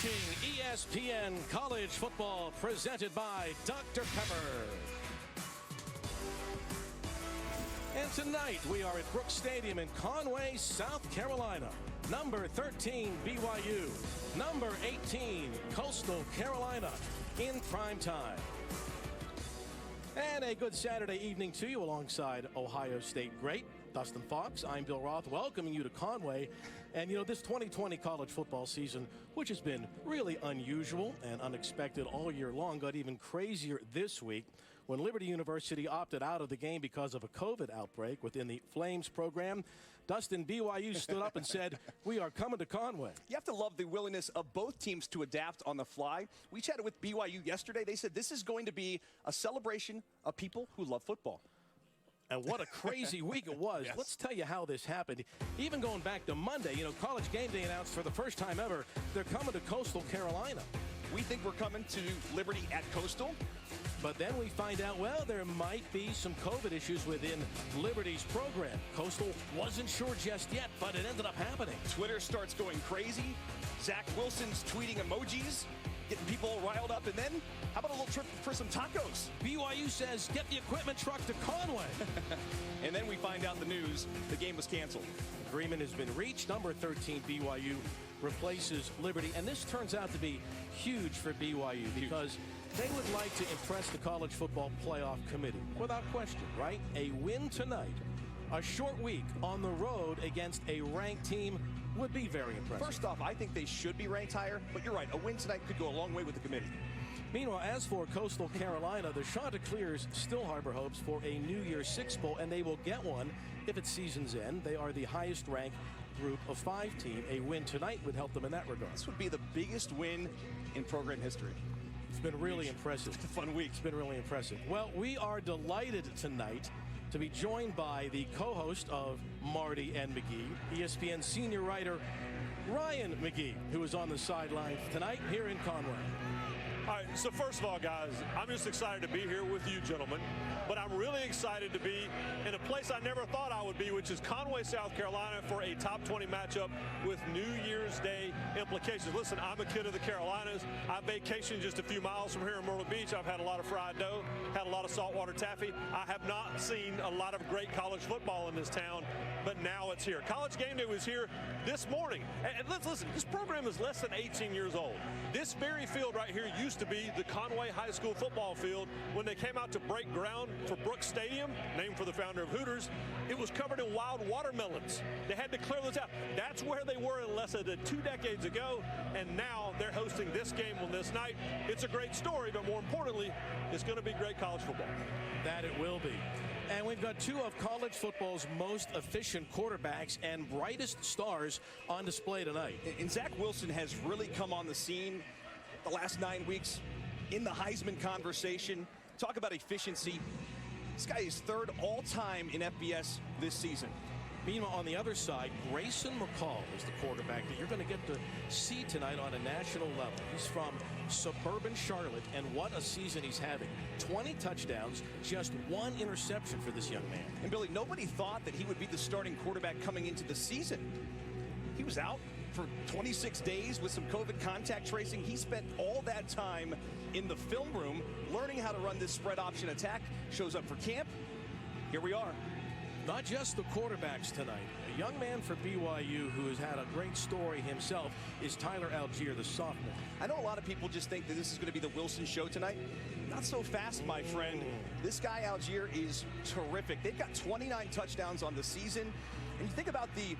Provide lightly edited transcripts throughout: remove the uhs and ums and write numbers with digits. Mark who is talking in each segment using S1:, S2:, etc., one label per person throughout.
S1: watching ESPN College Football presented by Dr. Pepper. And tonight we are at Brooks Stadium in Conway, South Carolina. Number 13 BYU, number 18 Coastal Carolina in prime time. And a good Saturday evening to you alongside Ohio State great Dustin Fox. I'm Bill Roth, welcoming you to Conway. And, you know, this 2020 college football season, which has been really unusual and unexpected all year long, got even crazier this week when Liberty University opted out of the game because of a COVID outbreak within the Flames program. Dustin, BYU stood up and said, we are coming to Conway.
S2: You have to love the willingness of both teams to adapt on the fly. We chatted with BYU yesterday. They said this is going to be a celebration of people who love football.
S1: And what a crazy week it was.
S2: Yes.
S1: Let's tell you how this happened. Even going back to Monday, you know, College Game Day announced for the first time ever, they're coming to Coastal Carolina.
S2: We think we're coming to Liberty at Coastal.
S1: But then we find out, well, there might be some COVID issues within Liberty's program. Coastal wasn't sure just yet, but it ended up happening.
S2: Twitter starts going crazy. Zach Wilson's tweeting emojis, getting people all riled up. And then, how about a little trip for some tacos?
S1: BYU says, get the equipment truck to Conway.
S2: And then we find out the news, the game was canceled.
S1: Agreement has been reached. Number 13 BYU replaces Liberty. And this turns out to be huge for BYU because they would like to impress the College Football Playoff Committee. Without question, right? A win tonight, a short week on the road against a ranked team would be very impressive.
S2: First off, I think they should be ranked higher, but you're right, a win tonight could go a long way with the committee.
S1: Meanwhile, as for Coastal Carolina, the Chanticleers still harbor hopes for a New Year's Six Bowl, and they will get one if it's season's end. They are the highest ranked group of 5 team. A win tonight would help them in that regard.
S2: This would be the biggest win in program history.
S1: It's been really impressive.
S2: It's a fun week.
S1: It's been really impressive. Well, we are delighted tonight to be joined by the co-host of Marty and McGee, ESPN senior writer Ryan McGee, who is on the sidelines tonight here in Conway.
S3: All right, so first of all, guys, I'm just excited to be here with you gentlemen, but I'm really excited to be in a place I never thought I would be, which is Conway, South Carolina, for a top 20 matchup with New Year's Day implications. Listen, I'm a kid of the Carolinas. I vacationed just a few miles from here in Myrtle Beach. I've had a lot of fried dough, had a lot of saltwater taffy. I have not seen a lot of great college football in this town, but now it's here. College Game Day was here this morning. And let's listen, this program is less than 18 years old. This very field right here used to be the Conway High School football field. When they came out to break ground for Brooks Stadium, named for the founder of Hooters, it was covered in wild watermelons. They had to clear this out. That's where they were in less than 2 decades ago, and now they're hosting this game on this night. It's a great story, but more importantly, it's going to be great college football.
S1: That it will be. And we've got 2 of college football's most efficient quarterbacks and brightest stars on display tonight.
S2: And Zach Wilson has really come on the scene the last 9 weeks in the Heisman conversation. Talk about efficiency. This guy is 3rd all-time in FBS this season.
S1: Meanwhile, on the other side, Grayson McCall is the quarterback that you're going to get to see tonight on a national level. He's from suburban Charlotte, and what a season he's having. 20 touchdowns, just 1 interception for this young man.
S2: And Billy, nobody thought that he would be the starting quarterback coming into the season. He was out for 26 days with some COVID contact tracing. He spent all that time in the film room learning how to run this spread option attack. Shows up for camp. Here we are.
S1: Not just the quarterbacks tonight. A young man for BYU who has had a great story himself is Tyler Algier, the sophomore.
S2: I know a lot of people just think that this is going to be the Wilson show tonight. Not so fast, my friend. This guy Algier is terrific. They've got 29 touchdowns on the season. And you think about the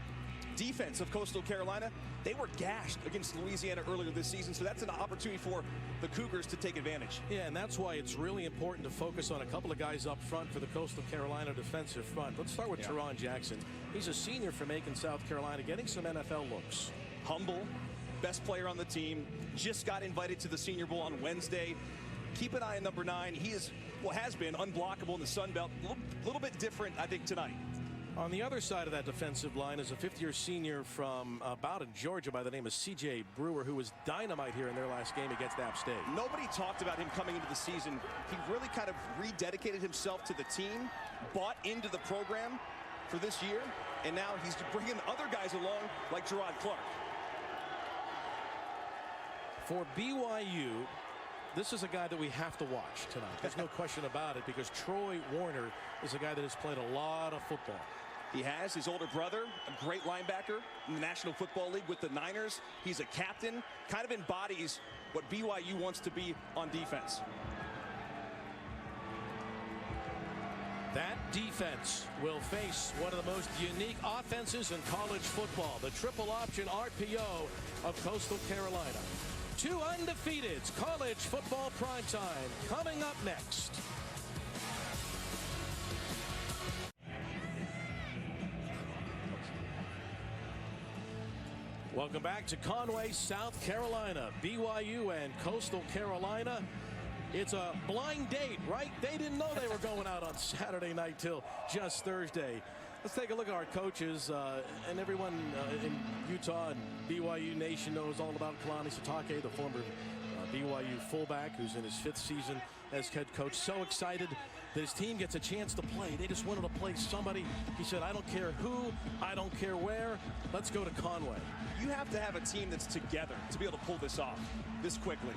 S2: defense of Coastal Carolina, they were gashed against Louisiana earlier this season, so that's an opportunity for the Cougars to take advantage.
S1: Yeah, and that's why it's really important to focus on a couple of guys up front for the Coastal Carolina defensive front. Let's start with Teron Jackson. He's a senior from Macon, South Carolina, getting some NFL looks.
S2: Humble, best player on the team, just got invited to the Senior Bowl on Wednesday. Keep an eye on number 9. He is, well, has been unblockable in the Sun Belt. A little bit different, I think, tonight.
S1: On the other side of that defensive line is a 5th-year senior from Bowden, Georgia by the name of C.J. Brewer, who was dynamite here in their last game against App State.
S2: Nobody talked about him coming into the season. He really kind of rededicated himself to the team, bought into the program for this year, and now he's bringing other guys along like Gerard Clark.
S1: For BYU, this is a guy that we have to watch tonight. There's no question about it, because Troy Warner is a guy that has played a lot of football.
S2: He has his older brother, a great linebacker in the National Football League with the Niners. He's a captain, kind of embodies what BYU wants to be on defense.
S1: That defense will face one of the most unique offenses in college football, the triple option RPO of Coastal Carolina. 2 undefeateds, college football primetime coming up next. Welcome back to Conway, South Carolina. BYU and Coastal Carolina. It's a blind date, right? They didn't know they were going out on Saturday night till just Thursday. Let's take a look at our coaches, and everyone in Utah and BYU Nation knows all about Kalani Sitake, the former BYU fullback who's in his 5th season as head coach. So excited that his team gets a chance to play. They just wanted to play somebody. He said, I don't care who, I don't care where, let's go to Conway.
S2: You have to have a team that's together to be able to pull this off this quickly.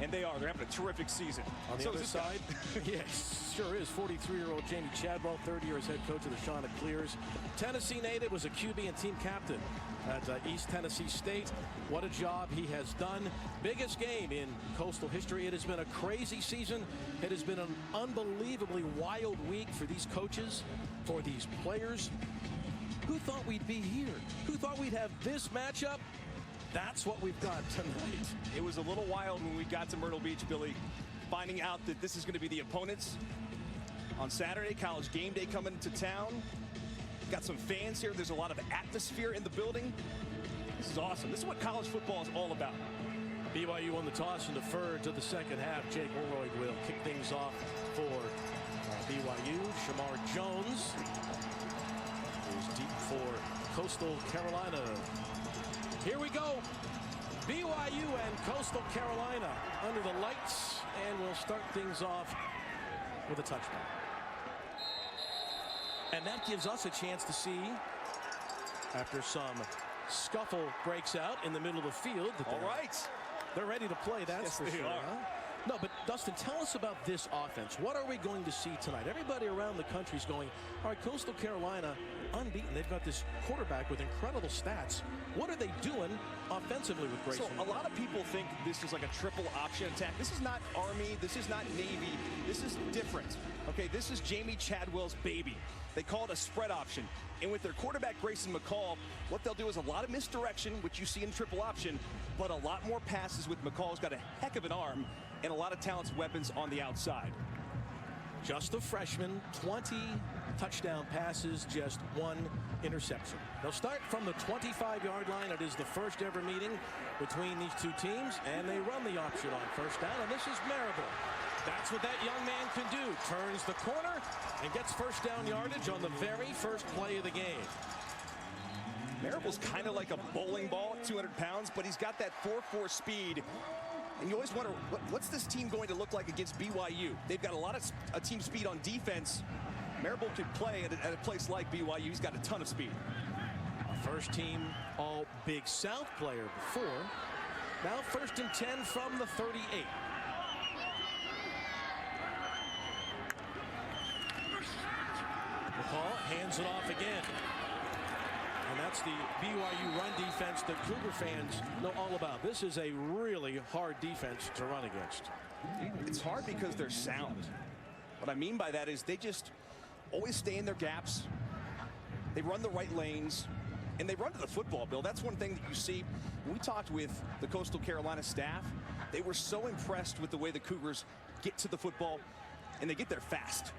S2: And they are. They're having a terrific season.
S1: On the other side, yes, sure is. 43-year-old Jamie Chadwell, 3rd year as head coach of the Chanticleers. Tennessee native, was a QB and team captain at East Tennessee State. What a job he has done. Biggest game in Coastal history. It has been a crazy season. It has been an unbelievably wild week for these coaches, for these players. Who thought we'd be here? Who thought we'd have this matchup? That's what we've got tonight.
S2: It was a little wild when we got to Myrtle Beach, Billy, finding out that this is going to be the opponents on Saturday. College game day coming to town. Got some fans here. There's a lot of atmosphere in the building. This is awesome. This is what college football is all about.
S1: BYU won the toss and deferred to the second half. Jake Holroyd will kick things off for BYU. Shamar Jones is deep for Coastal Carolina. Here we go. BYU and Coastal Carolina under the lights, and we'll start things off with a touchdown. And that gives us a chance to see, after some scuffle breaks out in the middle of the field, that they're ready to play. That's for sure. No, but Dustin, tell us about this offense. What are we going to see tonight? Everybody around the country is going, all right, Coastal Carolina unbeaten. They've got this quarterback with incredible stats. What are they doing offensively with Grayson?
S2: So a lot of people think this is like a triple option attack. This is not Army. This is not Navy. This is different. Okay, this is Jamie Chadwell's baby. They call it a spread option. And with their quarterback, Grayson McCall, what they'll do is a lot of misdirection, which you see in triple option, but a lot more passes with McCall. Who's got a heck of an arm and a lot of talented weapons on the outside.
S1: Just a freshman, 20 touchdown passes, just 1 interception. They'll start from the 25-yard line. It is the first ever meeting between these two teams, and they run the option on first down, and this is Marable. That's what that young man can do. Turns the corner and gets first down yardage on the very first play of the game.
S2: Marable's kind of like a bowling ball at 200 pounds, but he's got that 4.4 speed. And you always wonder, what's this team going to look like against BYU? They've got a lot of team speed on defense. Marable could play at a place like BYU. He's got a ton of speed.
S1: A first team all Big South player before. Now 1st and 10 from the 38. McCall hands it off again. And that's the BYU run defense that Cougar fans know all about. This is a really hard defense to run against.
S2: It's hard because they're sound. What I mean by that is they just always stay in their gaps. They run the right lanes, and they run to the football, Bill. That's one thing that you see. When we talked with the Coastal Carolina staff, they were so impressed with the way the Cougars get to the football, and they get there fast.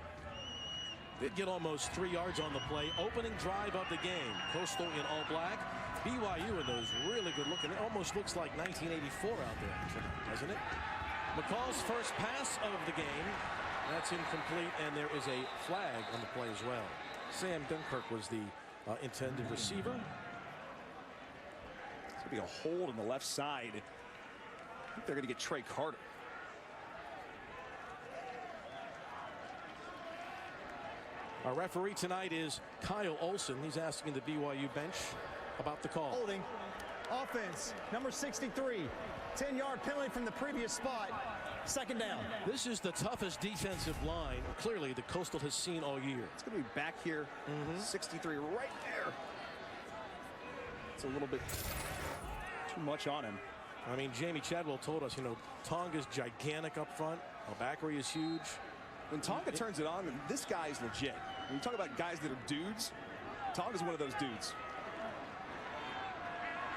S1: Did get almost 3 yards on the play. Opening drive of the game. Coastal in all black. BYU in those really good looking. It almost looks like 1984 out there, doesn't it? McCall's first pass of the game. That's incomplete, and there is a flag on the play as well. Sam Dunkirk was the intended receiver.
S2: It's going to be a hold on the left side. I think they're going to get Trey Carter.
S1: Our referee tonight is Kyle Olson. He's asking the BYU bench about the call.
S2: Holding.
S4: Offense, number 63. 10-yard penalty from the previous spot. Second down.
S1: This is the toughest defensive line, clearly, the Coastal has seen all year.
S2: It's going to be back here. 63 right there. It's a little bit too much on him.
S1: I mean, Jamie Chadwell told us, you know, Tonga's gigantic up front. Albacri is huge.
S2: When Tonga turns it on, this guy is legit. When you talk about guys that are dudes, Tonga's one of those dudes.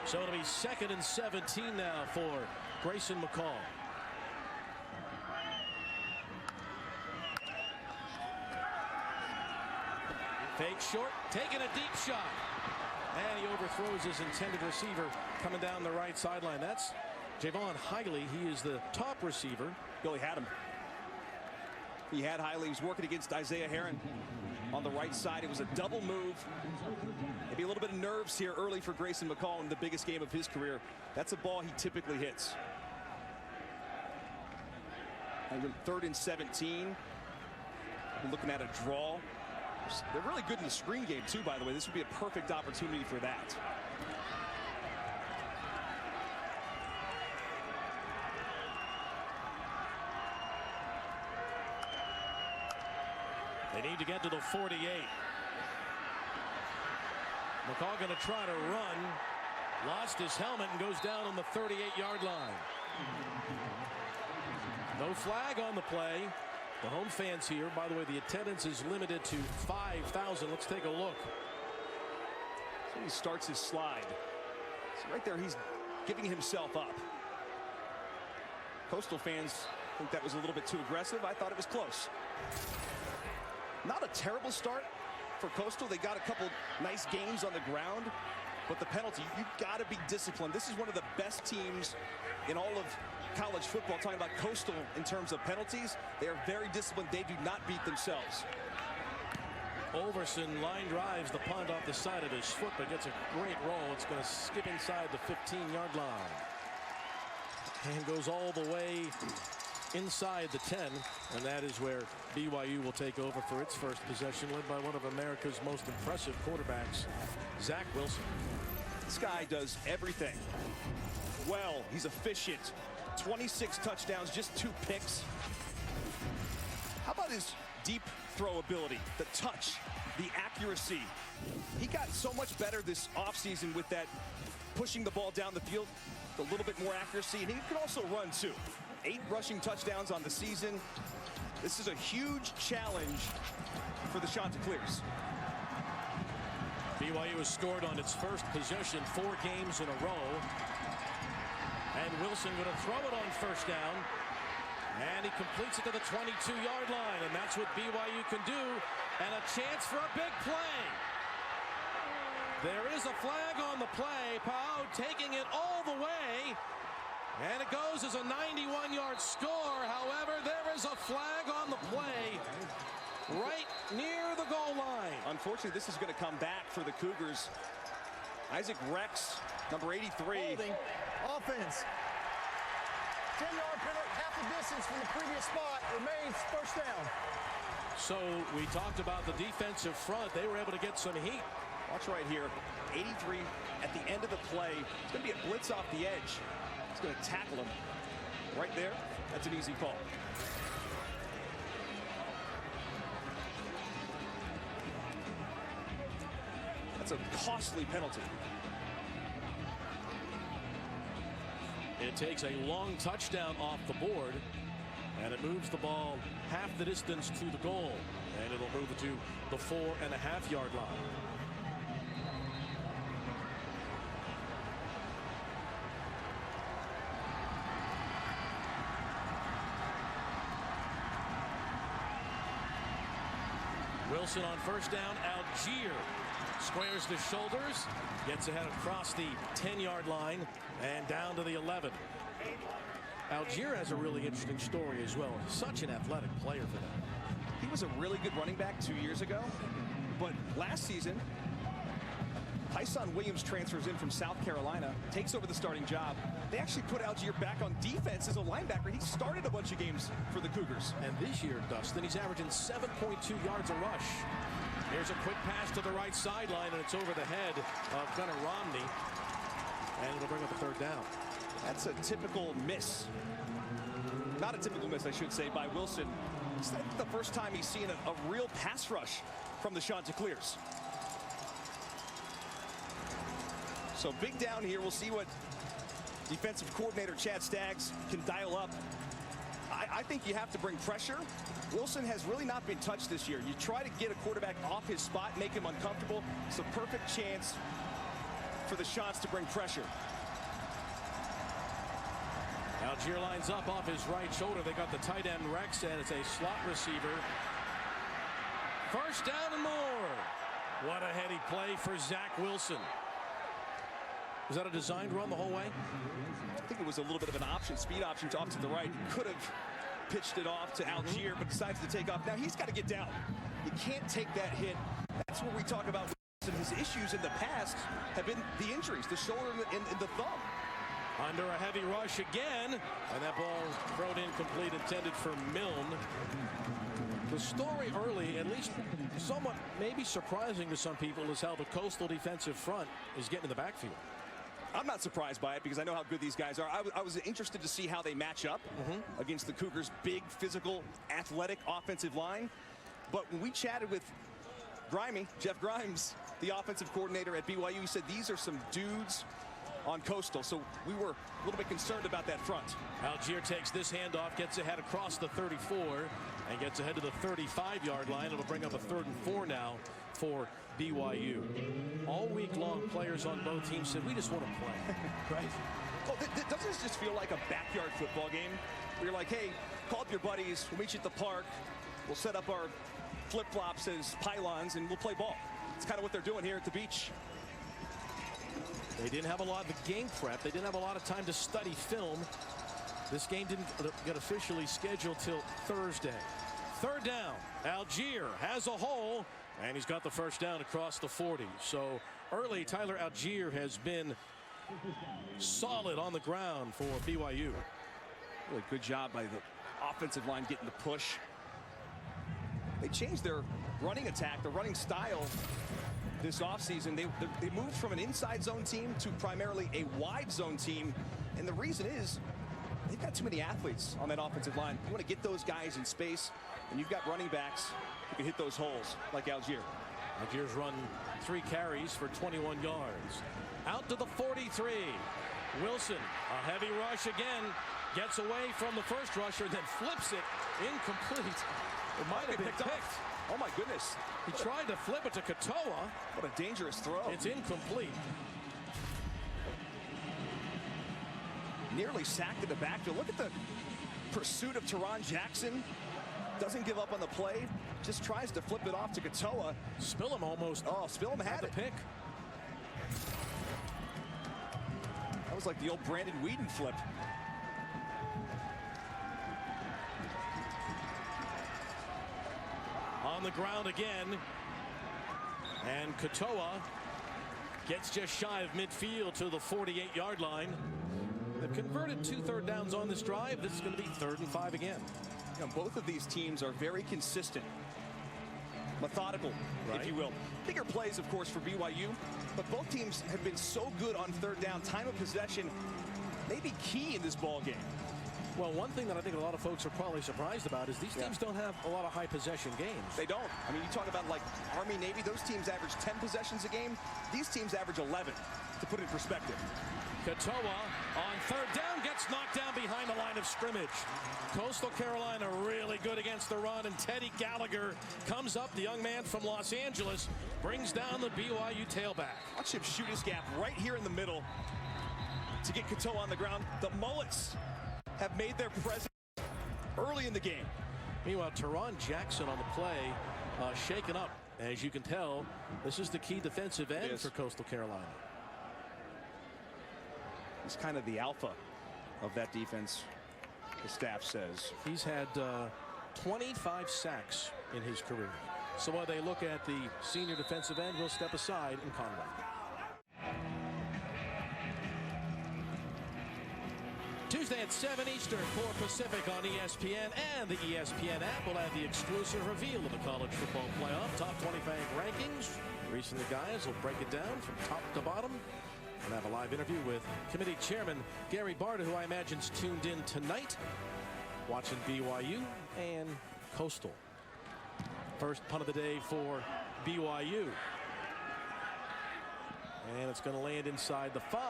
S1: So it'll be 2nd and 17 now for Grayson McCall. Fake short, taking a deep shot. And he overthrows his intended receiver coming down the right sideline. That's Javon Hiley. He is the top receiver.
S2: Billy had him. He had Hiley. He was working against Isaiah Heron on the right side. It was a double move. Maybe a little bit of nerves here early for Grayson McCall in the biggest game of his career. That's a ball he typically hits. And 3rd and 17. We're looking at a draw. They're really good in the screen game, too, by the way. This would be a perfect opportunity for that.
S1: They need to get to the 48. McCall going to try to run. Lost his helmet and goes down on the 38-yard line. No flag on the play. The home fans here, by the way, the attendance is limited to 5,000. Let's take a look.
S2: So he starts his slide. So right there, he's giving himself up. Coastal fans think that was a little bit too aggressive. I thought it was close. Not a terrible start for Coastal. They got a couple nice games on the ground, but the penalty, you've got to be disciplined. This is one of the best teams in all of college football, talking about Coastal in terms of penalties. They are very disciplined. They do not beat themselves.
S1: Overson line drives the punt off the side of his foot, but gets a great roll. It's going to skip inside the 15-yard line. And goes all the way inside the 10, and that is where BYU will take over for its first possession, led by one of America's most impressive quarterbacks, Zach Wilson.
S2: This guy does everything well. He's efficient. 26 touchdowns, just 2 picks. How about his deep throw ability, the touch, the accuracy? He got so much better this offseason with that pushing the ball down the field, a little bit more accuracy, and he can also run too. 8 rushing touchdowns on the season. This is a huge challenge for the Chanticleers.
S1: BYU has scored on its first possession 4 games in a row. And Wilson going to throw it on first down. And he completes it to the 22-yard line. And that's what BYU can do. And a chance for a big play. There is a flag on the play. Pau taking it all the way. And it goes as a 91-yard score. However, there is a flag on the play right near the goal line.
S2: Unfortunately, this is going to come back for the Cougars. Isaac Rex, number 83.
S4: Holding. Offense. 10-yard penalty, half the distance from the previous spot. Remains first down.
S1: So we talked about the defensive front. They were able to get some heat.
S2: Watch right here. 83 at the end of the play. It's going to be a blitz off the edge. It's going to tackle him. Right there. That's an easy call. That's a costly penalty.
S1: It takes a long touchdown off the board, and it moves the ball half the distance to the goal, and it'll move it to the 4.5-yard line. Wilson on first down. Algier squares the shoulders, gets ahead across the 10-yard line and down to the 11. Algier has a really interesting story as well. Such an athletic player for them.
S2: He was a really good running back 2 years ago, but last season, Tyson Williams transfers in from South Carolina, takes over the starting job. They actually put Algier back on defense as a linebacker. He started a bunch of games for the Cougars.
S1: And this year, Dustin, he's averaging 7.2 yards a rush. Here's a quick pass to the right sideline, and it's over the head of Gunnar Romney. And it'll bring up a third down.
S2: That's a typical miss. Not a typical miss, I should say, by Wilson. It's the first time he's seen a real pass rush from the Chanticleers. So big down here. We'll see what defensive coordinator Chad Staggs can dial up. I think you have to bring pressure. Wilson has really not been touched this year. You try to get a quarterback off his spot, make him uncomfortable. It's a perfect chance for the Chants to bring pressure.
S1: Algier lines up off his right shoulder. They got the tight end Rex, and it's a slot receiver. First down and more. What a heady play for Zach Wilson. Was that a designed run the whole way?
S2: I think it was a little bit of an option, speed option off to the right. He could have pitched it off to Algier, but decides to take off. Now he's got to get down. You can't take that hit. That's where we talk about Wilson. His issues in the past have been the injuries, the shoulder and the thumb.
S1: Under a heavy rush again, and that ball thrown incomplete, intended for Milne. The story early, at least somewhat maybe surprising to some people, is how the Coastal defensive front is getting in the backfield.
S2: I'm not surprised by it because I know how good these guys are. I was interested to see how they match up against the Cougars' big, physical, athletic offensive line. But when we chatted with Jeff Grimes, the offensive coordinator at BYU, he said these are some dudes on Coastal. So we were a little bit concerned about that front.
S1: Algier takes this handoff, gets ahead across the 34, and gets ahead to the 35-yard line. It'll bring up a 3rd and 4 now for BYU. All week long, players on both teams said, we just want to play, right?
S2: Well, doesn't this just feel like a backyard football game? Where you're like, hey, call up your buddies, we'll meet you at the park, we'll set up our flip-flops as pylons, and we'll play ball. It's kind of what they're doing here at the beach.
S1: They didn't have a lot of game prep. They didn't have a lot of time to study film. This game didn't get officially scheduled till Thursday. 3rd down. Algier has a hole, and he's got the first down across the 40. So early, Tyler Algier has been solid on the ground for BYU.
S2: Really good job by the offensive line getting the push. They changed their running attack, their running style this offseason. They moved from an inside zone team to primarily a wide zone team. And the reason is they've got too many athletes on that offensive line. You want to get those guys in space, and you've got running backs who can hit those holes like Algier.
S1: Algier's run 3 carries for 21 yards. Out to the 43. Wilson, a heavy rush again. Gets away from the first rusher, then flips it incomplete. It might have been picked.
S2: Oh my goodness.
S1: He tried to flip it to Katoa.
S2: What a dangerous throw.
S1: It's incomplete.
S2: Nearly sacked in the backfield. Look at the pursuit of Teron Jackson. Doesn't give up on the play. Just tries to flip it off to Katoa.
S1: Spillum almost.
S2: Oh, Spillum had
S1: the pick.
S2: That was like the old Brandon Whedon flip.
S1: On the ground again, and Katoa gets just shy of midfield to the 48-yard line. They've converted 2 third downs on this drive. This is going to be 3rd and 5 again.
S2: You know, both of these teams are very consistent, methodical, if you will. Bigger plays, of course, for BYU, but both teams have been so good on 3rd down. Time of possession may be key in this ball game.
S1: Well, one thing that I think a lot of folks are probably surprised about is these teams don't have a lot of high possession games.
S2: They don't. I mean, you talk about like Army, Navy, those teams average 10 possessions a game. These teams average 11, to put it in perspective.
S1: Katoa on 3rd down gets knocked down behind the line of scrimmage. Coastal Carolina really good against the run, and Teddy Gallagher comes up, the young man from Los Angeles, brings down the BYU tailback.
S2: Watch him shoot his gap right here in the middle to get Katoa on the ground. The Mullets have made their presence early in the game.
S1: Meanwhile, Teron Jackson on the play, shaken up. As you can tell, this is the key defensive end for Coastal Carolina.
S2: He's kind of the alpha of that defense, the staff says.
S1: He's had 25 sacks in his career. So while they look at the senior defensive end, we'll step aside in Conway. Tuesday at 7 Eastern, 4 Pacific on ESPN and the ESPN app. We'll have the exclusive reveal of the college football playoff top 25 rankings. Recently, guys will break it down from top to bottom. We'll have a live interview with committee chairman Gary Barta, who I imagine is tuned in tonight, watching BYU and Coastal. First punt of the day for BYU. And it's going to land inside the 5.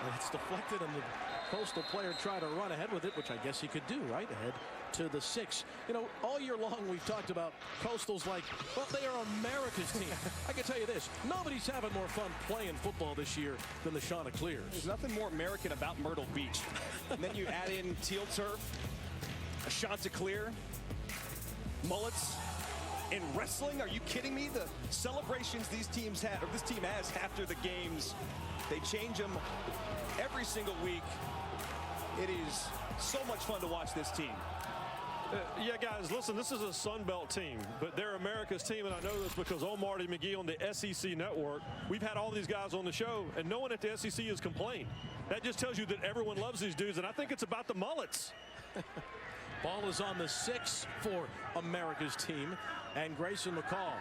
S1: And it's deflected, and the Coastal player tried to run ahead with it, which I guess he could do, right? Ahead to the 6. You know, all year long we've talked about Coastal's like, well, they are America's team. I can tell you this, nobody's having more fun playing football this year than the Chanticleers.
S2: There's nothing more American about Myrtle Beach. And then you add in teal turf, a Chanticleer, mullets, and wrestling. Are you kidding me? The celebrations these teams have, or this team has after the games, they change them every single week. It is so much fun to watch this team.
S3: Yeah, guys, listen, this is a Sun Belt team, but they're America's team, and I know this because old Marty McGee on the SEC network, we've had all these guys on the show, and no one at the SEC has complained. That just tells you that everyone loves these dudes, and I think it's about the mullets.
S1: Ball is on the 6 for America's team, and Grayson McCall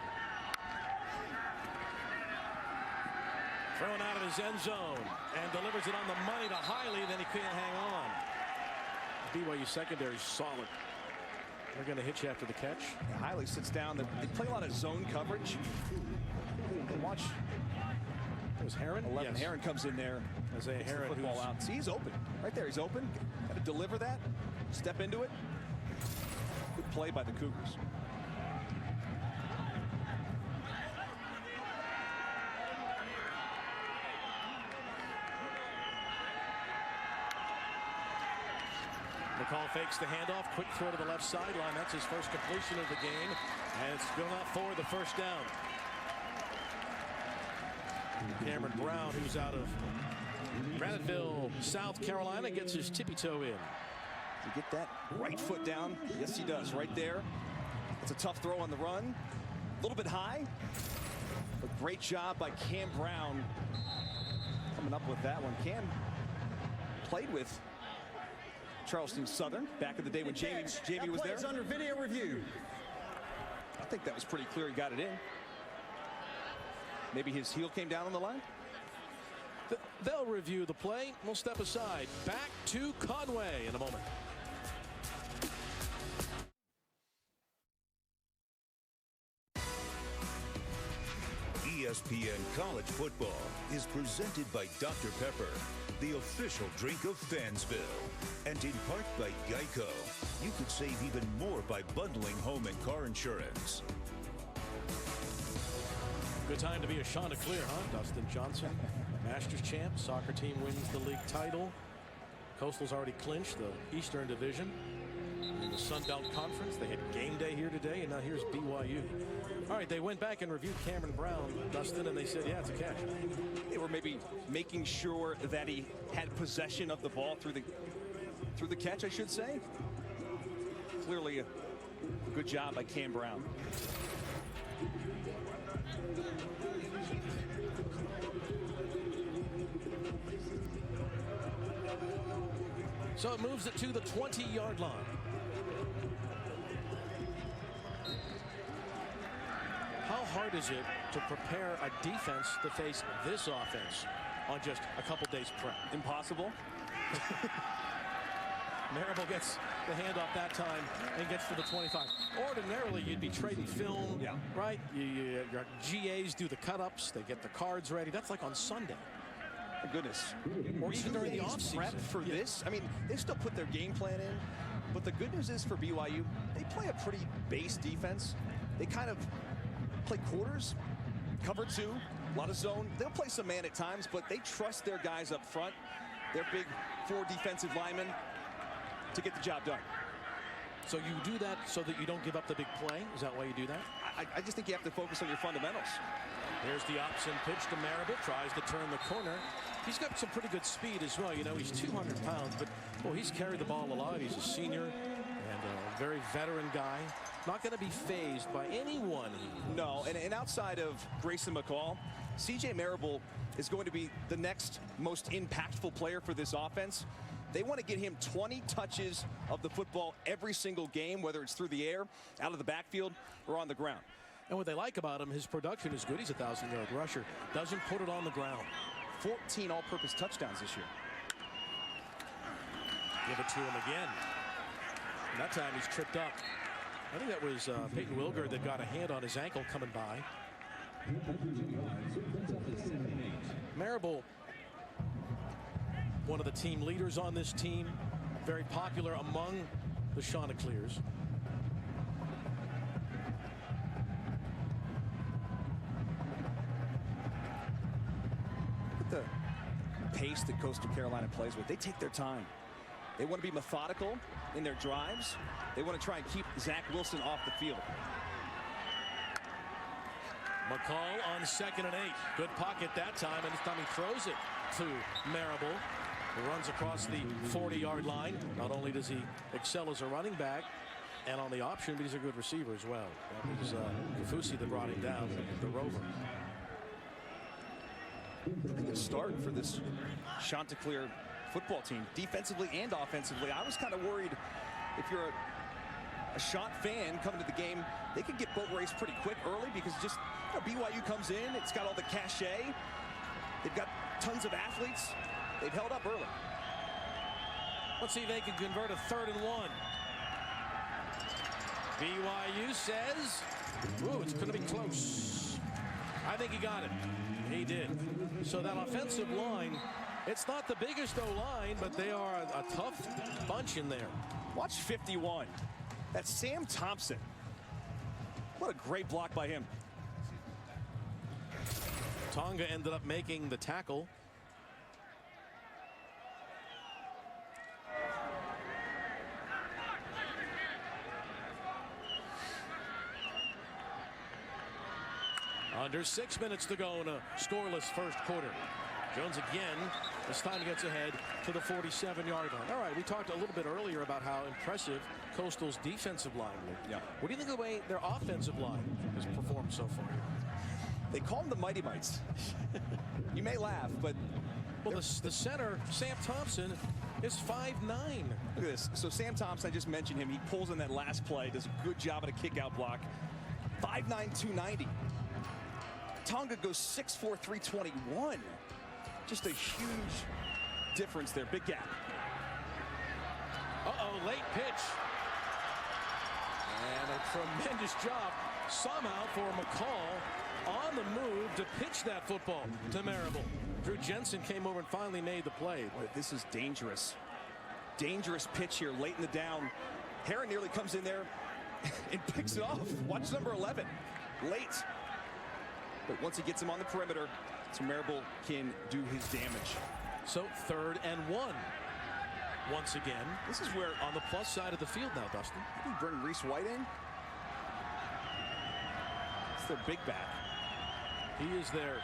S1: thrown out of his end zone and delivers it on the money to Hiley. Then he can't hang on. BYU secondary solid. They're going to hit you after the catch.
S2: Yeah, Hiley sits down. They play a lot of zone coverage. And watch.
S1: It was Heron.
S2: 11
S1: Yes.
S2: Heron comes in there.
S1: Isaiah Heron,
S2: the football out. See, he's open. Right there, he's open. Got to deliver that. Step into it. Good play by the Cougars.
S1: McCall fakes the handoff. Quick throw to the left sideline. That's his first completion of the game. And it's going out for the first down. Cameron Brown, who's out of Graniteville, South Carolina, gets his tippy toe in.
S2: To get that right foot down. Yes, he does. Right there. It's a tough throw on the run. A little bit high. But great job by Cam Brown coming up with that one. Cam played with Charleston Southern back in the day when Jamie was there.
S4: It's under video review.
S2: I think that was pretty clear. He got it in. Maybe his heel came down on the line.
S1: They'll review the play. We'll step aside. Back to Conway in a moment.
S5: ESPN College Football is presented by Dr. Pepper, the official drink of Fansville, and in part by Geico. You could save even more by bundling home and car insurance.
S1: Good time to be a Chanticleer, huh? Dustin Johnson, Masters champ. Soccer team wins the league title. Coastal's already clinched the Eastern Division in the Sun Belt Conference. They had game day here today, and now here's BYU. All right, they went back and reviewed Cameron Brown, Dustin, and they said, yeah, it's a catch.
S2: They were maybe making sure that he had possession of the ball through the catch, I should say. Clearly a good job by Cam Brown.
S1: So it moves it to the 20-yard line. How hard is it to prepare a defense to face this offense on just a couple days prep?
S2: Impossible.
S1: Marable gets the handoff that time and gets to the 25. Ordinarily, you'd be trading film,
S2: yeah,
S1: right? Your GAs do the cut-ups. They get the cards ready. That's like on Sunday.
S2: My goodness.
S1: Or even during the offseason.
S2: Prep for this. I mean, they still put their game plan in. But the good news is for BYU, they play a pretty base defense. They kind of play quarters, cover two, a lot of zone. They'll play some man at times, but they trust their guys up front, their big 4 defensive linemen, to get the job done.
S1: So you do that so that you don't give up the big play? Is that why you do that?
S2: I just think you have to focus on your fundamentals.
S1: Here's the option pitch to Marable. Tries to turn the corner. He's got some pretty good speed as well. You know, he's 200 pounds, but well, he's carried the ball a lot. He's a senior and a very veteran guy. Not going to be fazed by anyone.
S2: No, and outside of Grayson McCall, C.J. Marable is going to be the next most impactful player for this offense. They want to get him 20 touches of the football every single game, whether it's through the air, out of the backfield, or on the ground.
S1: And what they like about him, his production is good. He's a 1,000-yard rusher. Doesn't put it on the ground.
S2: 14 all-purpose touchdowns this year.
S1: Give it to him again. And that time he's tripped up. I think that was Peyton Wilger that got a hand on his ankle coming by. Marable, one of the team leaders on this team, very popular among the Chanticleers.
S2: Look at the pace that Coastal Carolina plays with. They take their time. They want to be methodical in their drives. They want to try and keep Zach Wilson off the field.
S1: McCall on 2nd and 8. Good pocket that time, and this time he throws it to Marable. He runs across the 40-yard line. Not only does he excel as a running back and on the option, but he's a good receiver as well. That was Kafusi that brought him down, the Rover.
S2: Good start for this Chanticleer football team, defensively and offensively. I was kind of worried if you're a Chant fan coming to the game, they could get boat race pretty quick early because just BYU comes in, it's got all the cachet. They've got tons of athletes. They've held up early.
S1: Let's see if they can convert a 3rd and 1. BYU says, ooh, it's going to be close. I think he got it. He did. So that offensive line, it's not the biggest O-line, but they are a tough bunch in there.
S2: Watch 51. That's Sam Thompson. What a great block by him.
S1: Tonga ended up making the tackle. Under 6 minutes to go in a scoreless first quarter. Jones again. This time he gets ahead to the 47-yard line. All right, we talked a little bit earlier about how impressive Coastal's defensive line looked.
S2: Yeah.
S1: What do you think of the way their offensive line has performed so far?
S2: They call them the Mighty Mites. You may laugh, but...
S1: Well, the center, Sam Thompson, is 5'9".
S2: Look at this. So Sam Thompson, I just mentioned him. He pulls in that last play, does a good job at a kick-out block. 5'9", 290. Tonga goes 6'4", 321. Just a huge difference there. Big gap.
S1: Uh-oh, late pitch. And a tremendous job somehow for McCall on the move to pitch that football to Marable. Drew Jensen came over and finally made the play.
S2: Boy, this is dangerous. Dangerous pitch here late in the down. Heron nearly comes in there and picks it off. Watch number 11. Late. But once he gets him on the perimeter, so Marable can do his damage.
S1: So 3rd and 1. Once again,
S2: this is where
S1: on the plus side of the field now, Dustin.
S2: Did he bring Reese White in? It's their big back.
S1: He is their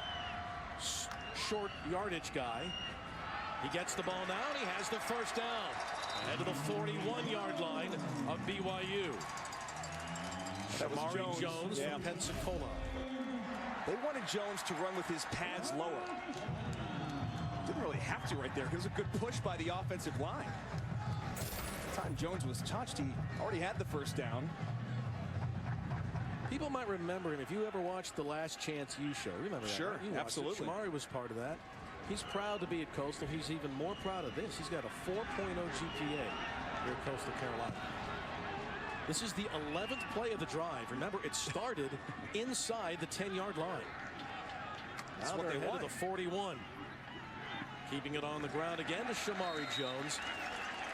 S1: short yardage guy. He gets the ball now, and he has the first down. Ahead to the 41-yard line of BYU.
S2: That was
S1: Jones from Pensacola.
S2: They wanted Jones to run with his pads lower. Didn't really have to right there. It was a good push by the offensive line. By the time Jones was touched, he already had the first down.
S1: People might remember him if you ever watched the Last Chance U show. Remember that?
S2: Sure,
S1: right?
S2: absolutely.
S1: Shamari was part of that. He's proud to be at Coastal. He's even more proud of this. He's got a 4.0 GPA here at Coastal Carolina. This is the 11th play of the drive. Remember, it started inside the 10-yard line.
S2: That's
S1: now
S2: what
S1: they're
S2: they
S1: ahead
S2: want.
S1: of the 41. Keeping it on the ground again to Shamari Jones.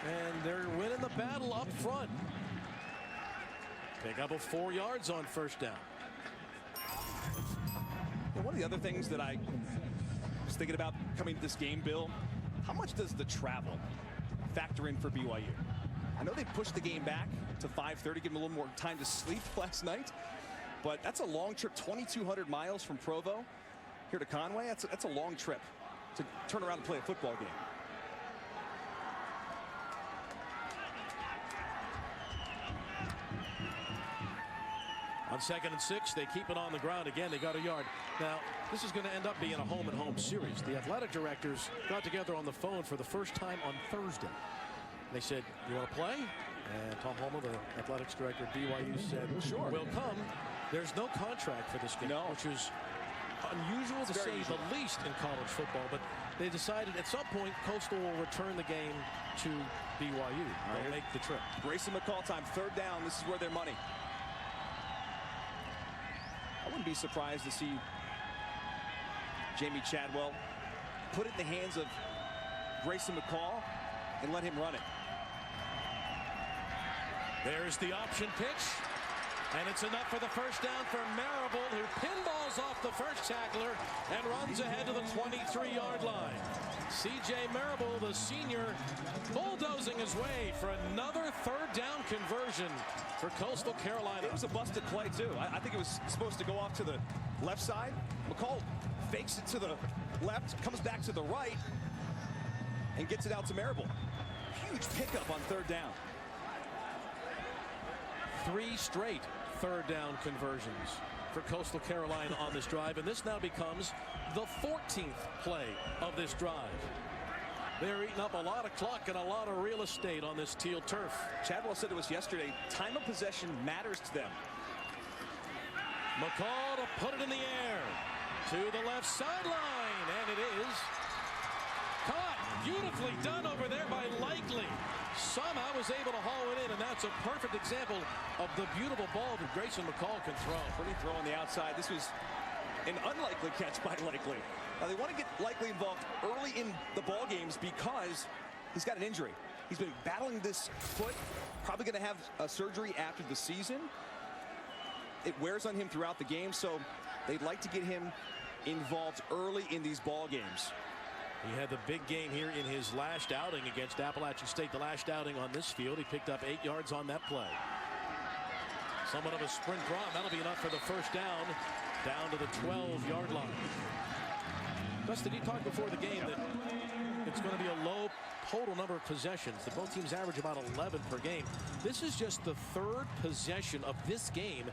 S1: And they're winning the battle up front. Pick up of 4 yards on first down.
S2: And one of the other things that I was thinking about coming to this game, Bill, how much does the travel factor in for BYU? I know they pushed the game back to 5:30, give them a little more time to sleep last night, but that's a long trip, 2,200 miles from Provo here to Conway. That's a long trip to turn around and play a football game.
S1: On 2nd and 6, they keep it on the ground again. They got a yard. Now, this is going to end up being a home-and-home series. The athletic directors got together on the phone for the first time on Thursday. They said, you want to play? And Tom Homer, the athletics director at BYU, said,
S2: sure,
S1: we'll come. There's no contract for this game, which is unusual to say the least in college football, but they decided at some point Coastal will return the game to BYU. They'll make the trip.
S2: Grayson McCall time, 3rd down. This is where their money. I wouldn't be surprised to see Jamie Chadwell put it in the hands of Grayson McCall and let him run it.
S1: There's the option pitch, and it's enough for the first down for Marable, who pinballs off the first tackler and runs ahead to the 23-yard line. C.J. Marable, the senior, bulldozing his way for another 3rd down conversion for Coastal Carolina.
S2: It was a busted play, too. I think it was supposed to go off to the left side. McCall fakes it to the left, comes back to the right, and gets it out to Marable. Huge pickup on 3rd down.
S1: 3 straight 3rd down conversions for Coastal Carolina on this drive, and this now becomes the 14th play of this drive. They're eating up a lot of clock and a lot of real estate on this teal turf.
S2: Chadwell said to us yesterday, time of possession matters to them.
S1: McCall to put it in the air to the left sideline, and it is caught. Beautifully done over there by Likely. Somehow was able to haul it in, and that's a perfect example of the beautiful ball that Grayson McCall can throw.
S2: Pretty throw on the outside. This was an unlikely catch by Likely. Now they want to get Likely involved early in the ball games because he's got an injury. He's been battling this foot, probably going to have a surgery after the season. It wears on him throughout the game, so they'd like to get him involved early in these ball games.
S1: He had the big game here in his last outing against Appalachian State. The last outing on this field, he picked up 8 yards on that play. Somewhat of a sprint run. That'll be enough for the first down to the 12-yard line. Dustin, you talked before the game that it's going to be a low total number of possessions, that both teams average about 11 per game. This is just the 3rd possession of this game,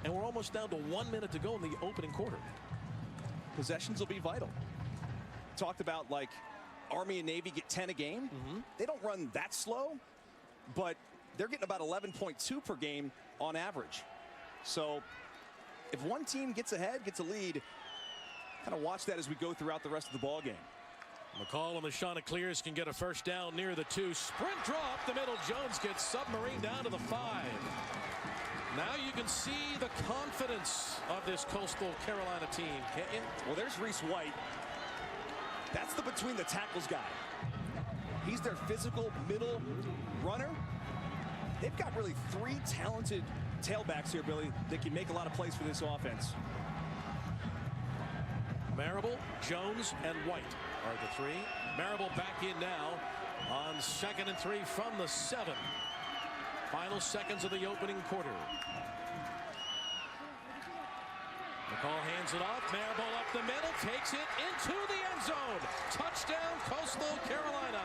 S1: and we're almost down to 1 minute to go in the opening quarter.
S2: Possessions will be vital. Talked about like Army and Navy get 10 a game. They don't run that slow, but they're getting about 11.2 per game on average. So if one team gets ahead, gets a lead, kind of watch that as we go throughout the rest of the ball game.
S1: McCall and the Chanticleers can get a first down near the 2. Sprint draw up the middle. Jones gets submarine down to the 5. Now you can see the confidence of this Coastal Carolina team, can't you?
S2: Well, there's Reese White. That's the between the tackles guy. He's their physical middle runner. They've got really 3 talented tailbacks here, Billy, that can make a lot of plays for this offense.
S1: Marable, Jones, and White are the 3. Marable back in now on 2nd and 3 from the 7. Final seconds of the opening quarter. McCall hands it off. Marable up the middle, takes it into the end zone. Touchdown, Coastal Carolina.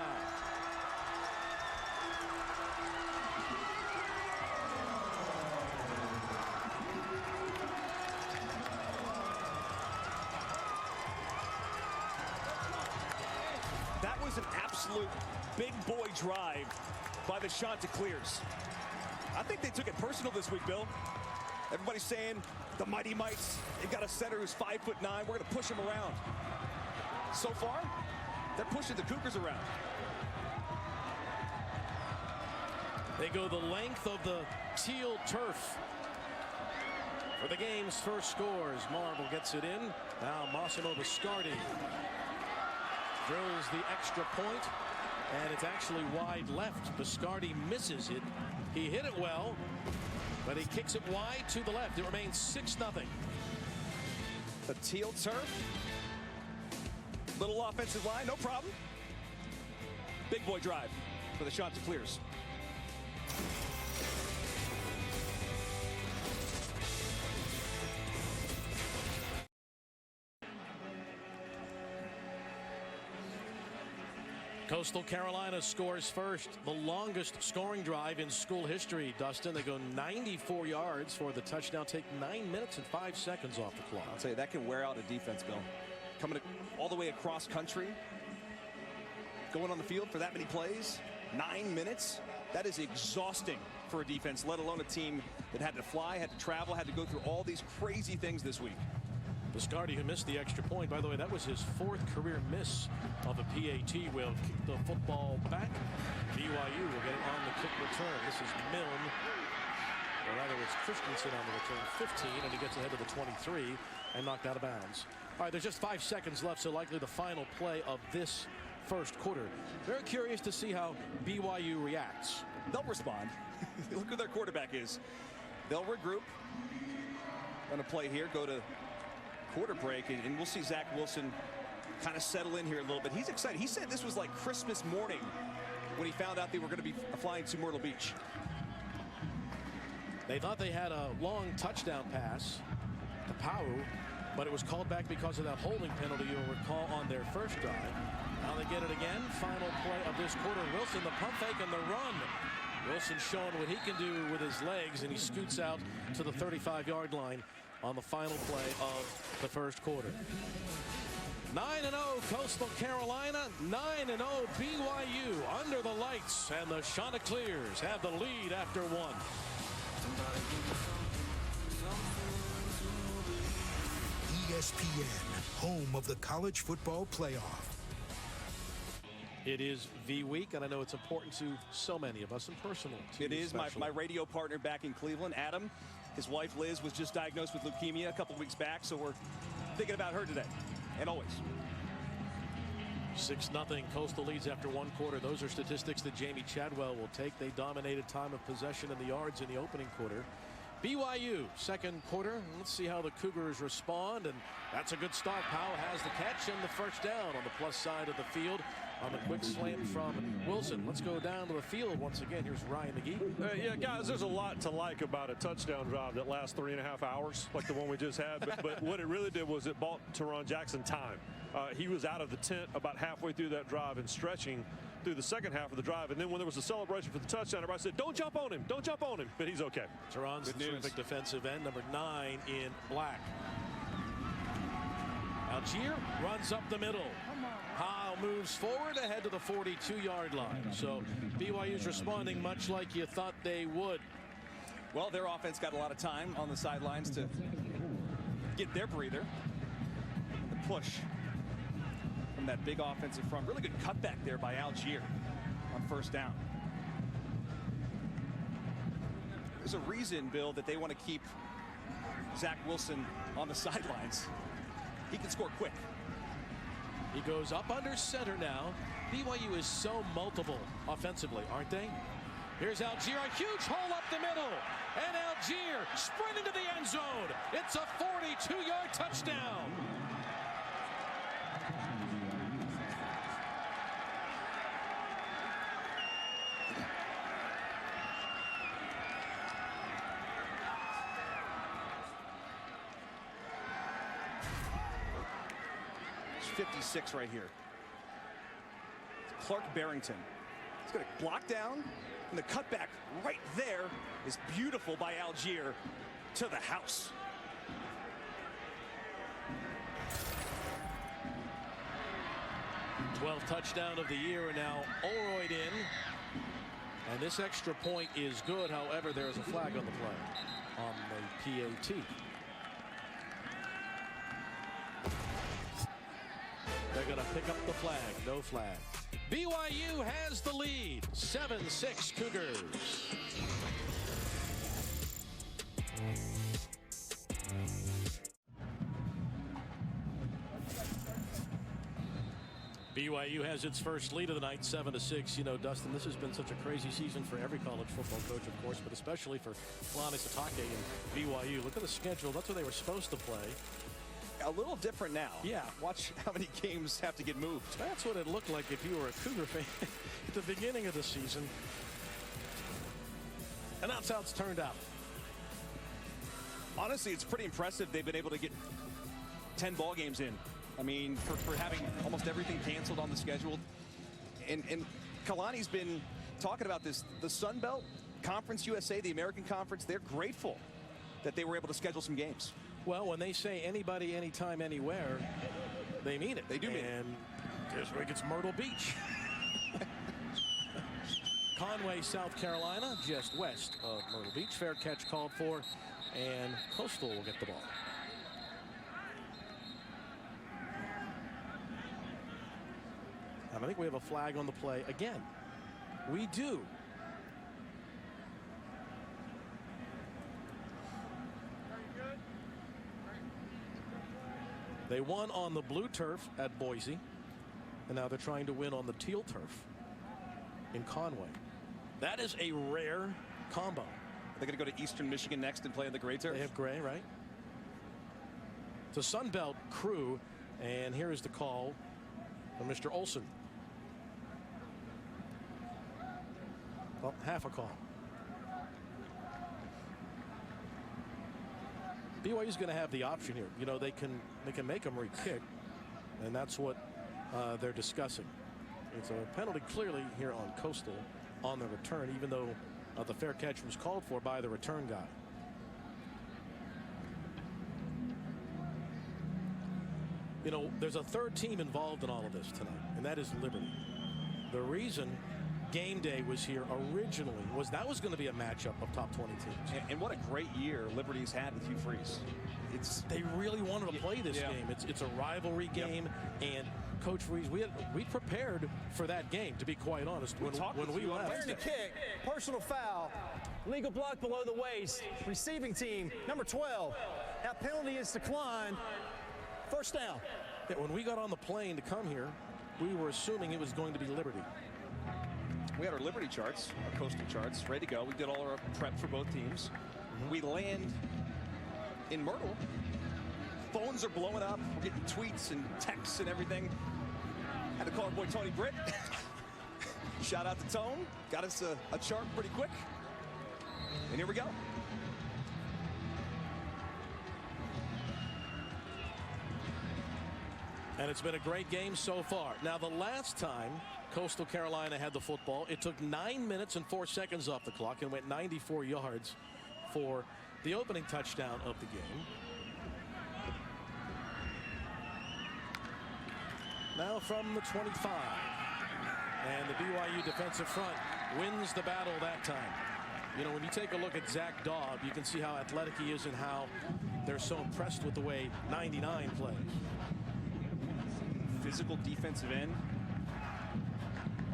S2: That was an absolute big boy drive by the Chanticleers. I think they took it personal this week, Bill. Everybody's saying the Mighty Mites, they've got a center who's 5'9". We're going to push him around. So far, they're pushing the Cougars around.
S1: They go the length of the teal turf for the game's first scores. Marble gets it in. Now Massimo Biscardi drills the extra point, and it's actually wide left. Biscardi misses it. He hit it well, but he kicks it wide to the left. It remains 6-0.
S2: The teal turf. Little offensive line, no problem. Big boy drive for the Chanticleers.
S1: Coastal Carolina scores first, the longest scoring drive in school history, Dustin. They go 94 yards for the touchdown, take 9 minutes and 5 seconds off the clock.
S2: I'll tell you, that can wear out a defense, Bill. Coming all the way across country, going on the field for that many plays, 9 minutes, that is exhausting for a defense, let alone a team that had to fly, had to travel, had to go through all these crazy things this week.
S1: Biscardi, who missed the extra point, by the way, that was his 4th career miss of a PAT. Will kick the football back. BYU will get it on the kick return. This is Milne, or rather it's Christensen on the return, 15, and he gets ahead of the 23 and knocked out of bounds. All right, there's just 5 seconds left, so likely the final play of this first quarter. Very curious to see how BYU reacts.
S2: They'll respond. Look who their quarterback is. They'll regroup. Going to play here, go to quarter break, and we'll see Zach Wilson kind of settle in here a little bit. He's excited. He said this was like Christmas morning when he found out they were going to be flying to Myrtle Beach.
S1: They thought they had a long touchdown pass to Pau, but it was called back because of that holding penalty you'll recall on their first drive. Now they get it again. Final play of this quarter. Wilson, the pump fake and the run. Wilson showing what he can do with his legs, and he scoots out to the 35-yard line on the final play of the first quarter. 9-0 Coastal Carolina, 9-0 BYU under the lights, and the Chanticleers have the lead after 1.
S6: ESPN, home of the college football playoff.
S1: It is V week, and I know it's important to so many of us and personal.
S2: It is. My radio partner back in Cleveland, Adam, his wife Liz was just diagnosed with leukemia a couple weeks back, so we're thinking about her today and always.
S1: 6-0 Coastal leads after 1 quarter. Those are statistics that Jamie Chadwell will take. They dominated time of possession and the yards in the opening quarter. BYU second quarter. Let's see how the Cougars respond, and that's a good start. Powell has the catch and the first down on the plus side of the field on the quick slant from Wilson. Let's go down to the field once again. Here's Ryan McGee.
S3: Yeah, guys, there's a lot to like about a touchdown drive that lasts 3.5 hours, like the one we just had. But what it really did was it bought Teron Jackson time. He was out of the tent about halfway through that drive and stretching through the second half of the drive. And then when there was a celebration for the touchdown, everybody said, don't jump on him, don't jump on him. But he's okay.
S1: Teron's a terrific defensive end, number 9 in black. Algier runs up the middle. Powell moves forward ahead to the 42-yard line. So BYU's responding much like you thought they would.
S2: Well, their offense got a lot of time on the sidelines to get their breather. The push from that big offensive front. Really good cutback there by Algier on first down. There's a reason, Bill, that they want to keep Zach Wilson on the sidelines. He can score quick.
S1: He goes up under center now. BYU is so multiple offensively, aren't they? Here's Algier, a huge hole up the middle. And Algier sprinting to the end zone. It's a 42-yard touchdown.
S2: It's 56 right here. Clark Barrington. He's going to block down, and the cutback right there is beautiful by Algier to the house.
S1: #12 touchdown of the year, and now Olroyd in. And this extra point is good. However, there is a flag on the play on the PAT. They're going to pick up the flag. No flag. BYU has the lead. 7-6 Cougars. BYU has its first lead of the night, 7-6. You know, Dustin, this has been such a crazy season for every college football coach, of course, but especially for Kalani Sitake and BYU. Look at the schedule. That's what they were supposed to play.
S2: A little different now.
S1: Yeah.
S2: Watch how many games have to get moved.
S1: That's what it looked like if you were a Cougar fan at the beginning of the season. And that's how it's turned out.
S2: Honestly, it's pretty impressive they've been able to get 10 ball games in. I mean, for having almost everything canceled on the schedule. And Kalani's been talking about this. The Sun Belt, Conference USA, the American Conference, they're grateful that they were able to schedule some games.
S1: Well, when they say anybody, anytime, anywhere, they mean it.
S2: They do mean it.
S1: And this week it's Myrtle Beach. Conway, South Carolina, just west of Myrtle Beach. Fair catch called for, and Coastal will get the ball. And I think we have a flag on the play again. We do. They won on the blue turf at Boise, and now they're trying to win on the teal turf in Conway. That is a rare combo.
S2: They're going to go to Eastern Michigan next and play on the gray turf.
S1: They have gray, right? It's a Sun Belt crew, and here is the call from Mr. Olson. Well, half a call. BYU's going to have the option here. You know, they can make them re-kick, and that's what they're discussing. It's a penalty clearly here on Coastal on the return, even though the fair catch was called for by the return guy. You know, there's a third team involved in all of this tonight, and that is Liberty. The reason game day was here originally was that was going to be a matchup of top 20 teams.
S2: And what a great year Liberty's had with Hugh Freeze.
S1: They really wanted to play this game. It's a rivalry game, and Coach Freeze, we prepared for that game, to be quite honest, when we left.
S4: There's the kick, personal foul, legal block below the waist, receiving team number 12. That penalty is declined. First down.
S1: Yeah, when we got on the plane to come here, we were assuming it was going to be Liberty.
S2: We had our Liberty charts, our Coastal charts, ready to go. We did all our prep for both teams. We land in Myrtle. Phones are blowing up. We're getting tweets and texts and everything. Had to call our boy Tony Britt. Shout out to Tone. Got us a chart pretty quick. And here we go.
S1: And it's been a great game so far. Now, the last time Coastal Carolina had the football, it took 9 minutes and 4 seconds off the clock and went 94 yards for the opening touchdown of the game. Now from the 25. And the BYU defensive front wins the battle that time. You know, when you take a look at Zach Daub, you can see how athletic he is and how they're so impressed with the way 99 plays.
S2: Physical defensive end.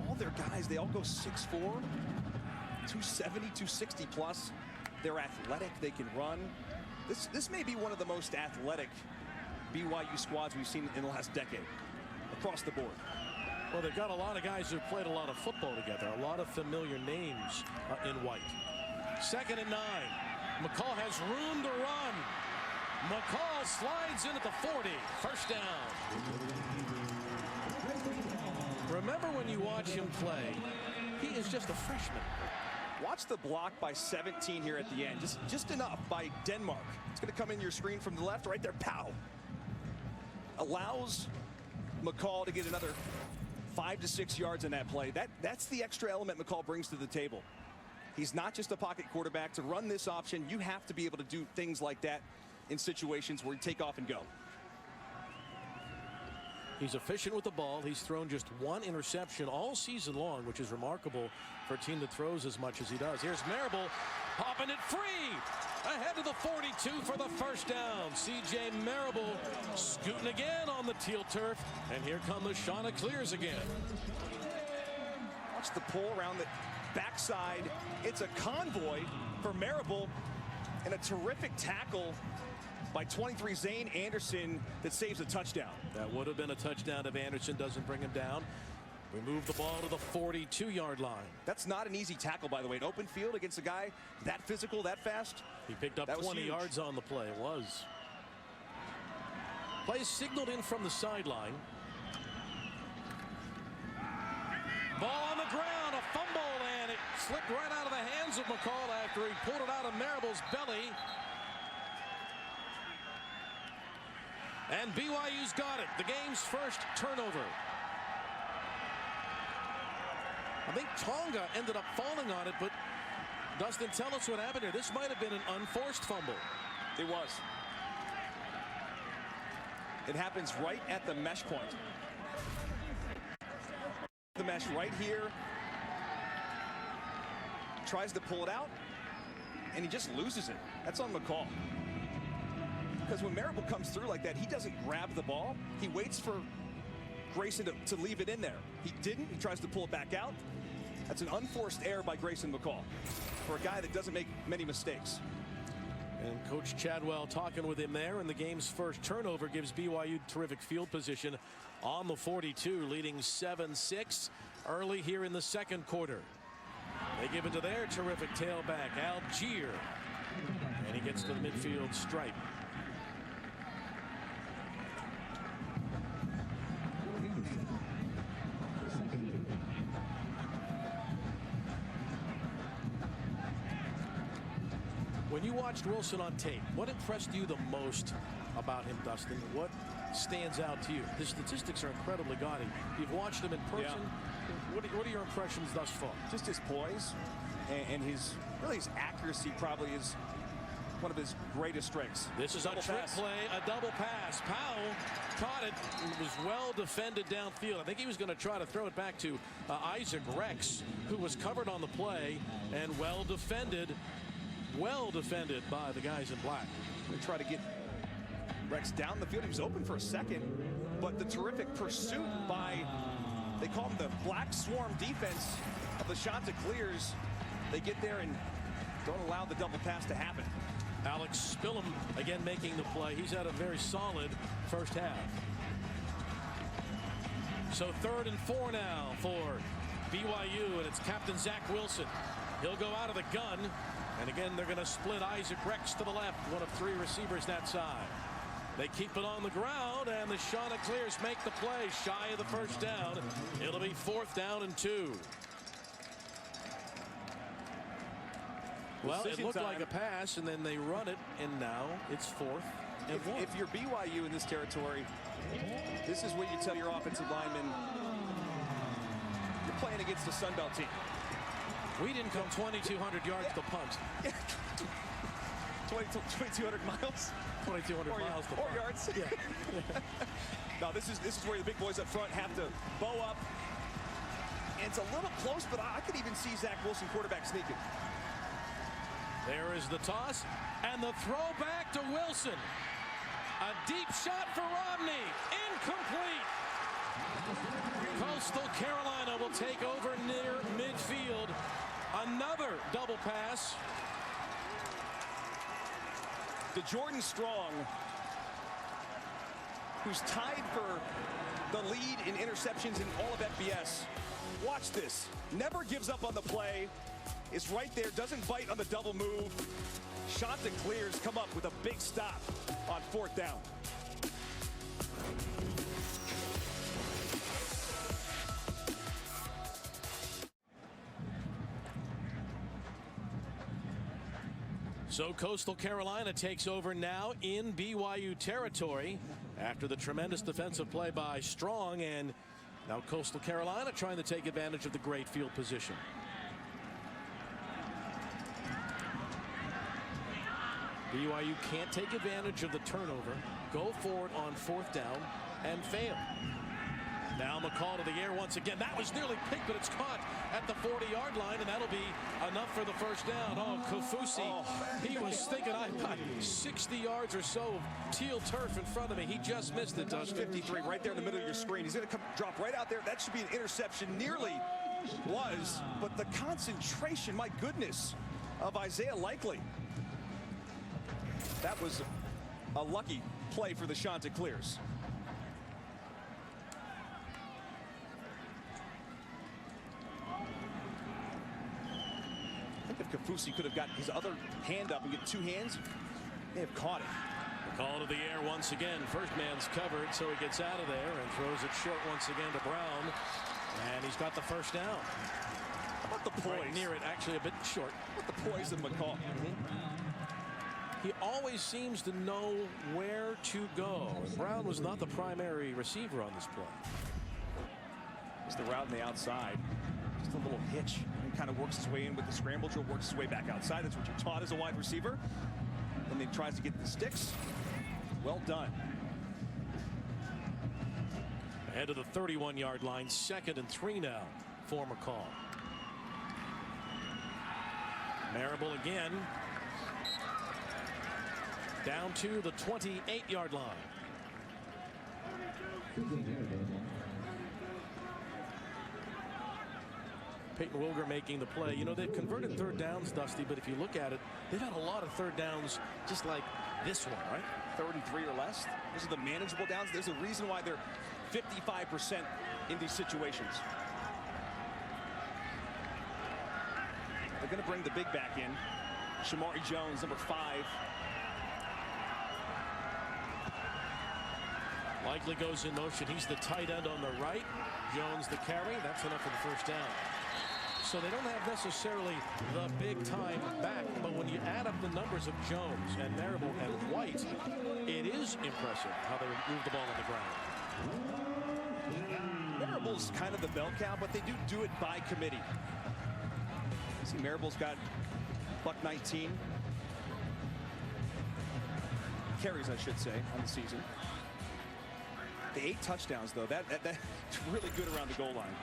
S2: All their guys, they all go 6'4", 270, 260 plus. They're athletic. They can run. This may be one of the most athletic BYU squads we've seen in the last decade across the board.
S1: Well, they've got a lot of guys who've played a lot of football together, a lot of familiar names in white. 2nd and 9. McCall has room to run. McCall slides in at the 40. First down. Remember when you watch him play, he is just a freshman.
S2: Watch the block by 17 here at the end. Just enough by Denmark. It's going to come in your screen from the left, right there. Pow. Allows McCall to get another 5 to 6 yards in that play. That's the extra element McCall brings to the table. He's not just a pocket quarterback. To run this option, you have to be able to do things like that in situations where you take off and go.
S1: He's efficient with the ball. He's thrown just 1 interception all season long, which is remarkable for a team that throws as much as he does. Here's Marable popping it free. Ahead to the 42 for the first down. C.J. Marable scooting again on the teal turf. And here come the Chanticleers again.
S2: Watch the pull around the backside. It's a convoy for Marable and a terrific tackle by 23 Zane Anderson that saves a touchdown.
S1: That would have been a touchdown if Anderson doesn't bring him down. We move the ball to the 42-yard line.
S2: That's not an easy tackle, by the way. An open field against a guy that physical, that fast.
S1: He picked up 20 yards on the play. It was. Play signaled in from the sideline. Ball on the ground, a fumble, and it slipped right out of the hands of McCall after he pulled it out of Marable's belly. And BYU's got it. The game's first turnover. I think Tonga ended up falling on it, but Dustin, tell us what happened here. This might have been an unforced fumble.
S2: It was. It happens right at the mesh point. The mesh right here. tries to pull it out, and he just loses it. That's on McCall. Because when Marable comes through like that, he doesn't grab the ball. He waits for Grayson to leave it in there. He didn't. He tries to pull it back out. That's an unforced error by Grayson McCall for a guy that doesn't make many mistakes.
S1: And Coach Chadwell talking with him there, and the game's first turnover gives BYU terrific field position on the 42, leading 7-6 early here in the second quarter. They give it to their terrific tailback, Algier, and he gets to the midfield stripe. When you watched Wilson on tape, what impressed you the most about him, Dustin? What stands out to you? His statistics are incredibly gaudy. You've watched him in person. Yeah. What are your impressions thus far?
S2: Just his poise and his accuracy probably is one of his greatest strengths.
S1: This is a trick play, a double pass. Powell caught it. It was well defended downfield. I think he was going to try to throw it back to Isaac Rex, who was covered on the play and well defended. Well defended by the guys in black.
S2: They try to get Rex down the field. He was open for a second, but the terrific pursuit by, they call them the Black Swarm defense of the Chanticleers. They get there and don't allow the double pass to happen.
S1: Alex Spillum again making the play. He's had a very solid first half. So 3rd and 4 now for BYU, and it's Captain Zach Wilson. He'll go out of the gun. And again, they're going to split Isaac Rex to the left, one of 3 receivers that side. They keep it on the ground, and the Chanticleers make the play shy of the first down. It'll be 4th down and 2. Well, it looked like a pass, and then they run it, and now it's 4th and 1.
S2: If you're BYU in this territory, this is what you tell your offensive linemen. You're playing against the Sun Belt team.
S1: We didn't come 2,200 yards to punt.
S2: 2,200 miles?
S1: 2,200 miles to punt.
S2: Or yards.
S1: Yeah.
S2: No, this is where the big boys up front have to bow up. And it's a little close, but I could even see Zach Wilson, quarterback, sneaking.
S1: There is the toss, and the throw back to Wilson. A deep shot for Romney. Incomplete. Coastal Carolina will take over near midfield. Another double pass.
S2: To Jordan Strong, who's tied for the lead in interceptions in all of FBS. Watch this. Never gives up on the play. Is right there. Doesn't bite on the double move. Chanticleers come up with a big stop on 4th down.
S1: So Coastal Carolina takes over now in BYU territory after the tremendous defensive play by Strong, and now Coastal Carolina trying to take advantage of the great field position. BYU can't take advantage of the turnover, go for it on 4th down, and fail. Now McCall to the air once again. That was nearly picked, but it's caught at the 40-yard line, and that'll be enough for the first down. Oh, Kafusi, he was thinking, I've got 60 yards or so of teal turf in front of me. He just missed it, Dustin.
S2: 53 right there in the middle of your screen. He's going to drop right out there. That should be an interception. Nearly was, but the concentration, my goodness, of Isaiah Likely. That was a lucky play for the Chanticleers. I think if Kafusi could have got his other hand up and get 2 hands, they have caught it.
S1: The call to the air once again. First man's covered, so he gets out of there and throws it short once again to Brown. And he's got the first down.
S2: How about the poise?
S1: Right near it, actually a bit short.
S2: How about the poise of McCall?
S1: He always seems to know where to go. Brown was not the primary receiver on this play.
S2: It's the route on the outside. Just a little hitch. He kind of works his way in with the scramble drill, works his way back outside. That's what you're taught as a wide receiver. And then tries to get the sticks. Well done.
S1: Ahead of the 31-yard line, 2nd and 3 now for McCall. Marable again. Down to the 28-yard line. Peyton Wilger making the play. You know, they've converted third downs, Dusty, but if you look at it, they've had a lot of third downs just like this one, right?
S2: 33 or less. Those are the manageable downs. There's a reason why they're 55% in these situations. They're going to bring the big back in. Shamari Jones, number 5.
S1: Likely goes in motion. He's the tight end on the right. Jones the carry. That's enough for the first down. So they don't have necessarily the big time back, but when you add up the numbers of Jones and Marable and White, it is impressive how they move the ball on the ground.
S2: Marable's kind of the bell cow, but they do it by committee. See, Marable's got buck 19 carries, I should say, on the season. The 8 touchdowns, though, that's really good around the goal line.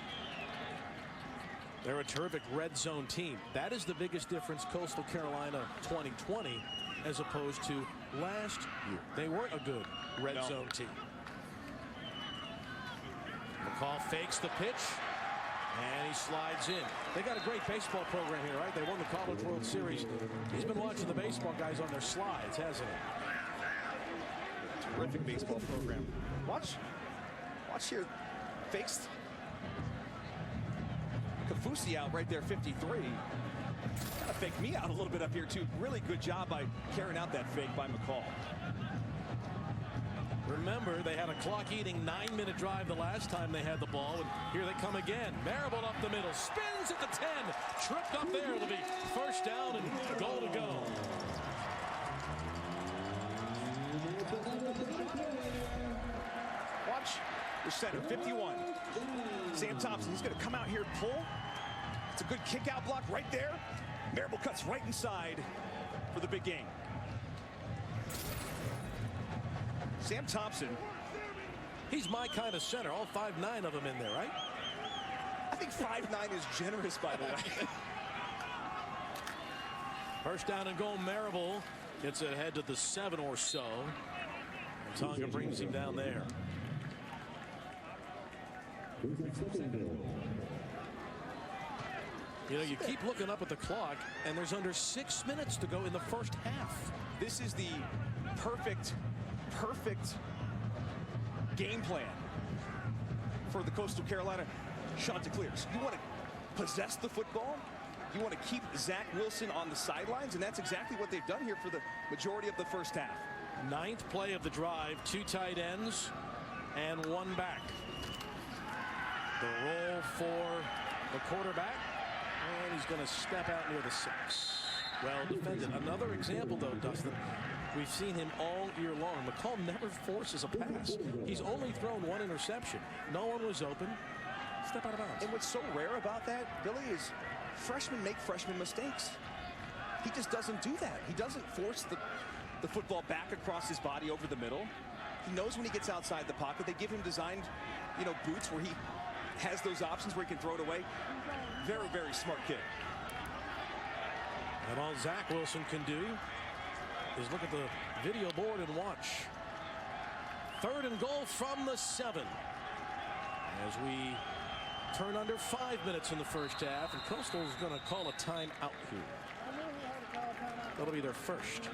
S1: They're a terrific red zone team. That is the biggest difference, Coastal Carolina 2020 as opposed to last year. They weren't a good red zone team. McCall fakes the pitch and he slides in. They got a great baseball program here, right? They won the College World Series. He's been watching the baseball guys on their slides, hasn't he?
S2: Terrific baseball program. Watch here. Fakes Kafusi out right there, 53. Kind of faked me out a little bit up here, too. Really good job by carrying out that fake by McCall.
S1: Remember, they had a clock-eating 9-minute drive the last time they had the ball, and here they come again. Marable up the middle, spins at the 10, tripped up there. It'll be first down and goal to go.
S2: Watch the center, 51. Sam Thompson, he's going to come out here and pull. It's a good kick-out block right there. Marable cuts right inside for the big game. Sam Thompson.
S1: He's my kind of center. All 5'9" of them in there, right?
S2: I think 5'9" is generous, by the way.
S1: First down and goal. Marable gets it ahead to the 7 or so. And Tonga brings him down there. You know, you keep looking up at the clock, and there's under 6 minutes to go in the first half.
S2: This is the perfect game plan for the Coastal Carolina Chanticleers. You want to possess the football. You want to keep Zach Wilson on the sidelines, and that's exactly what they've done here for the majority of the first half.
S1: 9th play of the drive, 2 tight ends and 1 back. The roll for the quarterback, and he's going to step out near the 6. Well defended. Another example, though, Dustin. We've seen him all year long. McCall never forces a pass. He's only thrown 1 interception. No one was open. Step out of bounds.
S2: And what's so rare about that, Billy, is freshmen make freshman mistakes. He just doesn't do that. He doesn't force the football back across his body over the middle. He knows when he gets outside the pocket. They give him designed, you know, boots where he has those options where he can throw it away. Very, very smart kid.
S1: And all Zach Wilson can do is look at the video board and watch. 3rd and goal from the 7. As we turn under 5 minutes in the first half, and Coastal is going to call a timeout here. That'll be their first.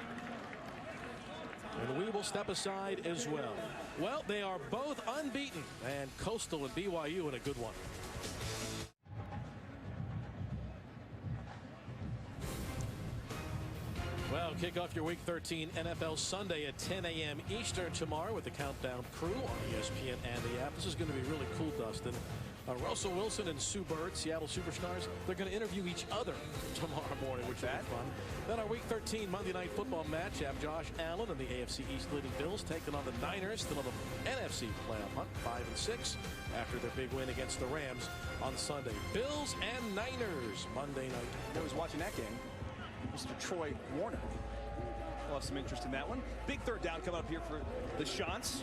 S1: And we will step aside as well. Well, they are both unbeaten, and Coastal and BYU in a good one. Well, kick off your Week 13 NFL Sunday at 10 a.m. Eastern tomorrow with the Countdown crew on ESPN and the app. This is going to be really cool, Dustin. Russell Wilson and Sue Bird, Seattle Superstars, they're going to interview each other tomorrow morning, which is fun. Then our Week 13 Monday Night Football matchup, Josh Allen and the AFC East leading Bills taking on the Niners, still on the NFC playoff hunt, 5-6 after their big win against the Rams on Sunday. Bills and Niners Monday night.
S2: I was watching that game. Mr. Troy Warner. We'll have some interest in that one. Big third down coming up here for the Chants.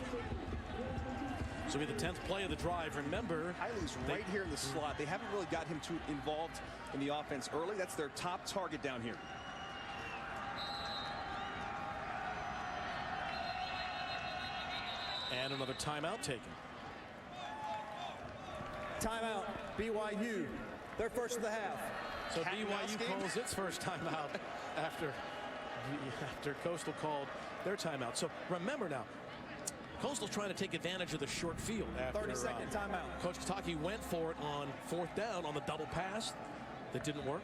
S1: So be the 10th play of the drive. Remember,
S2: Hiley's right here in the slot. They haven't really got him too involved in the offense early. That's their top target down here.
S1: And another timeout taken.
S4: Timeout, BYU. Their first of the half.
S1: So
S2: Cat and mouse
S1: BYU
S2: game?
S1: calls its first timeout after Coastal called their timeout. So remember now, Coastal's trying to take advantage of the short field. After
S4: 30-second timeout.
S1: Coach Kataki went for it on 4th down on the double pass. That didn't work.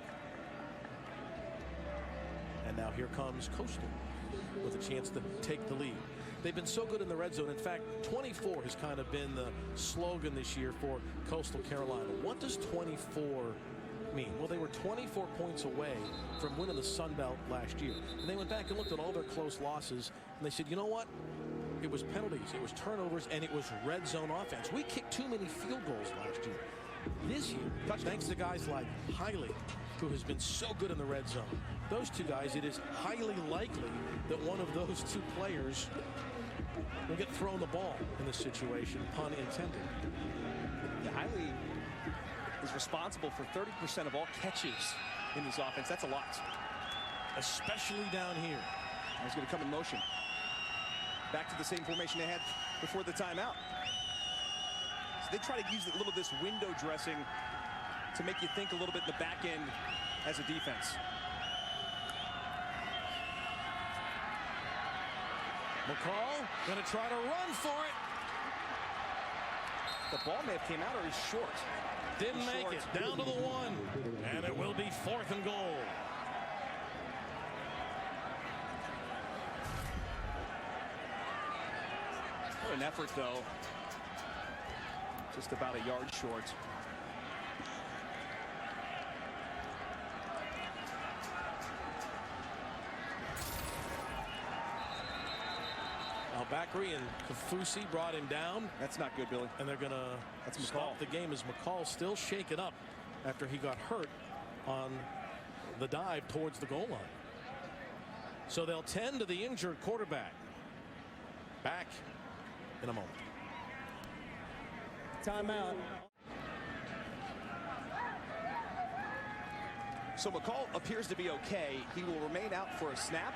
S1: And now here comes Coastal with a chance to take the lead. They've been so good in the red zone. In fact, 24 has kind of been the slogan this year for Coastal Carolina. What does 24 mean? Well, they were 24 points away from winning the Sun Belt last year. And they went back and looked at all their close losses, and they said, you know what? It was penalties, it was turnovers, and it was red zone offense. We kicked too many field goals last year. This year, thanks to guys like Hiley, who has been so good in the red zone, those two guys, it is highly likely that one of those two players will get thrown the ball in this situation, pun intended.
S2: Yeah, Hiley is responsible for 30% of all catches in this offense. That's a lot.
S1: Especially down here.
S2: He's going to come in motion. Back to the same formation they had before the timeout. So they try to use a little of this window dressing to make you think a little bit in the back end as a defense.
S1: McCall going to try to run for it.
S2: The ball may have came out, or he's short.
S1: Didn't make it. Down to the 1. And it will be 4th and goal.
S2: What an effort, though. Just about a yard short.
S1: Now Bakri and Kafusi brought him down.
S2: That's not good, Billy.
S1: And they're going to stop the game as McCall still shaken up after he got hurt on the dive towards the goal line. So they'll tend to the injured quarterback. Back in a moment.
S4: Timeout.
S2: So McCall appears to be okay. He will remain out for a snap.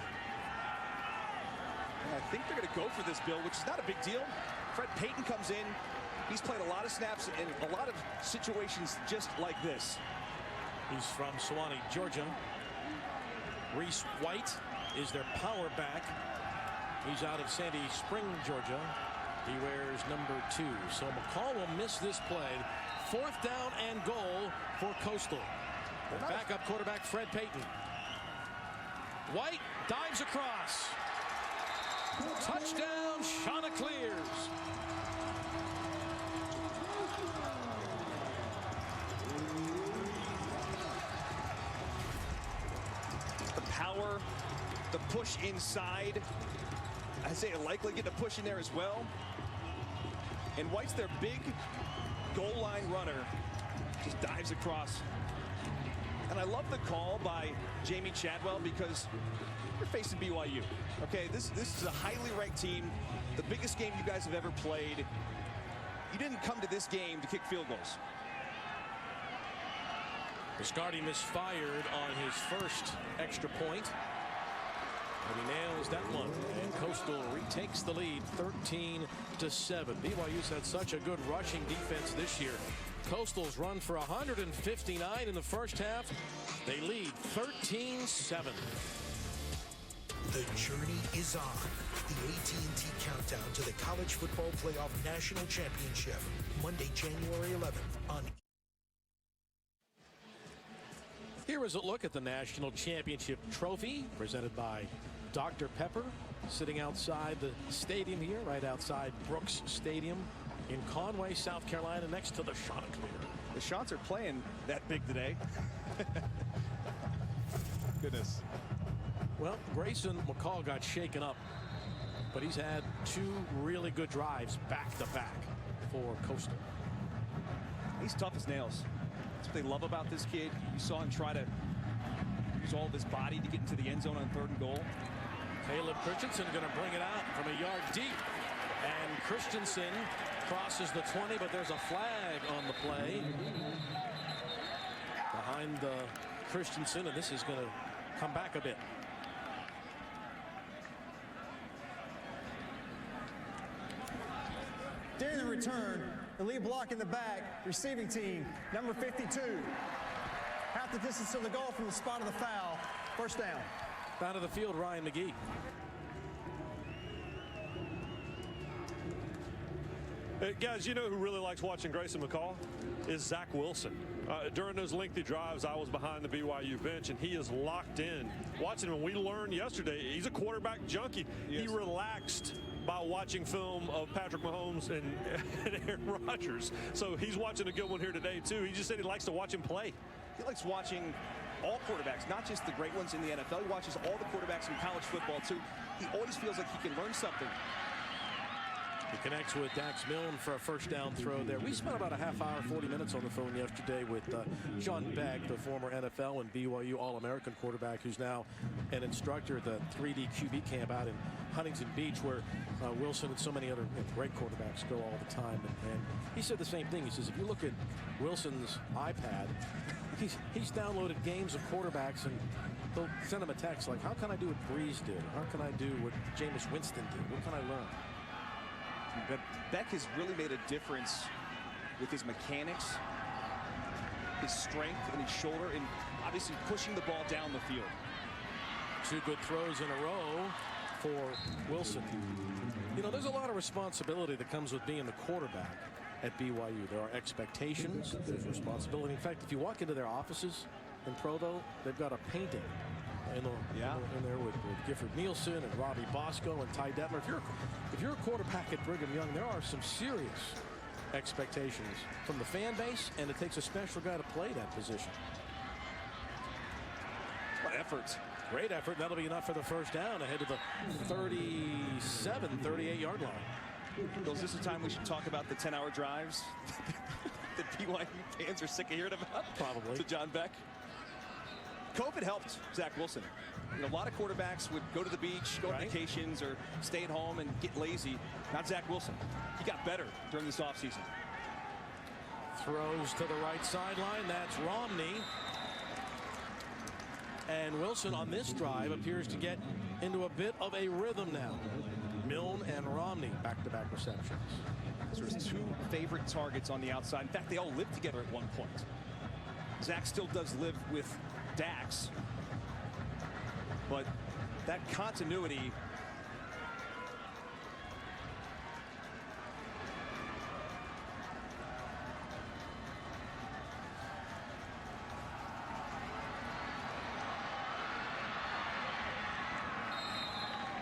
S2: And I think they're going to go for this, Bill, which is not a big deal. Fred Payton comes in. He's played a lot of snaps in a lot of situations just like this.
S1: He's from Sewanee, Georgia. Reese White is their power back. He's out of Sandy Spring, Georgia. He wears number 2. So McCall will miss this play. 4th down and goal for Coastal. The backup quarterback, Fred Payton. White dives across. Touchdown, Chanticleers.
S2: The power, the push inside. Isaiah likely getting a push in there as well. And White's their big goal line runner. Just dives across. And I love the call by Jamie Chadwell because you're facing BYU. Okay, this is a highly ranked team. The biggest game you guys have ever played. You didn't come to this game to kick field goals.
S1: Biscardi misfired on his first extra point. And he nails that one. And Coastal retakes the lead 13-7. BYU's had such a good rushing defense this year. Coastal's run for 159 in the first half. They lead 13-7.
S6: The journey is on. The AT&T Countdown to the College Football Playoff National Championship. Monday, January 11th on.
S1: Here is a look at the National Championship Trophy presented by Dr. Pepper, sitting outside the stadium here, right outside Brooks Stadium in Conway, South Carolina, next to the Chanticleer.
S2: The Chants are playing that big today. Goodness.
S1: Well, Grayson McCall got shaken up, but he's had 2 really good drives back-to-back for Coastal.
S2: He's tough as nails. That's what they love about this kid. You saw him try to use all of his body to get into the end zone on 3rd and goal.
S1: Caleb Christensen going to bring it out from a yard deep. And Christensen Crosses the 20, but there's a flag on the play behind Christensen, and this is going to come back a bit.
S4: During the return, the lead block in the back, receiving team, number 52. Half the distance to the goal from the spot of the foul. First down.
S1: Out of the field, Ryan McGee.
S3: Hey, guys, you know who really likes watching Grayson McCall? Is Zach Wilson. During those lengthy drives, I was behind the BYU bench, and he is locked in. Watching him, we learned yesterday, he's a quarterback junkie. Yes. He relaxed by watching film of Patrick Mahomes and Aaron Rodgers. So he's watching a good one here today, too. He just said he likes to watch him play.
S2: He likes watching all quarterbacks, not just the great ones in the NFL. He watches all the quarterbacks in college football, too. He always feels like he can learn something.
S1: He connects with Dax Milne for a first down throw there. We spent about a half hour, 40 minutes on the phone yesterday with John Beck, the former NFL and BYU All-American quarterback, who's now an instructor at the 3D QB camp out in Huntington Beach, where Wilson and so many other great quarterbacks go all the time. And he said the same thing. He says, if you look at Wilson's iPad, he's downloaded games of quarterbacks, and he'll send him a text like, how can I do what Breeze did? How can I do what Jameis Winston did? What can I learn?
S2: But Beck has really made a difference with his mechanics, his strength in his shoulder, and obviously pushing the ball down the field.
S1: Two good throws in a row for Wilson. You know, there's a lot of responsibility that comes with being the quarterback at BYU. There are expectations, there's responsibility. In fact, if you walk into their offices in Provo, they've got a painting in there with Gifford Nielsen and Robbie Bosco and Ty Detmer. If you're a quarterback at Brigham Young, there are some serious expectations from the fan base, and it takes a special guy to play that position.
S2: What effort.
S1: Great effort. That'll be enough for the first down ahead of the 38-yard line.
S2: Bill, is this the time we should talk about the 10-hour drives that BYU fans are sick of hearing about?
S1: Probably.
S2: To John Beck. COVID helped Zach Wilson. You know, a lot of quarterbacks would go to the beach, go on vacations, or stay at home and get lazy. Not Zach Wilson. He got better during this offseason.
S1: Throws to the right sideline. That's Romney. And Wilson on this drive appears to get into a bit of a rhythm now. Milne and Romney back-to-back receptions.
S2: There's two favorite targets on the outside. In fact, they all lived together at one point. Zach still does live with Dax, but that continuity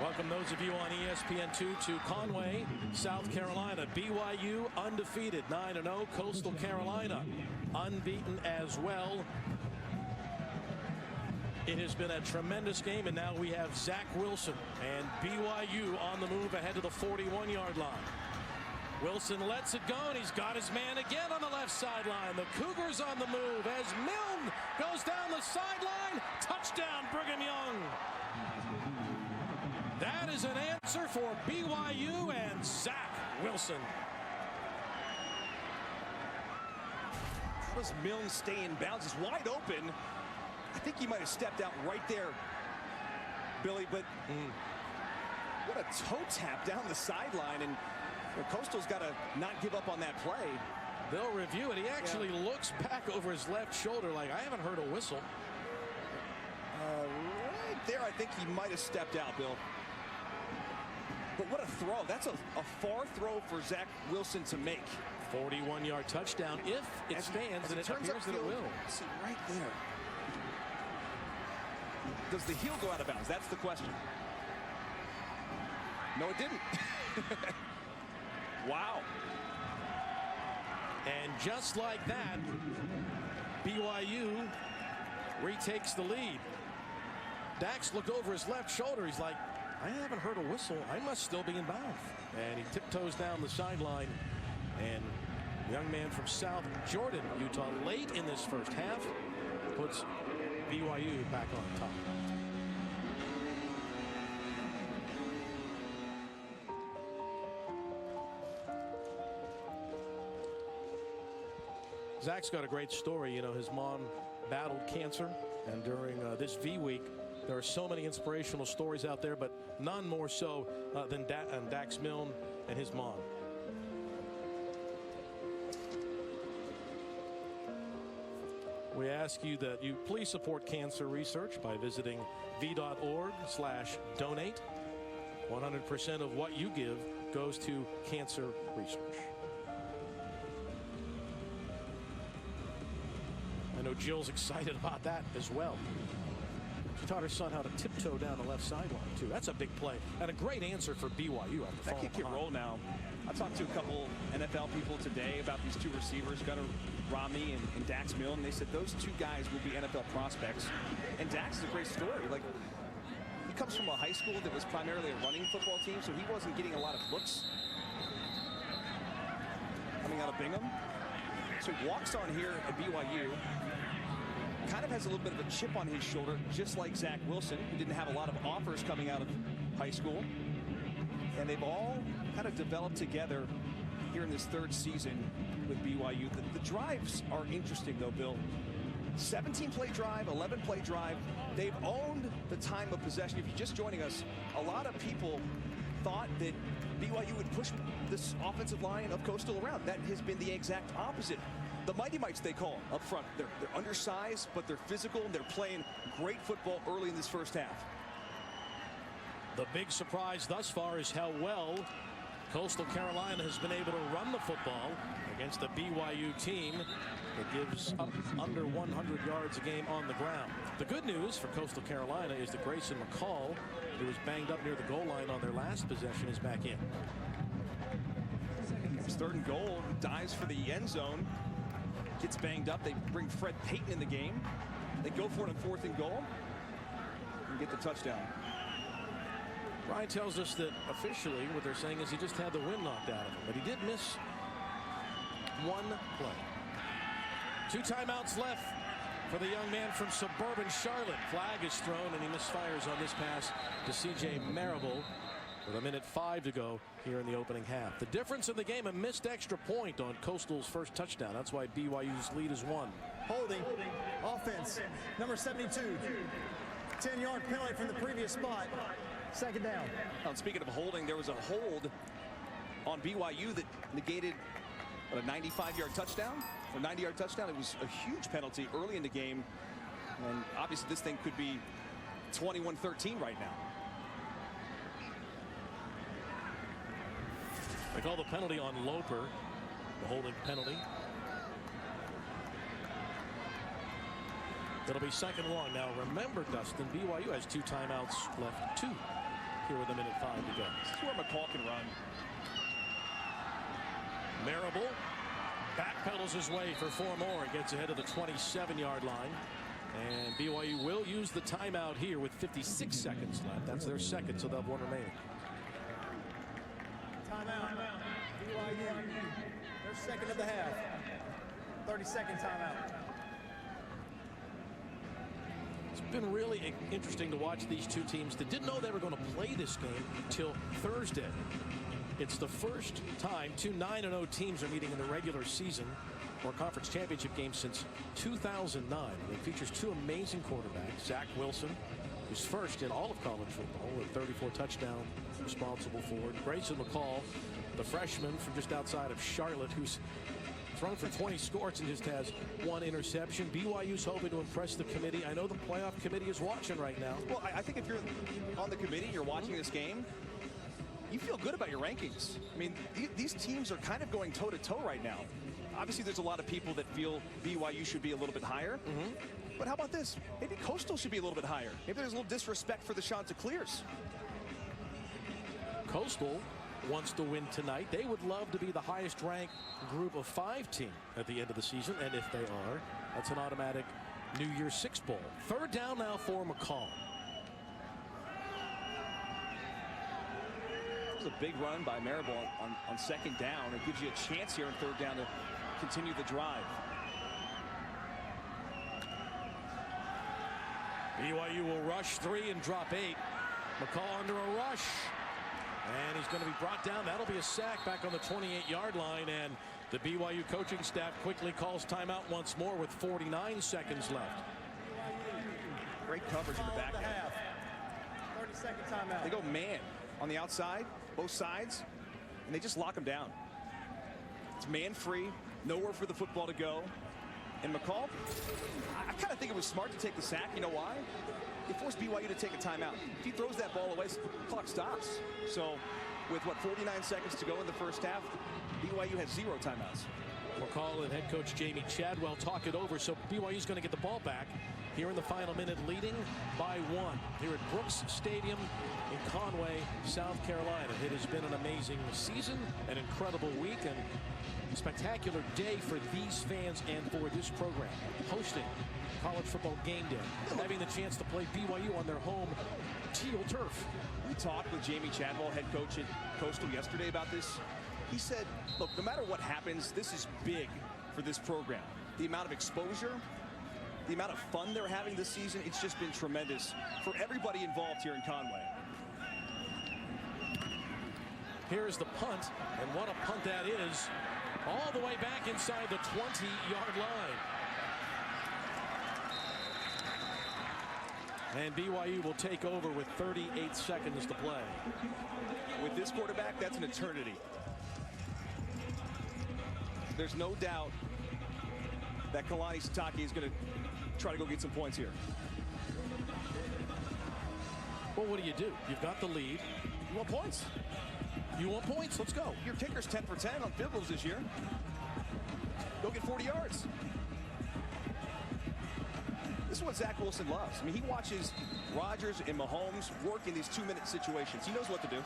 S1: Welcome those of you on ESPN2 to Conway, South Carolina. BYU undefeated, 9-0. Coastal Carolina unbeaten as well. It has been a tremendous game, and now we have Zach Wilson and BYU on the move ahead to the 41-yard line. Wilson lets it go, and he's got his man again on the left sideline. The Cougars on the move as Milne goes down the sideline. Touchdown, Brigham Young. That is an answer for BYU and Zach Wilson.
S2: How does Milne stay in bounds? He's wide open. I think he might have stepped out right there, Billy, but what a toe tap down the sideline, and Coastal's got to not give up on that play.
S1: They'll review it. He actually looks back over his left shoulder like, I haven't heard a whistle.
S2: Right there, I think he might have stepped out, Bill. But what a throw. That's a far throw for Zach Wilson to make.
S1: 41-yard touchdown if it stands, and it appears that it will.
S2: See, right there. Does the heel go out of bounds? That's the question. No, it didn't. Wow.
S1: And just like that, BYU retakes the lead. Dax looked over his left shoulder. He's like, I haven't heard a whistle. I must still be in bounds. And he tiptoes down the sideline. And the young man from South Jordan, Utah, late in this first half, puts BYU back on top. Zach's got a great story. You know, his mom battled cancer, and during this V week, there are so many inspirational stories out there, but none more so than Dax Milne and his mom. We ask you that you please support cancer research by visiting v.org/donate. 100% of what you give goes to cancer research. I know Jill's excited about that as well. She taught her son how to tiptoe down the left sideline, too. That's a big play and a great answer for BYU.
S2: That kick can roll now. I talked to a couple NFL people today about these two receivers, Gunnar Romney and Dax Milne, and they said those two guys will be NFL prospects. And Dax is a great story. Like, he comes from a high school that was primarily a running football team, so he wasn't getting a lot of looks coming out of Bingham. So he walks on here at BYU. Kind of has a little bit of a chip on his shoulder, just like Zach Wilson, who didn't have a lot of offers coming out of high school. And they've all kind of developed together here in this third season with BYU. The drives are interesting, though, Bill. 17-play drive, 11-play drive. They've owned the time of possession. If you're just joining us, a lot of people thought that BYU would push this offensive line of Coastal around. That has been the exact opposite. The Mighty Mites, they call up front. They're undersized, but they're physical, and they're playing great football early in this first half.
S1: The big surprise thus far is how well Coastal Carolina has been able to run the football against the BYU team that gives up under 100 yards a game on the ground. The good news for Coastal Carolina is that Grayson McCall, who was banged up near the goal line on their last possession, is back in.
S2: It's 3rd and goal. Dives for the end zone. Gets banged up. They bring Fred Payton in the game. They go for it on 4th and goal and get the touchdown.
S1: Ryan tells us that officially what they're saying is he just had the wind knocked out of him, but he did miss one play. 2 timeouts left for the young man from suburban Charlotte. Flag is thrown, and he misfires on this pass to C.J. Marable with 1:05 to go here in the opening half. The difference in the game, a missed extra point on Coastal's first touchdown. That's why BYU's lead is 1.
S4: Holding. Offense. Number 72. 10-yard penalty from the previous spot. 2nd down.
S2: Now, speaking of holding, there was a hold on BYU that negated a 95-yard touchdown. A 90-yard touchdown. It was a huge penalty early in the game. And obviously this thing could be 21-13 right now.
S1: They call the penalty on Loper, the holding penalty. It'll be 2nd and long. Now remember, Dustin, BYU has 2 timeouts left, 2 here with 1:05 to go.
S2: This is where McCall can run.
S1: Marable backpedals his way for 4 more and gets ahead of the 27-yard line. And BYU will use the timeout here with 56 seconds left. That's their 2nd, so they'll have 1 remaining.
S4: Timeout. BYU. Their 2nd of the half. 30-second timeout.
S1: It's been really interesting to watch these two teams that didn't know they were going to play this game until Thursday. It's the first time 2 9-0 teams are meeting in the regular season or conference championship game since 2009. It features 2 amazing quarterbacks. Zach Wilson, who's first in all of college football with 34 touchdowns responsible for it. Grayson McCall, the freshman from just outside of Charlotte, who's thrown for 20 scores and just has 1 interception. BYU's hoping to impress the committee. I know the playoff committee is watching right now.
S2: Well, I think if you're on the committee, you're watching this game, you feel good about your rankings. I mean, these teams are kind of going toe-to-toe right now. Obviously, there's a lot of people that feel BYU should be a little bit higher. But how about this? Maybe Coastal should be a little bit higher. Maybe there's a little disrespect for the Chanticleers.
S1: Coastal wants to win tonight. They would love to be the highest ranked group of 5 team at the end of the season. And if they are, that's an automatic New Year's 6 bowl. 3rd down now for McCall.
S2: It was a big run by Marable on 2nd down. It gives you a chance here on 3rd down to continue the drive.
S1: BYU will rush 3 and drop 8. McCall under a rush. And he's going to be brought down. That'll be a sack back on the 28-yard line. And The BYU coaching staff quickly calls timeout once more with 49 seconds left.
S2: Great coverage in the back end.
S4: 30-second timeout.
S2: They go man on the outside, both sides, and they just lock him down. It's man free, nowhere for the football to go. And McCall, I kind of think it was smart to take the sack. You know why? It forced BYU to take a timeout. If he throws that ball away, the clock stops. So with, 49 seconds to go in the first half, BYU has 0 timeouts.
S1: McCall and head coach Jamie Chadwell talk it over, so BYU's going to get the ball back here in the final minute, leading by 1 here at Brooks Stadium in Conway, South Carolina. It has been an amazing season, an incredible week, and a spectacular day for these fans and for this program. Hosting college football game day, having the chance to play BYU on their home teal turf.
S2: We talked with Jamie Chadwell, head coach at Coastal, yesterday about this. He said, look, no matter what happens, this is big for this program. The amount of exposure, the amount of fun they're having this season, it's just been tremendous for everybody involved here in Conway.
S1: Here's the punt, and what a punt that is. All the way back inside the 20-yard line. And BYU will take over with 38 seconds to play.
S2: With this quarterback, that's an eternity. There's no doubt that Kalani Sitake is going to try to go get some points here.
S1: Well, what do? You've got the lead.
S2: You want points?
S1: You want points? Let's go.
S2: Your kicker's 10 for 10 on field goals this year. Go get 40 yards. This is what Zach Wilson loves. I mean, he watches Rodgers and Mahomes work in these 2-minute situations. He knows what to do.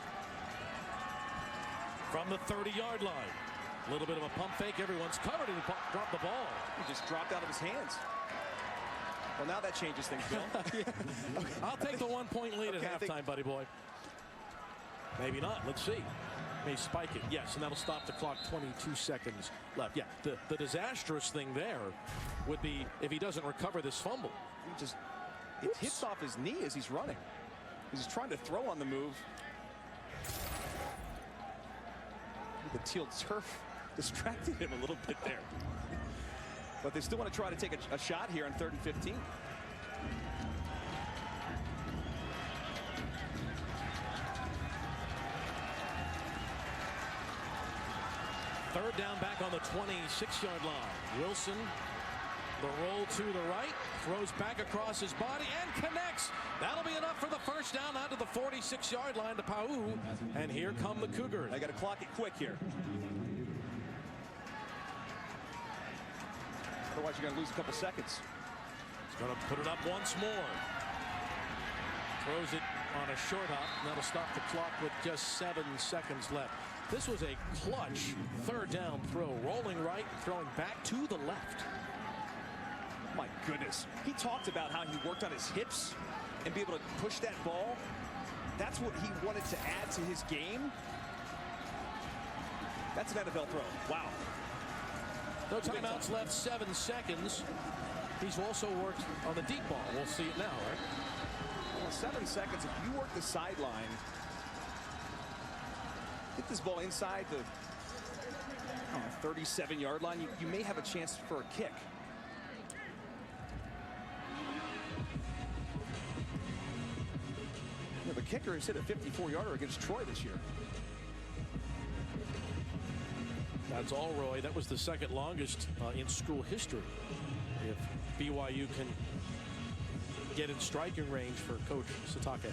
S1: From the 30-yard line. A little bit of a pump fake. Everyone's covered, and he dropped the ball.
S2: He just dropped out of his hands. Well, now that changes things, Bill.
S1: Okay. I'll take the 1-point lead at halftime, buddy boy. Maybe not. Let's see. May spike it. Yes, and that'll stop the clock. 22 seconds left. Yeah, the disastrous thing there would be if he doesn't recover this fumble.
S2: It hits off his knee as he's running. He's trying to throw on the move. The teal turf distracted him a little bit there. But they still want to try to take a shot here on 3rd and 15.
S1: Third down back on the 26-yard line. Wilson, the roll to the right, throws back across his body and connects. That'll be enough for the first down out to the 46-yard line to Pau. And here come the Cougars.
S2: I got to clock it quick here. Otherwise, you're going to lose a couple seconds.
S1: He's going to put it up once more. Throws it on a short hop. And that'll stop the clock with just 7 seconds left. This was a clutch 3rd down throw. Rolling right, throwing back to the left.
S2: My goodness. He talked about how he worked on his hips and be able to push that ball. That's what he wanted to add to his game. That's an NFL throw. Wow.
S1: No timeouts left, 7 seconds. He's also worked on the deep ball. We'll see it now, right?
S2: Well, 7 seconds. If you work the sideline, get this ball inside the 37-yard line, you may have a chance for a kick. You know, the kicker has hit a 54-yarder against Troy this year.
S1: That's all, Roy. That was the 2nd longest in school history. If BYU can get in striking range for Coach Sitake.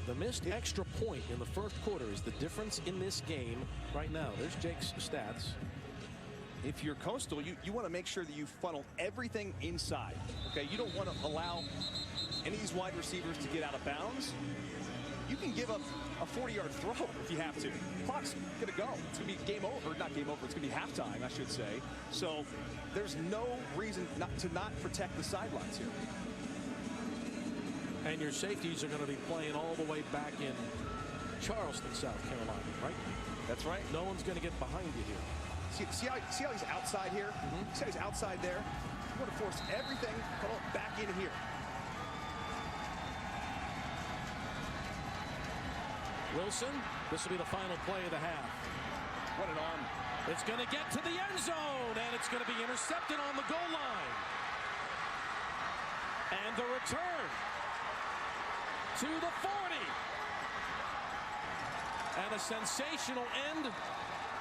S1: The missed extra point in the first quarter is the difference in this game right now. There's Jake's stats.
S2: If you're Coastal, you want to make sure that you funnel everything inside. Okay, you don't want to allow any of these wide receivers to get out of bounds. You can give up a 40-yard throw if you have to. Clock's going to go. It's going to be game over. Not game over. It's going to be halftime, I should say. So there's no reason not to protect the sidelines here.
S1: And your safeties are going to be playing all the way back in Charleston, South Carolina, right?
S2: That's right.
S1: No one's going to get behind you here.
S2: See how he's outside here? See how he's outside there? You want to force everything back in here.
S1: Wilson, this will be the final play of the half.
S2: What an arm.
S1: It's going to get to the end zone, and it's going to be intercepted on the goal line. And the return to the 40. And a sensational end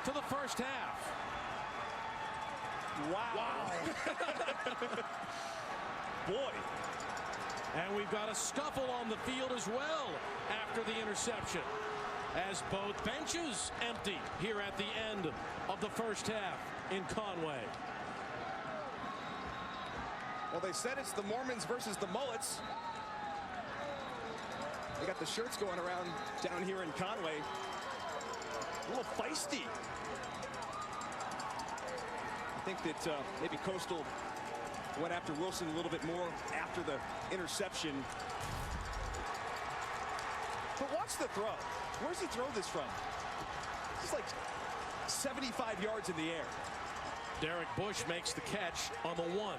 S1: to the first half.
S2: Wow. Boy.
S1: And we've got a scuffle on the field as well after the interception, as both benches empty here at the end of the first half in Conway.
S2: Well, they said it's the Mormons versus the Mullets. They got the shirts going around down here in Conway. A little feisty. I think that maybe Coastal went after Wilson a little bit more after the interception. But watch the throw. Where does he throw this from? It's like 75 yards in the air.
S1: Derek Bush makes the catch on the 1.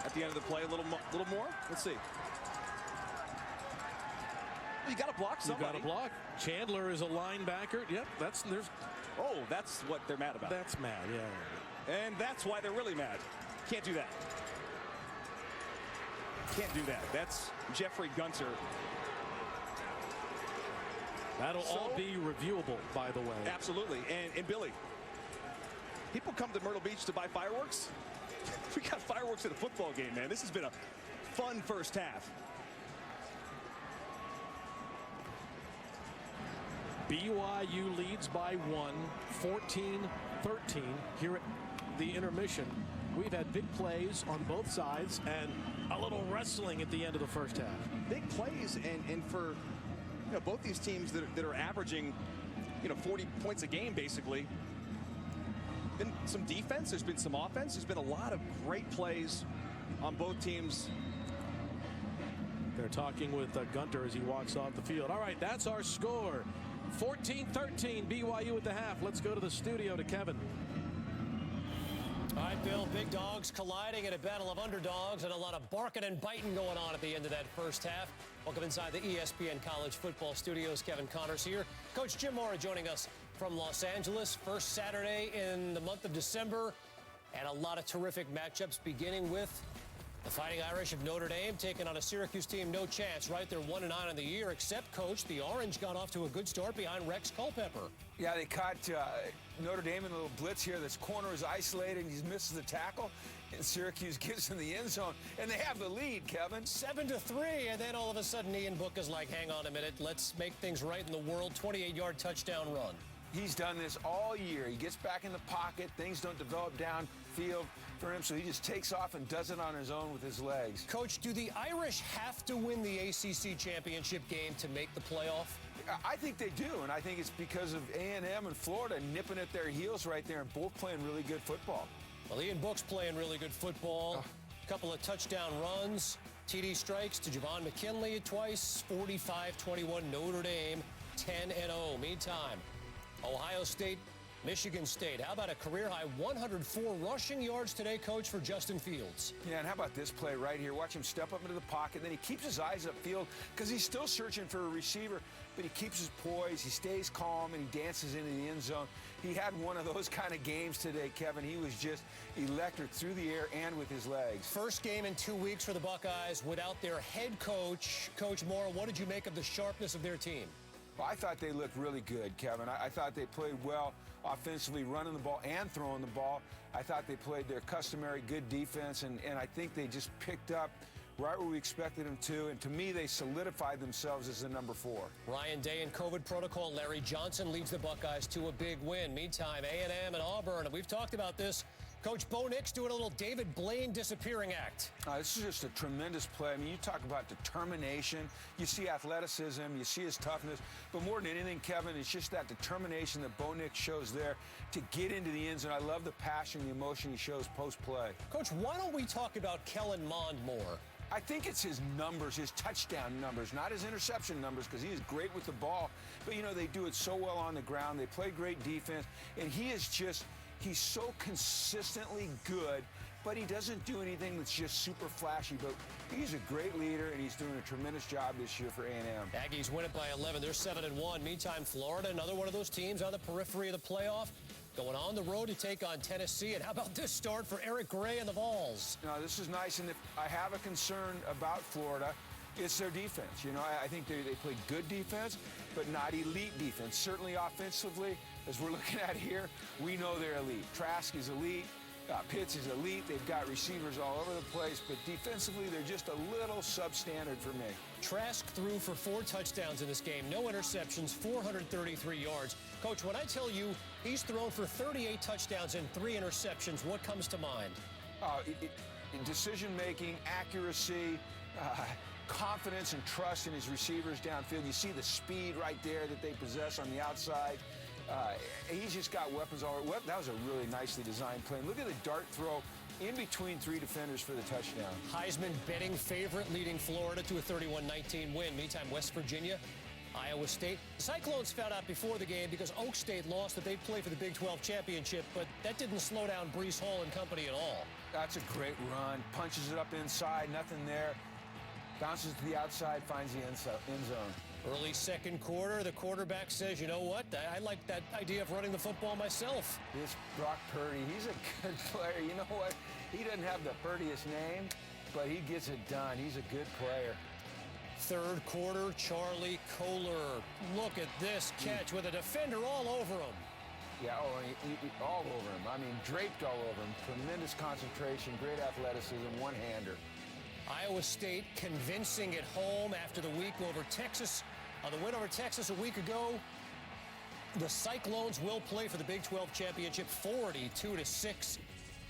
S2: At the end of the play, a little more. Let's see. You got to block somebody.
S1: You got to block. Chandler is a linebacker. Yep, that's
S2: what they're mad about.
S1: That's mad, yeah.
S2: And that's why they're really mad. Can't do that. Can't do that. That's Jeffrey Gunter.
S1: That'll all be reviewable, by the way.
S2: Absolutely. And Billy, people come to Myrtle Beach to buy fireworks. We got fireworks at a football game, man. This has been a fun first half.
S1: BYU leads by 1, 14-13 here at the intermission. We've had big plays on both sides and a little wrestling at the end of the first half.
S2: Big plays, and for both these teams that are averaging 40 points a game basically. Been some defense, there's been some offense, there's been a lot of great plays on both teams.
S1: They're talking with Gunter as he walks off the field. All right, that's our score. 14-13 BYU at the half. Let's go to the studio to Kevin.
S7: All right, Bill, big dogs colliding in a battle of underdogs, and a lot of barking and biting going on at the end of that first half. Welcome inside the ESPN College Football Studios. Kevin Connors here. Coach Jim Mora joining us from Los Angeles. First Saturday in the month of December, and a lot of terrific matchups, beginning with the Fighting Irish of Notre Dame taking on a Syracuse team, no chance, right? They're 1-9 on the year, except, Coach, the Orange got off to a good start behind Rex Culpepper.
S8: Yeah, they caught Notre Dame in a little blitz here. This corner is isolated, and he misses the tackle, and Syracuse gets in the end zone, and they have the lead, Kevin.
S7: 7-3, and then all of a sudden Ian Book is like, hang on a minute, let's make things right in the world. 28-yard touchdown run.
S8: He's done this all year. He gets back in the pocket. Things don't develop downfield for him, so he just takes off and does it on his own with his legs.
S7: Coach, do the Irish have to win the ACC championship game to make the playoff?
S8: I think they do, and I think it's because of A&M and Florida nipping at their heels right there and both playing really good football.
S7: Well, Ian Book's playing really good football. A couple of touchdown runs. TD strikes to Javon McKinley twice. 45-21 Notre Dame, 10-0. Meantime, Ohio State, Michigan State. How about a career-high 104 rushing yards today, Coach, for Justin Fields?
S8: Yeah, and how about this play right here? Watch him step up into the pocket, then he keeps his eyes upfield because he's still searching for a receiver, but he keeps his poise, he stays calm, and he dances into the end zone. He had one of those kind of games today, Kevin. He was just electric through the air and with his legs.
S7: First game in 2 weeks for the Buckeyes without their head coach. Coach Mora, what did you make of the sharpness of their team?
S8: Well, I thought they looked really good, Kevin. I thought they played well offensively, running the ball and throwing the ball. I thought they played their customary good defense, and I think they just picked up right where we expected them to, and to me, they solidified themselves as the number 4.
S7: Ryan Day in COVID protocol. Larry Johnson leads the Buckeyes to a big win. Meantime, A&M and Auburn, and we've talked about this. Coach Bo Nix doing a little David Blaine disappearing act.
S8: This is just a tremendous play. I mean, you talk about determination. You see athleticism. You see his toughness. But more than anything, Kevin, it's just that determination that Bo Nix shows there to get into the end zone. I love the passion, the emotion he shows post-play.
S7: Coach, why don't we talk about Kellen Mond more?
S8: I think it's his numbers, his touchdown numbers, not his interception numbers, because he is great with the ball. But, you know, they do it so well on the ground. They play great defense. And he is just... he's so consistently good but he doesn't do anything that's just super flashy. But he's a great leader, and he's doing a tremendous job this year for A&M.
S7: Aggies win it by 11. They're 7-1. Meantime, Florida, another one of those teams on the periphery of the playoff, going on the road to take on Tennessee. And how about this start for Eric Gray and the Vols?
S8: No, this is nice, and if I have a concern about Florida, it's their defense. You know, I think they play good defense, but not elite defense. Certainly offensively, as we're looking at here, we know they're elite. Trask is elite. Pitts is elite. They've got receivers all over the place, but defensively, they're just a little substandard for me.
S7: Trask threw for 4 touchdowns in this game, no interceptions, 433 yards. Coach, when I tell you he's thrown for 38 touchdowns and 3 interceptions, what comes to mind?
S8: Decision-making, accuracy, confidence and trust in his receivers downfield. You see the speed right there that they possess on the outside. He's just got weapons all over. That was a really nicely designed play. And look at the dart throw in between 3 defenders for the touchdown.
S7: Heisman betting favorite leading Florida to a 31-19 win. Meantime, West Virginia, Iowa State. The Cyclones found out before the game because Oak State lost that they'd play for the Big 12 championship, but that didn't slow down Breece Hall and company at all.
S8: That's a great run. Punches it up inside, nothing there. Bounces to the outside, finds the end zone.
S7: Early second quarter, the quarterback says, you know what, I like that idea of running the football myself.
S8: This Brock Purdy, he's a good player. You know what? He doesn't have the prettiest name, but he gets it done. He's a good player.
S7: Third quarter, Charlie Kohler. Look at this catch with a defender all over him.
S8: Yeah, all over him. I mean, draped all over him. Tremendous concentration, great athleticism, one-hander.
S7: Iowa State convincing at home after the week over Texas. The win over Texas a week ago. The Cyclones will play for the Big 12 championship 42-6.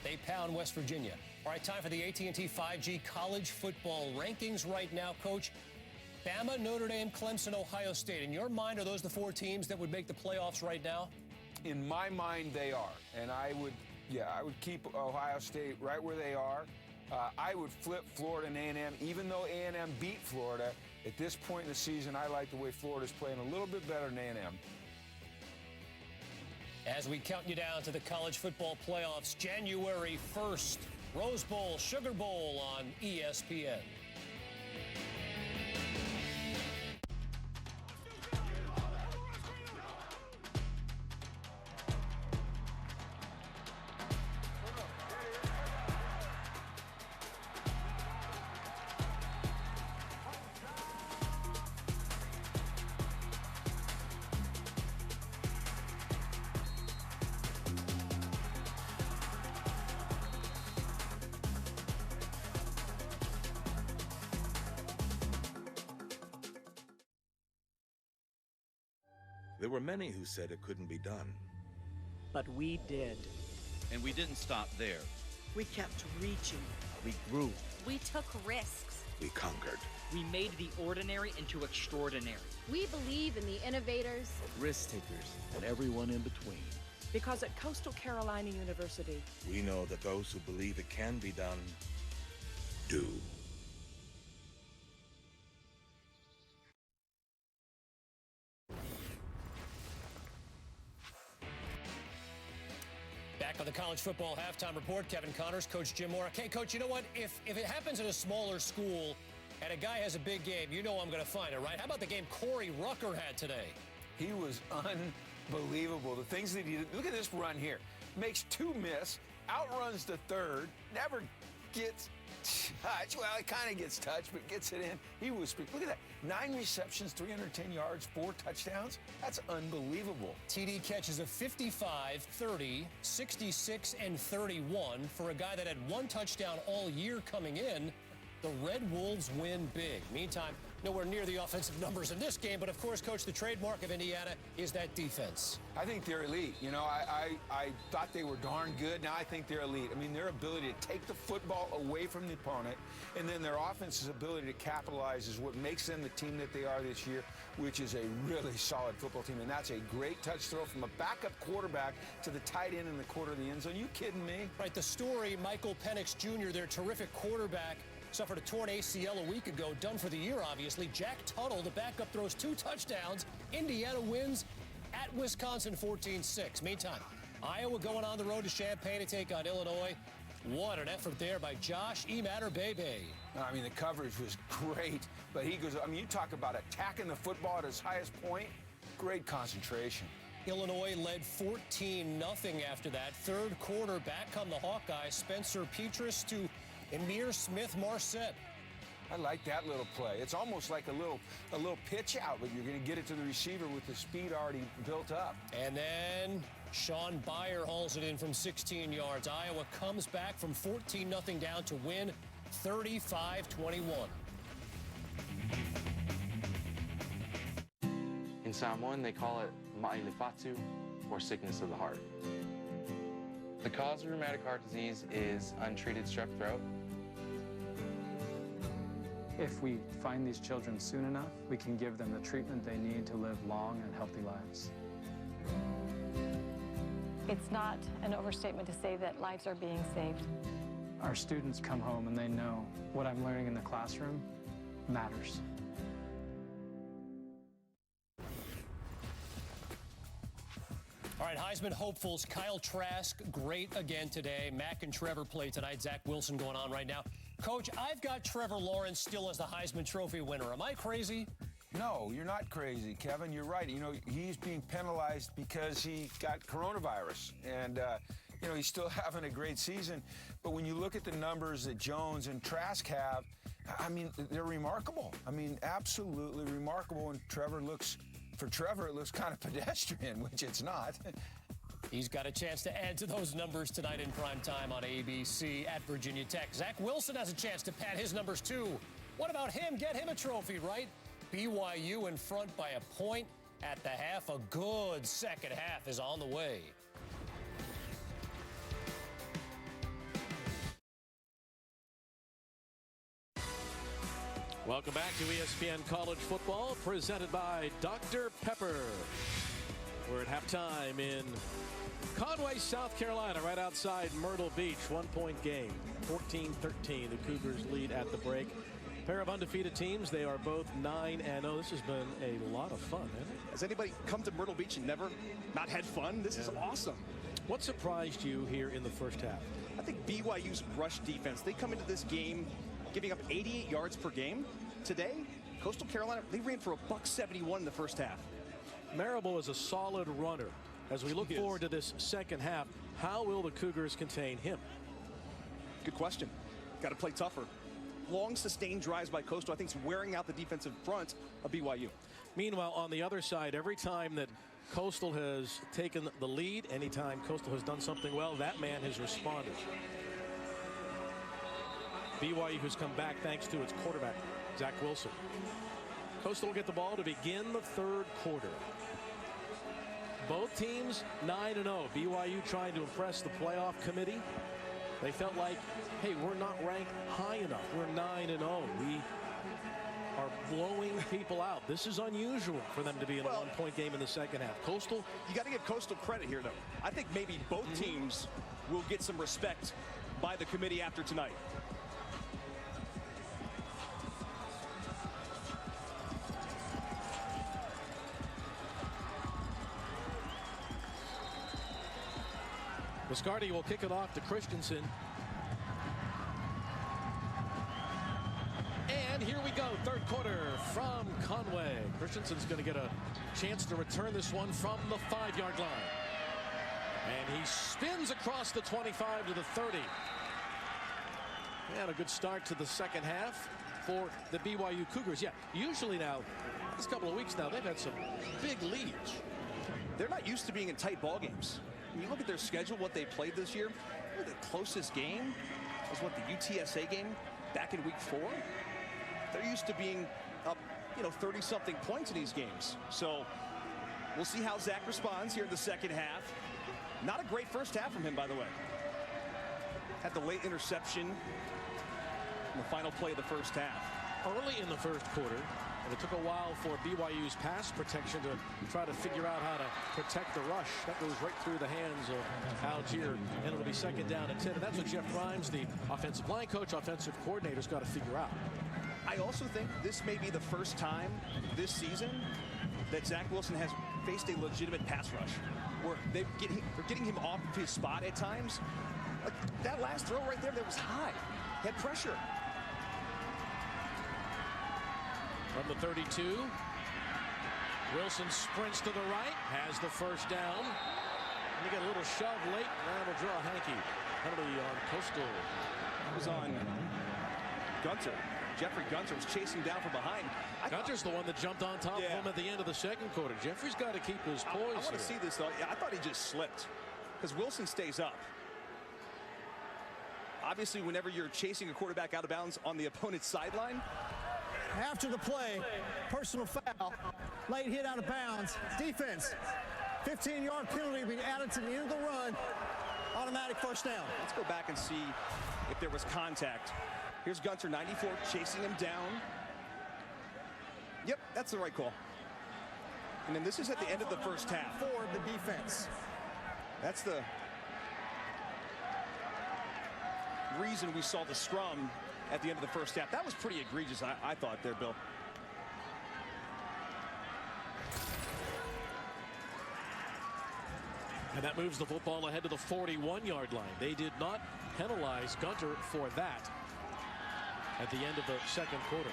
S7: They pound West Virginia. All right, time for the AT&T 5G college football rankings right now, Coach. Bama, Notre Dame, Clemson, Ohio State. In your mind, are those the 4 teams that would make the playoffs right now?
S8: In my mind, they are. And I would keep Ohio State right where they are. I would flip Florida and A&M, even though A&M beat Florida. At this point in the season, I like the way Florida's playing a little bit better than A&M.
S7: As we count you down to the college football playoffs, January 1st, Rose Bowl, Sugar Bowl on ESPN.
S9: There were many who said it couldn't be done.
S10: But we did.
S11: And we didn't stop there.
S10: We kept reaching.
S9: We grew.
S12: We took risks.
S9: We conquered.
S10: We made the ordinary into extraordinary.
S12: We believe in the innovators,
S13: risk takers, and everyone in between.
S14: Because at Coastal Carolina University,
S9: we know that those who believe it can be done, do.
S7: Back on the college football halftime report, Kevin Connors, Coach Jim Mora. Okay, Coach, you know what? If it happens in a smaller school and a guy has a big game, you know I'm going to find it, right? How about the game Corey Rucker had today?
S8: He was unbelievable. The things that he did. Look at this run here. Makes 2 miss, outruns the third, never gets touched. Well, it kind of gets touched, but gets it in. He was, look at that. 9 receptions, 310 yards, 4 touchdowns. That's unbelievable.
S7: TD catches of 55, 30, 66, and 31 for a guy that had 1 touchdown all year coming in. The Red Wolves win big. Meantime, nowhere near the offensive numbers in this game, but of course, Coach, the trademark of Indiana is that defense.
S8: I think they're elite. You know, I thought they were darn good. Now I think they're elite. I mean, their ability to take the football away from the opponent, and then their offense's ability to capitalize is what makes them the team that they are this year, which is a really solid football team. And that's a great touch throw from a backup quarterback to the tight end in the corner of the end zone. You kidding me?
S7: Right, the story, Michael Penix Jr., their terrific quarterback, suffered a torn ACL a week ago, done for the year, obviously. Jack Tuttle, the backup, throws 2 touchdowns. Indiana wins at Wisconsin 14-6. Meantime, Iowa going on the road to Champaign to take on Illinois. What an effort there by Josh Imatter-Bebe.
S8: I mean, the coverage was great, but he goes, I mean, you talk about attacking the football at its highest point. Great concentration.
S7: Illinois led 14-0 after that. Third quarter, back come the Hawkeyes. Spencer Petras to Emir Smith-Marset.
S8: I like that little play. It's almost like a little pitch out, but you're going to get it to the receiver with the speed already built up.
S7: And then Sean Byer hauls it in from 16 yards. Iowa comes back from 14-0 down to win 35-21.
S15: In Samoan, they call it ma'ilefatu, or sickness of the heart. The cause of rheumatic heart disease is untreated strep throat.
S16: If we find these children soon enough, we can give them the treatment they need to live long and healthy lives.
S17: It's not an overstatement to say that lives are being saved.
S16: Our students come home and they know what I'm learning in the classroom matters.
S7: All right, Heisman hopefuls. Kyle Trask, great again today. Mac and Trevor play tonight. Zach Wilson going on right now. Coach, I've got Trevor Lawrence still as the Heisman Trophy winner. Am I crazy?
S8: No, you're not crazy, Kevin. You're right. You know, he's being penalized because he got coronavirus. And, you know, he's still having a great season. But when you look at the numbers that Jones and Trask have, I mean, they're remarkable. I mean, absolutely remarkable. And for Trevor, it looks kind of pedestrian, which it's not.
S7: He's got a chance to add to those numbers tonight in prime time on ABC at Virginia Tech. Zach Wilson has a chance to pad his numbers too. What about him? Get him a trophy, right? BYU in front by a point at the half. A good second half is on the way.
S1: Welcome back to ESPN College Football, presented by Dr. Pepper. We're at halftime in Conway, South Carolina, right outside Myrtle Beach. 1-point game, 14-13. The Cougars lead at the break. Pair of undefeated teams. They are both 9-0. This has been a lot of fun, hasn't it?
S2: Has anybody come to Myrtle Beach and never not had fun? This is awesome.
S1: What surprised you here in the first half?
S2: I think BYU's rush defense. They come into this game giving up 88 yards per game. Today, Coastal Carolina, they ran for $171 in the first half.
S1: Marable is a solid runner. As we look forward to this second half, how will the Cougars contain him?
S2: Good question. Got to play tougher. Long sustained drives by Coastal, I think, is wearing out the defensive front of BYU.
S1: Meanwhile, on the other side, every time that Coastal has taken the lead, anytime Coastal has done something well, that man has responded. BYU has come back thanks to its quarterback, Zach Wilson. Coastal will get the ball to begin the third quarter. Both teams 9-0. BYU trying to impress the playoff committee. They felt like, hey, we're not ranked high enough. We're 9-0. We are blowing people out. This is unusual for them to be in a one-point game in the second half. Coastal,
S2: you got to give Coastal credit here, though. I think maybe both teams will get some respect by the committee after tonight.
S1: Biscardi will kick it off to Christensen. And here we go, third quarter from Conway. Christensen's going to get a chance to return this one from the 5-yard line. And he spins across the 25 to the 30. And a good start to the second half for the BYU Cougars. Yeah, usually now, this couple of weeks now, they've had some big leads.
S2: They're not used to being in tight ball games. When you look at their schedule, what they played this year, the closest game was what, the UTSA game back in week 4. They're used to being up, 30-something points in these games. So we'll see how Zach responds here in the second half. Not a great first half from him, by the way. Had the late interception in the final play of the first half.
S1: Early in the first quarter, and it took a while for BYU's pass protection to try to figure out how to protect the rush. That goes right through the hands of Algier, and it'll be second down and 10. And that's what Jeff Grimes, the offensive line coach, offensive coordinator, has got to figure out.
S2: I also think this may be the first time this season that Zach Wilson has faced a legitimate pass rush where they're getting him off of his spot at times. Like that last throw right there, that was high. He had pressure.
S1: From the 32, Wilson sprints to the right, has the first down. And you get a little shove late, and that'll draw a hanky. Penalty on Coastal.
S2: It was on Gunter. Jeffrey Gunter was chasing down from behind.
S1: Gunter's the one that jumped on top of him at the end of the second quarter. Jeffrey's got to keep his poise.
S2: I want to see this, though. Yeah, I thought he just slipped because Wilson stays up. Obviously, whenever you're chasing a quarterback out of bounds on the opponent's sideline.
S4: After the play, personal foul, late hit out of bounds. Defense, 15-yard penalty being added to the end of the run. Automatic first down.
S2: Let's go back and see if there was contact. Here's Gunter, 94, chasing him down. Yep, that's the right call. And then this is at the end of the first half.
S4: For the defense.
S2: That's the reason we saw the scrum at the end of the first half. That was pretty egregious, I thought there, Bill.
S1: And that moves the football ahead to the 41-yard line. They did not penalize Gunter for that at the end of the second quarter.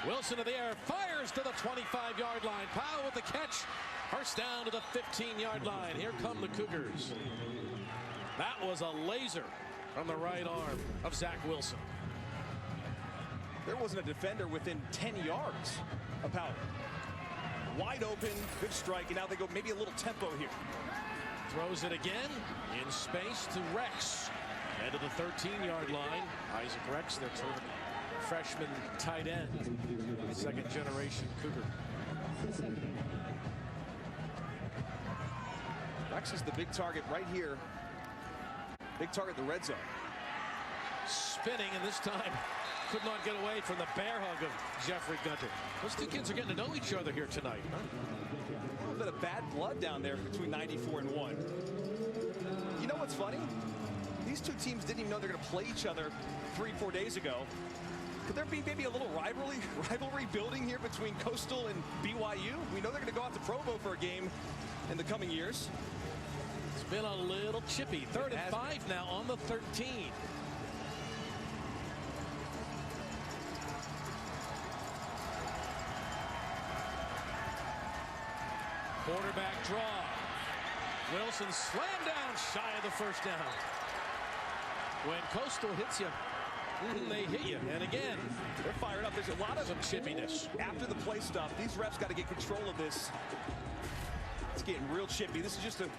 S1: Wilson in the air, fires to the 25-yard line. Powell with the catch. First down to the 15-yard line. Here come the Cougars. That was a laser from the right arm of Zach Wilson.
S2: There wasn't a defender within 10 yards of Powell. Wide open, good strike, and now they go maybe a little tempo here.
S1: Throws it again in space to Rex. Head to the 13-yard line. Isaac Rex, their freshman tight end, second generation Cougar.
S2: Rex is the big target right here. Big target in the red zone.
S1: Spinning, and this time could not get away from the bear hug of Jeffrey Gunter. Those two kids are getting to know each other here tonight.
S2: A little bit of bad blood down there between 94 and 1. You know what's funny? These two teams didn't even know they're going to play each other 3-4 days ago. Could there be maybe a little rivalry building here between Coastal and BYU? We know they're going to go out to Provo for a game in the coming years.
S1: It's been a little chippy. 3rd and 5 now on the 13. Quarterback draw. Wilson slammed down shy of the first down. When Coastal hits you, they hit you. And again,
S2: they're fired up. There's a lot of
S1: some chippiness.
S2: After the play stuff, these refs got to get control of this. It's getting real chippy. This is just a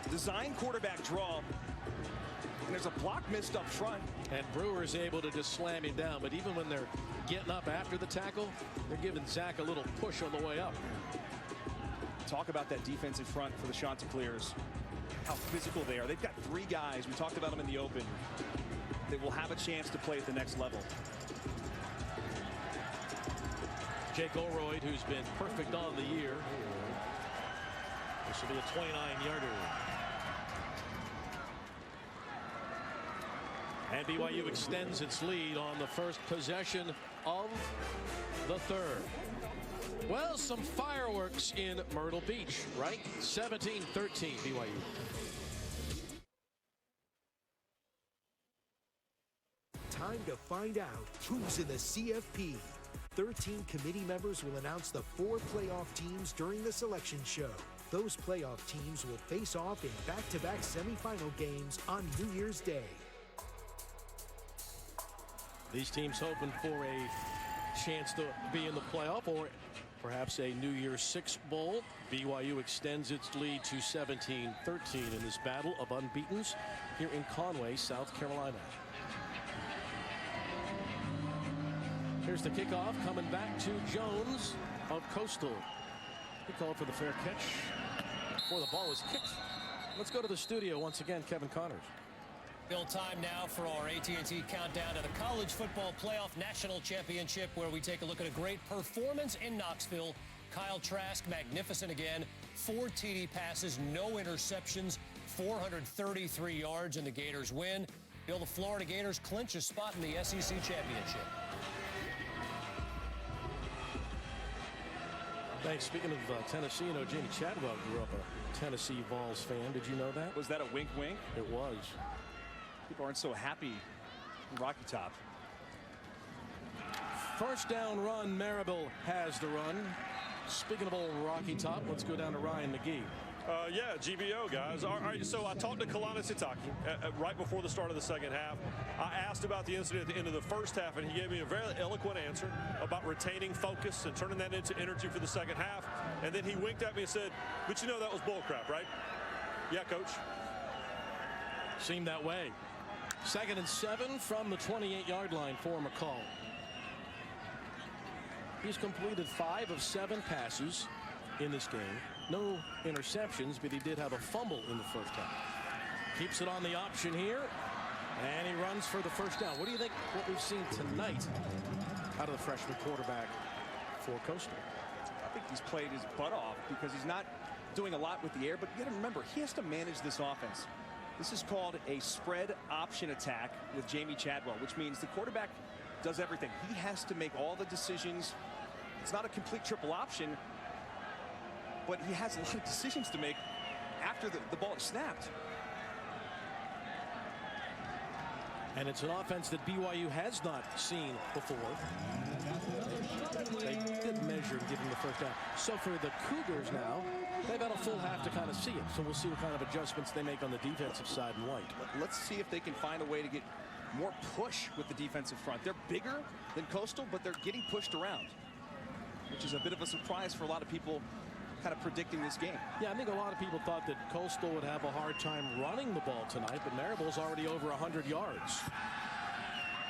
S2: design quarterback draw. And there's a block missed up front.
S1: And Brewer's able to just slam him down. But even when they're getting up after the tackle, they're giving Zach a little push on the way up.
S2: Talk about that defensive front for the Chanticleers. How physical they are. They've got 3 guys. We talked about them in the open. They will have a chance to play at the next level.
S1: Jake Olroyd, who's been perfect on the year. This will be a 29-yarder. And BYU extends its lead on the first possession of the 3rd. Well, some fireworks in Myrtle Beach, right? 17-13 BYU.
S6: Time to find out who's in the CFP. 13 committee members will announce the 4 playoff teams during the selection show. Those playoff teams will face off in back-to-back semifinal games on New Year's Day.
S1: These teams hoping for a chance to be in the playoff or perhaps a New Year's Six Bowl. BYU extends its lead to 17-13 in this battle of unbeatens here in Conway, South Carolina. Here's the kickoff coming back to Jones of Coastal. He called for the fair catch before the ball was kicked. Let's go to the studio once again, Kevin Connors.
S7: Bill, time now for our AT&T countdown to the College Football Playoff National Championship, where we take a look at a great performance in Knoxville. Kyle Trask, magnificent again. 4 TD passes, no interceptions, 433 yards, and the Gators win. Bill, the Florida Gators clinch a spot in the SEC Championship.
S1: Thanks. Speaking of Tennessee, you know, Jamie Chadwell grew up a Tennessee Vols fan. Did you know that?
S2: Was that a wink wink?
S1: It was.
S2: People aren't so happy in Rocky Top.
S1: First down run. Marable has the run. Speaking of old Rocky Top, let's go down to Ryan McGee.
S3: Yeah, GBO, guys. All right, so I talked to Kalani Sitake right before the start of the second half. I asked about the incident at the end of the first half, and he gave me a very eloquent answer about retaining focus and turning that into energy for the second half. And then he winked at me and said, but you know that was bullcrap, right? Yeah, Coach.
S1: Seemed that way. 2nd and 7 from the 28-yard line for McCall. He's completed 5 of 7 passes in this game. No interceptions, but he did have a fumble in the first half. Keeps it on the option here, and he runs for the first down. What do you think what we've seen tonight out of the freshman quarterback for Coastal?
S2: I think he's played his butt off because he's not doing a lot with the air, but you got to remember, he has to manage this offense. This is called a spread option attack with Jamie Chadwell, which means the quarterback does everything. He has to make all the decisions. It's not a complete triple option, but he has a lot of decisions to make after the ball is snapped.
S1: And it's an offense that BYU has not seen before. They did measure and give him the first down. So for the Cougars now, they've got a full half to kind of see it. So we'll see what kind of adjustments they make on the defensive side in white.
S2: Let's see if they can find a way to get more push with the defensive front. They're bigger than Coastal, but they're getting pushed around, which is a bit of a surprise for a lot of people kind of predicting this game.
S1: Yeah, I think a lot of people thought that Coastal would have a hard time running the ball tonight, but Marible's already over 100 yards.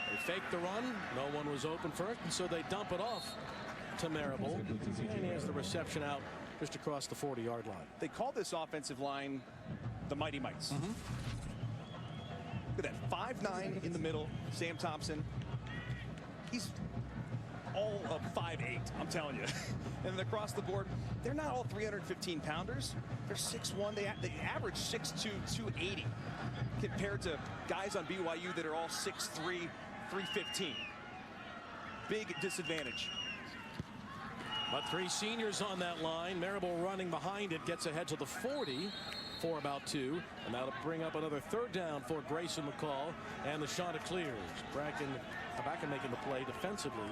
S1: They faked the run. No one was open for it, and so they dump it off to Marable. And he has the reception out just across the 40-yard line.
S2: They call this offensive line the Mighty Mites. Look at that, 5'9" in the middle, Sam Thompson. He's all of 5'8", I'm telling you. And across the board, they're not all 315-pounders. They're 6'1". They average 6'2", 280, compared to guys on BYU that are all 6'3", 315. Big disadvantage.
S1: But 3 seniors on that line. Marable running behind it, gets ahead to the 40 for about 2. And that'll bring up another 3rd down for Grayson McCall. And the Chanticleers back and making the play defensively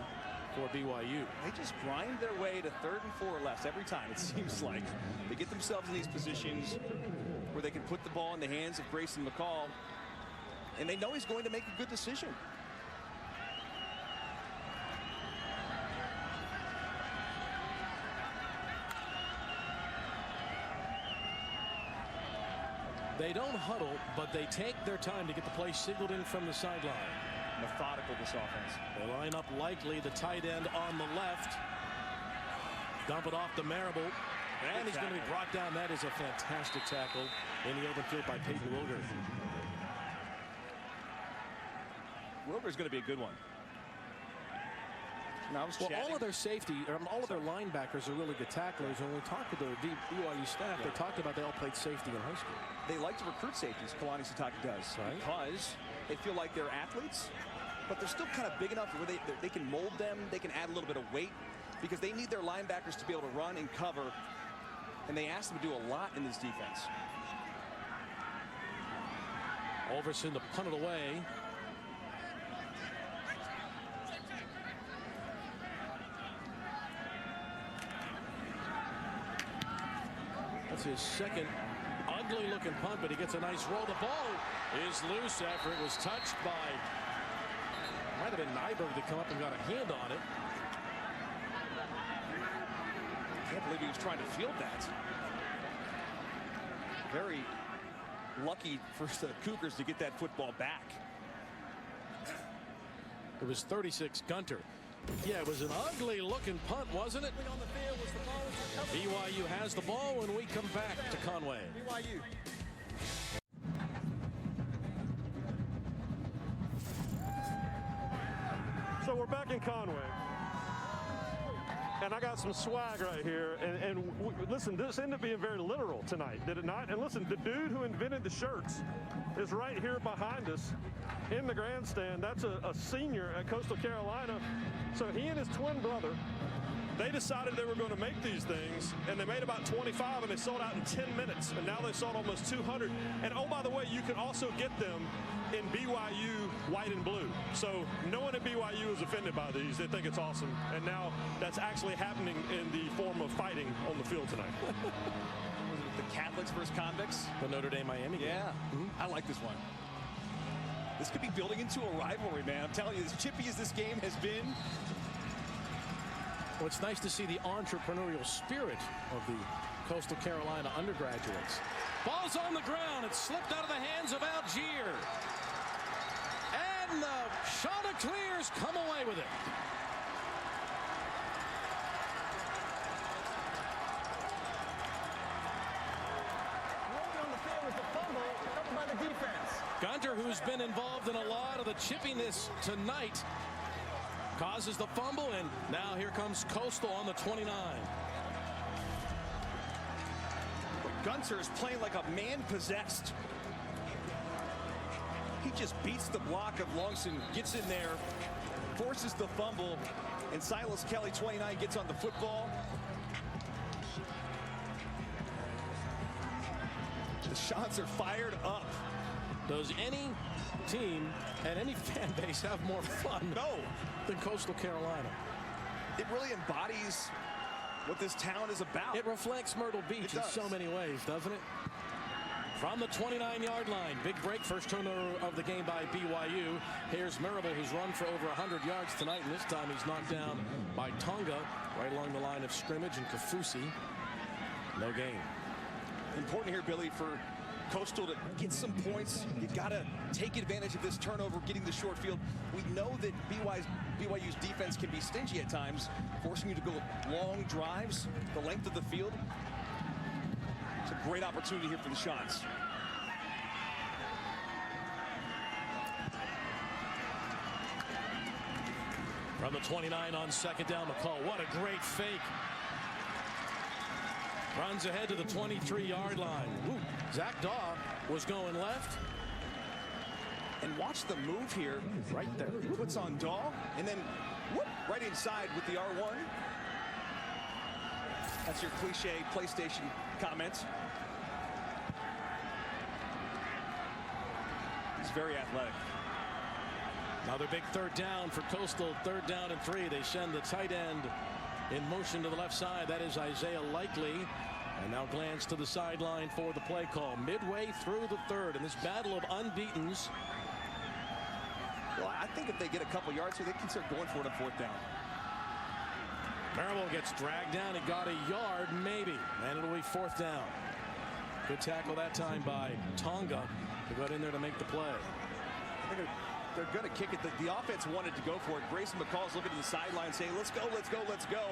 S1: for BYU.
S2: They just grind their way to 3rd and 4 or less every time, it seems like. They get themselves in these positions where they can put the ball in the hands of Grayson McCall, and they know he's going to make a good decision.
S1: They don't huddle, but they take their time to get the play signaled in from the sideline.
S2: Methodical, this offense.
S1: They line up likely the tight end on the left. Dump it off to Marable. And he's going to be brought down. That is a fantastic tackle in the open field by Peyton Wilger.
S2: Wilger's going to be a good one.
S1: Well, all of their all of their linebackers are really good tacklers. And when we talked to the BYU staff, they talked about they all played safety in high school.
S2: They like to recruit safeties, Kalani Sitake does, because they feel like they're athletes, but they're still kind of big enough where they can mold them, they can add a little bit of weight, because they need their linebackers to be able to run and cover, and they ask them to do a lot in this defense.
S1: Overson to punt it away. That's his second ugly-looking punt, but he gets a nice roll. The ball is loose after it was touched by, might have been Nyberg to come up and got a hand on it.
S2: I can't believe he was trying to field that. Very lucky for the Cougars to get that football back.
S1: It was 36 Gunter. Yeah, it was an ugly-looking punt, wasn't it?
S4: On the field was the ball was recovered.
S1: BYU has the ball when we come back to Conway.
S4: BYU.
S3: So we're back in Conway. And I got some swag right here. And listen, this ended up being very literal tonight, did it not? And listen, the dude who invented the shirts is right here behind us in the grandstand. That's a senior at Coastal Carolina. So he and his twin brother They decided they were going to make these things, and they made about 25, and they sold out in 10 minutes. And now they sold almost 200. And oh, by the way, you can also get them in BYU white and blue. So no one at BYU is offended by these. They think it's awesome. And now that's actually happening in the form of fighting on the field tonight.
S2: The Catholics versus convicts.
S1: The Notre Dame Miami game.
S2: Yeah, I like this one. This could be building into a rivalry, man. I'm telling you, as chippy as this game has been.
S1: Well, it's nice to see the entrepreneurial spirit of the Coastal Carolina undergraduates. Ball's on the ground. It slipped out of the hands of Algier. And the Chanticleers come away with it.
S4: On the field with the fumble, covered by the defense.
S1: Gunter, who's been involved in a lot of the chippiness tonight, causes the fumble, and now here comes Coastal on the 29.
S2: Gunter is playing like a man possessed. He just beats the block of Longson, gets in there, forces the fumble, and Silas Kelly, 29, gets on the football. The shots are fired up.
S1: Does any team and any fan base have more fun than Coastal Carolina?
S2: It really embodies what this town is about.
S1: It reflects Myrtle Beach in so many ways, doesn't it? From the 29-yard line, big break, first turnover of the game by BYU. Here's Marable, who's run for over 100 yards tonight, and this time he's knocked down by Tonga right along the line of scrimmage, and Kafusi, no gain.
S2: Important here, Billy, for Coastal to get some points. You got to take advantage of this turnover, getting the short field. We know that BYU's defense can be stingy at times, forcing you to go long drives, the length of the field. It's a great opportunity here for the Shots.
S1: From the 29 on second down, McCall. What a great fake. Runs ahead to the 23-yard line. Ooh, Zach Daw was going left.
S2: And watch the move here. Right there. He puts on Daw, and then whoop, right inside with the R1. That's your cliche PlayStation comments. He's very athletic.
S1: Another big third down for Coastal. 3rd down and 3. They send the tight end in motion to the left side. That is Isaiah Likely. And now glance to the sideline for the play call. Midway through the 3rd in this battle of unbeatens.
S2: Well, I think if they get a couple yards here, they can start going for it on 4th down.
S1: Marable gets dragged down. He got a yard, maybe. And it'll be 4th down. Good tackle that time by Tonga, who got in there to make the play.
S2: They're going to kick it. The offense wanted to go for it. Grayson McCall's looking to the sideline saying, let's go, let's go, let's go.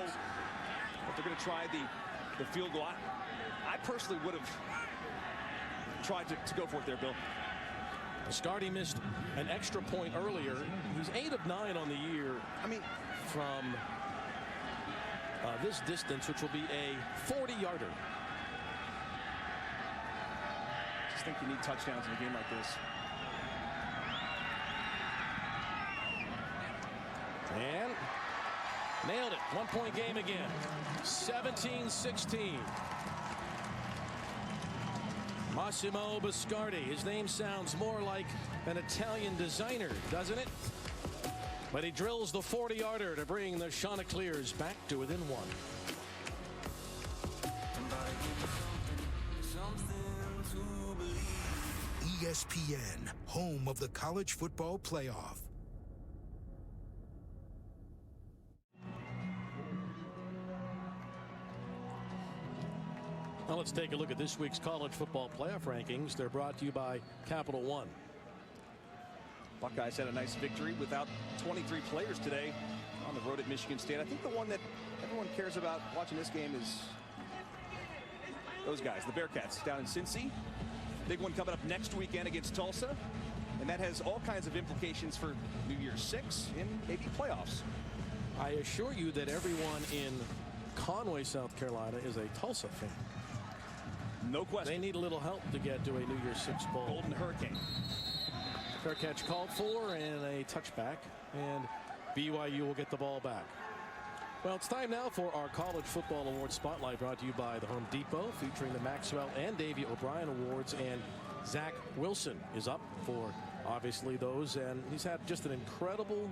S2: But they're going to try the field goal. I personally would have tried to go for it there, Bill.
S1: Biscardi missed an extra point earlier. He's 8 of 9 on the year.
S2: I mean,
S1: from this distance, which will be a 40-yarder.
S2: Just think you need touchdowns in a game like this.
S1: And nailed it. 1-point game again. 17-16. Massimo Biscardi. His name sounds more like an Italian designer, doesn't it? But he drills the 40-yarder to bring the Chanticleers back to within 1.
S6: ESPN, home of the college football playoff.
S1: Well, let's take a look at this week's college football playoff rankings. They're brought to you by Capital One.
S2: Buckeyes had a nice victory without 23 players today on the road at Michigan State. I think the one that everyone cares about watching this game is those guys, the Bearcats down in Cincy. Big one coming up next weekend against Tulsa. And that has all kinds of implications for New Year's 6 and maybe playoffs.
S1: I assure you that everyone in Conway, South Carolina is a Tulsa fan.
S2: No question.
S1: They need a little help to get to a New Year's 6 bowl.
S2: Golden Hurricane.
S1: Fair catch called for and a touchback. And BYU will get the ball back. Well, it's time now for our College Football Awards Spotlight, brought to you by the Home Depot, featuring the Maxwell and Davey O'Brien Awards. And Zach Wilson is up for, obviously, those. And he's had just an incredible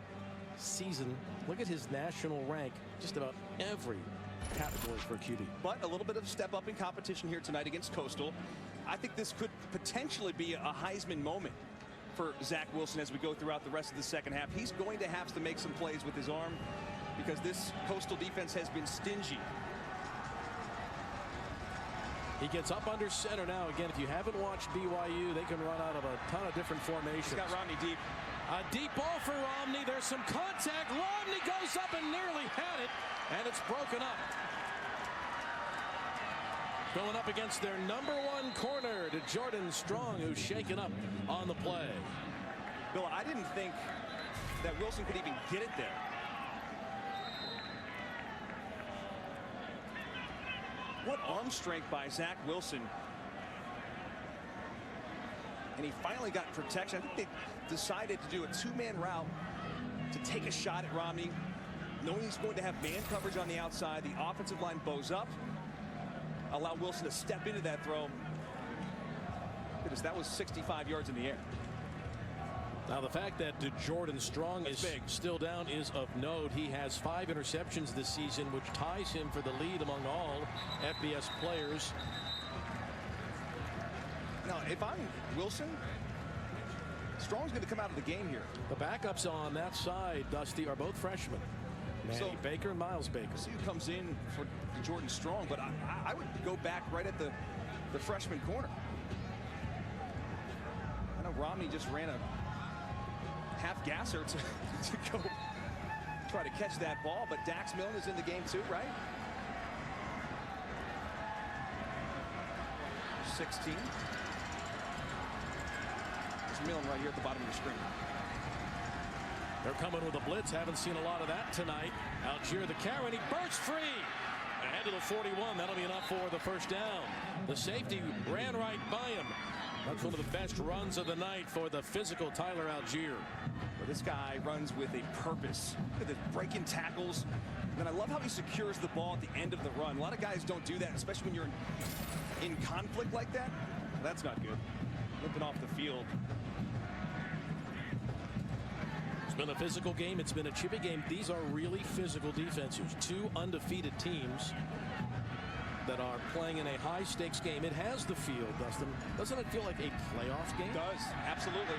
S1: season. Look at his national rank, just about every category for QB.
S2: But a little bit of a step up in competition here tonight against Coastal. I think this could potentially be a Heisman moment for Zach Wilson as we go throughout the rest of the second half. He's going to have to make some plays with his arm, because this Coastal defense has been stingy.
S1: He gets up under center now. Again, if you haven't watched BYU, they can run out of a ton of different formations.
S2: He's got Romney deep.
S1: A deep ball for Romney. There's some contact. Romney goes up and nearly had it, and it's broken up. Going up against their #1 corner, to Jordan Strong, who's shaken up on the play.
S2: Bill, I didn't think that Wilson could even get it there. What arm strength by Zach Wilson. And he finally got protection. I think they decided to do a two-man route to take a shot at Romney, knowing he's going to have man coverage on the outside. The offensive line bows up, allow Wilson to step into that throw. Goodness, that was 65 yards in the air.
S1: Now, the fact that Jordan Strong is still down is of note. He has 5 interceptions this season, which ties him for the lead among all FBS players.
S2: Now, if I'm Wilson, Strong's going to come out of the game here.
S1: The backups on that side, Dusty, are both freshmen. Manny Baker and Miles Baker.
S2: See who comes in for Jordan Strong, but I would go back right at the freshman corner. I know Romney just ran a half gasser to go try to catch that ball, but Dax Milne is in the game too, right? 16. There's Milne right here at the bottom of the screen.
S1: They're coming with a blitz. Haven't seen a lot of that tonight. Algier the carry, and he bursts free. Ahead to the 41. That'll be enough for the first down. The safety ran right by him. That's one of the best runs of the night for the physical Tyler Algier.
S2: Well, this guy runs with a purpose. Look at the breaking tackles. And I love how he secures the ball at the end of the run. A lot of guys don't do that, especially when you're in conflict like that. Well, that's not good. Limping off the field.
S1: It's been a physical game. It's been a chippy game. These are really physical defenses. 2 undefeated teams that are playing in a high-stakes game. It has the feel, Dustin. Doesn't it feel like a playoff game?
S2: It does, absolutely.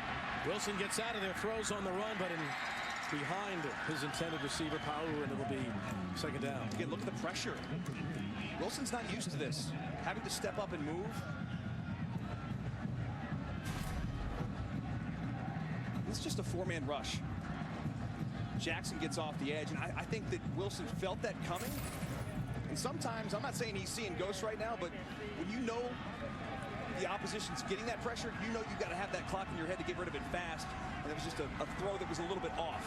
S1: Wilson gets out of there, throws on the run, but behind his intended receiver, Powell, and it'll be second down.
S2: Again, look at the pressure. Wilson's not used to this, having to step up and move. It's just a 4-man rush. Jackson gets off the edge, and I think that Wilson felt that coming. And sometimes, I'm not saying he's seeing ghosts right now, but when you know the opposition's getting that pressure, you know you've got to have that clock in your head to get rid of it fast. And it was just a throw that was a little bit off.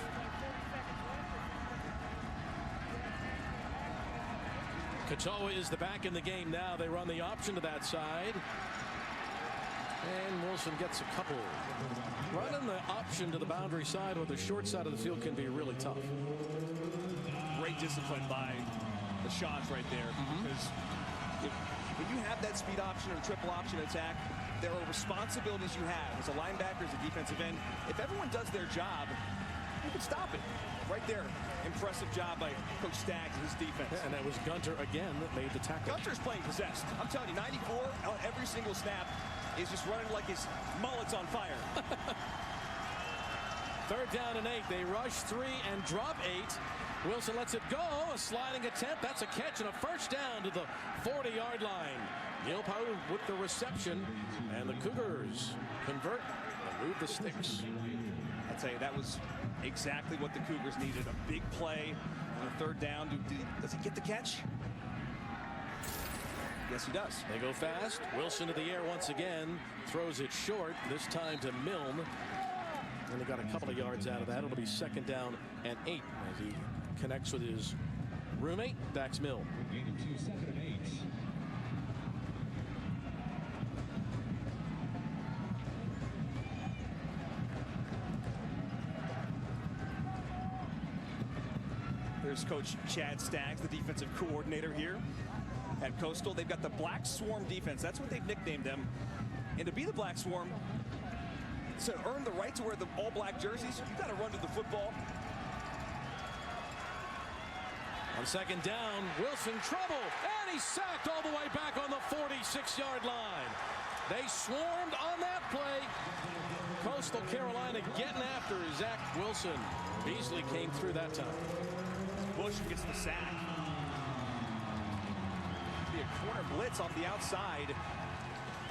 S1: Katoa is the back in the game now. They run the option to that side. And Wilson gets a couple. Running the option to the boundary side or the short side of the field can be really tough.
S2: Great discipline by the shots right there. Because when you have that speed option or triple option attack, there are responsibilities you have as a linebacker, as a defensive end. If everyone does their job, you can stop it. Right there. Impressive job by Coach Staggs and his defense.
S1: Yeah, and that was Gunter again that made the tackle.
S2: Gunter's playing possessed. I'm telling you, 94 on every single snap is just running like his mullet's on fire.
S1: 3rd down and 8. They rush 3 and drop 8. Wilson lets it go. A sliding attempt. That's a catch and a first down to the 40-yard line. Neil Powell with the reception, and the Cougars convert and move the sticks.
S2: I'll tell you, that was exactly what the Cougars needed. A big play on a 3rd down. Does he get the catch? Yes, he does.
S1: They go fast. Wilson to the air once again. Throws it short, this time to Milne. And they got a couple of yards out of that. It'll be 2nd down and 8 as he connects with his roommate, Dax Milne.
S2: There's Coach Chad Staggs, the defensive coordinator here at Coastal. They've got the Black Swarm defense. That's what they've nicknamed them. And to be the Black Swarm, to earn the right to wear the all-black jerseys, you've got to run to the football.
S1: On second down, Wilson trouble, and he's sacked all the way back on the 46-yard line. They swarmed on that play. Coastal Carolina getting after Zach Wilson. Beasley came through that time.
S2: Bush gets the sack. Be a corner blitz off the outside.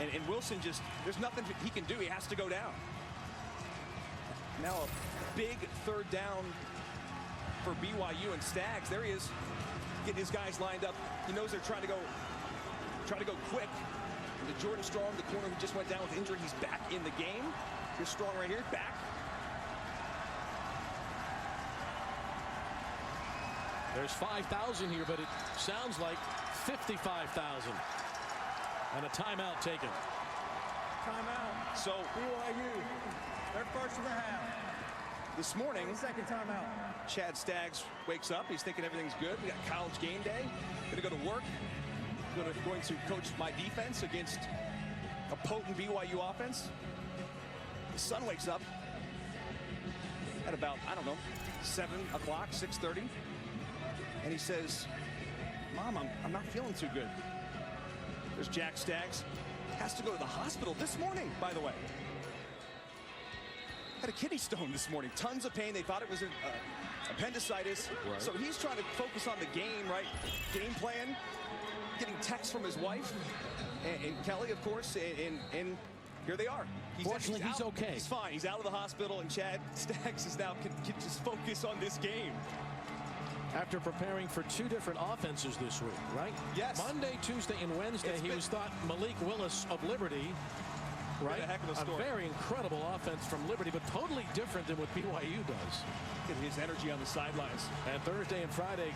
S2: And Wilson just, there's nothing he can do. He has to go down. Now a big third down for BYU and Staggs. There he is, getting his guys lined up. He knows they're trying to go quick. And to Jordan Strong, the corner who just went down with injury, he's back in the game. Here's Strong right here, back.
S1: There's 5,000 here, but it sounds like 55,000. And a timeout taken.
S4: Timeout.
S2: So
S4: BYU, they're first of the half.
S2: This morning,
S4: second timeout.
S2: Chad Staggs wakes up. He's thinking everything's good. We got college game day. Gonna go to work. Going to coach my defense against a potent BYU offense. The son wakes up at about, I don't know, 7 o'clock, 6:30. And he says, Mom, I'm not feeling too good. There's Jack Staggs. Has to go to the hospital this morning, by the way. Had a kidney stone this morning. Tons of pain. They thought it was appendicitis. Right. So he's trying to focus on the game, right? Game plan. Getting texts from his wife and Kelly, of course, and here they are.
S1: Fortunately, he's okay.
S2: He's fine. He's out of the hospital, and Chad Staggs is now can just focus on this game.
S1: After preparing for 2 different offenses this week, right?
S2: Yes.
S1: Monday, Tuesday, and Wednesday, he was thought Malik Willis of Liberty, right?
S2: A heck of a story.
S1: A very incredible offense from Liberty, but totally different than what BYU does.
S2: And his energy on the sidelines.
S1: And Thursday and Friday,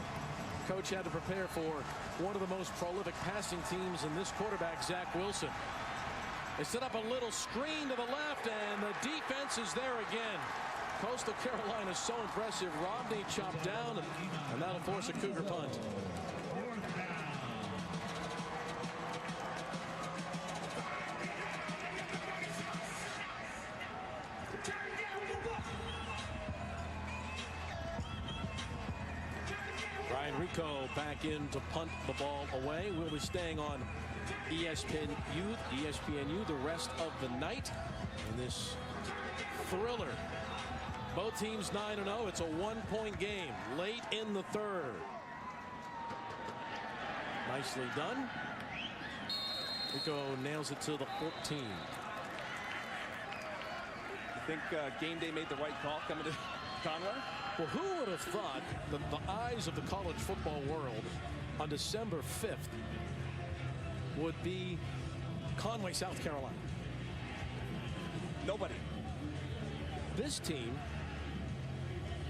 S1: Coach had to prepare for one of the most prolific passing teams in this quarterback, Zach Wilson. They set up a little screen to the left, and the defense is there again. Coastal Carolina is so impressive. Romney chopped down, and that'll force a Cougar punt. Ryan Rico back in to punt the ball away. We'll be staying on ESPNU the rest of the night in this thriller. Both teams 9-0. It's a 1-point game late in the third. Nicely done. Rico nails it to the 14.
S2: You think game day made the right call coming to Conway?
S1: Well, who would have thought that the eyes of the college football world on December 5th would be Conway, South Carolina?
S2: Nobody.
S1: This team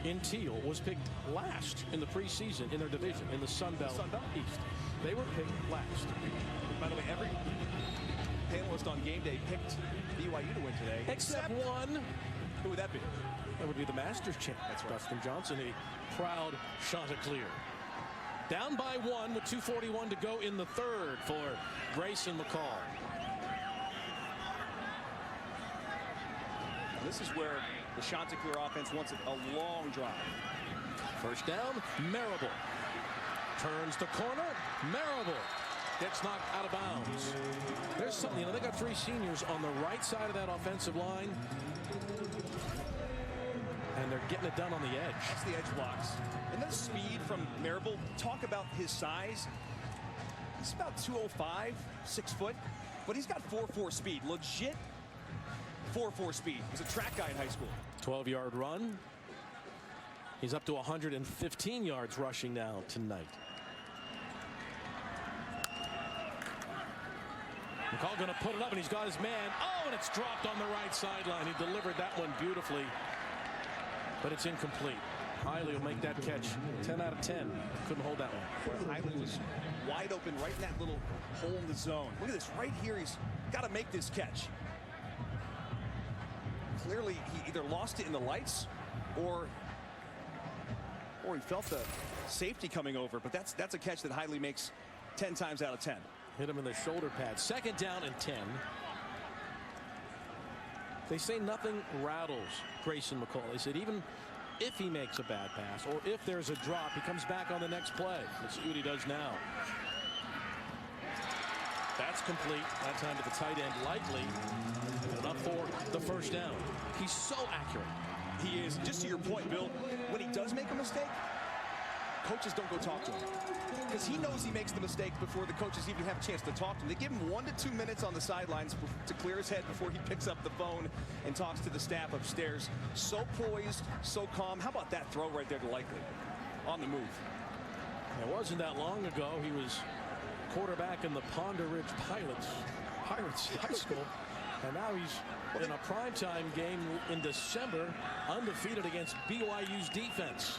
S1: in teal was picked last in the preseason in their division in the Sun Belt East. They were picked last.
S2: By the way, every panelist on game day picked BYU to win today.
S1: Except one.
S2: Who would that be?
S1: That would be the Masters champ.
S2: That's right.
S1: Dustin Johnson, a proud Chanticleer. Down by 1 with 2:41 to go in the third for Grayson McCall.
S2: This is where the Chanticleer offense wants a long drive.
S1: First down, Marable. Turns the corner, Marable gets knocked out of bounds. There's something, they got 3 seniors on the right side of that offensive line. And they're getting it done on the edge.
S2: That's the edge blocks. And then speed from Marable. Talk about his size. He's about 205, 6 foot, but he's got 4.4 speed. Legit 4.4 speed. He was a track guy in high school.
S1: 12-yard run. He's up to 115 yards rushing now tonight. McCall going to put it up, and he's got his man. Oh, and it's dropped on the right sideline. He delivered that one beautifully, but it's incomplete. Hiley will make that catch. 10 out of 10. Couldn't hold that one.
S2: Hiley was wide open right in that little hole in the zone. Look at this right here. He's got to make this catch. Clearly, he either lost it in the lights or Or he felt the safety coming over, but that's a catch that Hiley makes 10 times out of 10.
S1: Hit him in the shoulder pad. 2nd down and 10. They say nothing rattles Grayson McCall. They said even if he makes a bad pass or if there's a drop, he comes back on the next play. Let's see what he does now. That's complete. That time to the tight end lightly. And up for the 1st down. He's so accurate.
S2: He is. Just to your point, Bill, when he does make a mistake, coaches don't go talk to him. Because he knows he makes the mistake before the coaches even have a chance to talk to him. They give him 1 to 2 minutes on the sidelines to clear his head before he picks up the phone and talks to the staff upstairs. So poised, so calm. How about that throw right there to Likely on the move?
S1: It wasn't that long ago. He was quarterback in the Ponder Ridge Pirates High School. And now he's in a primetime game in December, undefeated against BYU's defense.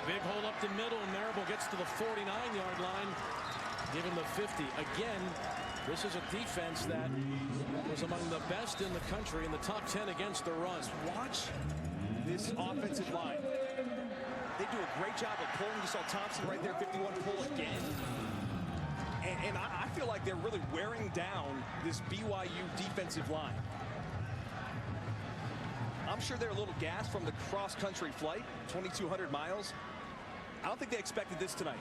S1: Big hole up the middle, and Marable gets to the 49-yard line, give him the 50. Again, this is a defense that was among the best in the country in the top 10 against the run.
S2: Watch this offensive line. They do a great job of pulling. You saw Thompson right there, 51 pull again. And I feel like they're really wearing down this BYU defensive line. I'm sure they're a little gassed from the cross-country flight, 2,200 miles. I don't think they expected this tonight.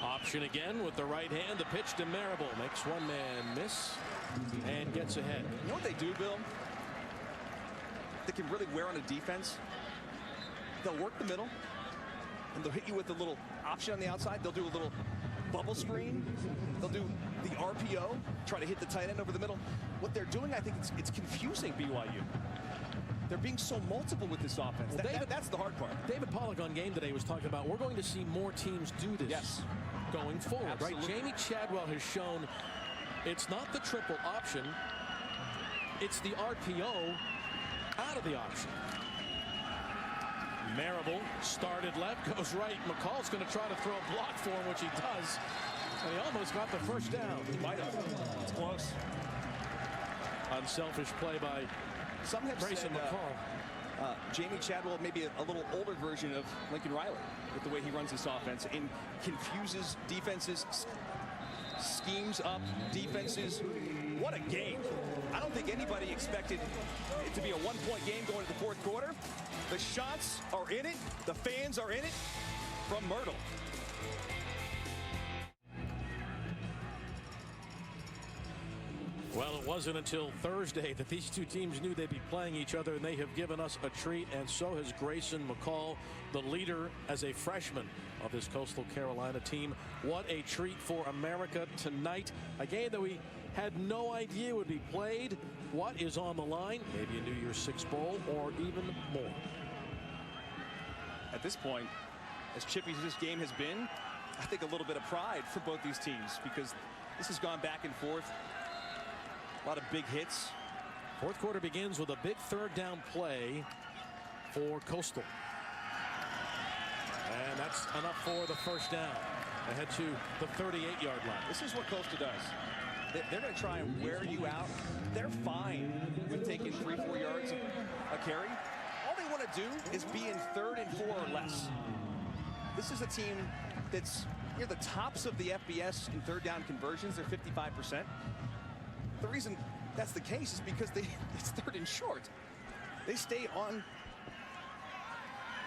S1: Option again with the right hand. The pitch to Marable. Makes one man miss and gets ahead.
S2: You know what they do, Bill? They can really wear on a defense. They'll work the middle, and they'll hit you with a little option on the outside. They'll do a little bubble screen. They'll do the RPO, try to hit the tight end over the middle. What they're doing, I think it's confusing BYU. They're being so multiple with this offense.
S1: Well,
S2: That's the hard part.
S1: David Pollock on Game Today was talking about we're going to see more teams do this going forward.
S2: Absolutely.
S1: Right? Jamie Chadwell has shown it's not the triple option. It's the RPO out of the option. Marable started left, goes right. McCall's going to try to throw a block for him, which he does. And he almost got the 1st down.
S2: He might have. It's close.
S1: Unselfish play by
S2: Some have
S1: Grayson
S2: said,
S1: McCall.
S2: Jamie Chadwell may be a little older version of Lincoln Riley with the way he runs this offense and confuses defenses, schemes up defenses. What a game. I don't think anybody expected it to be a 1-point game going to the 4th quarter. The shots are in it. The fans are in it from Myrtle.
S1: Well, it wasn't until Thursday that these two teams knew they'd be playing each other, and they have given us a treat, and so has Grayson McCall, the leader as a freshman of this Coastal Carolina team. What a treat for America tonight. A game that we had no idea would be played. What is on the line? Maybe a New Year's Six Bowl or even more.
S2: At this point, as chippy as this game has been, I think a little bit of pride for both these teams because this has gone back and forth. A lot of big hits.
S1: 4th quarter begins with a big 3rd down play for Coastal. And that's enough for the 1st down. Ahead to the 38-yard line.
S2: This is what Coastal does. They're going to try and wear you out. They're fine with taking 3-4 yards a carry. All they want to do is be in 3rd and 4 or less. This is a team that's near the tops of the FBS in 3rd down conversions. They're 55%. The reason that's the case is because it's 3rd and short. They stay on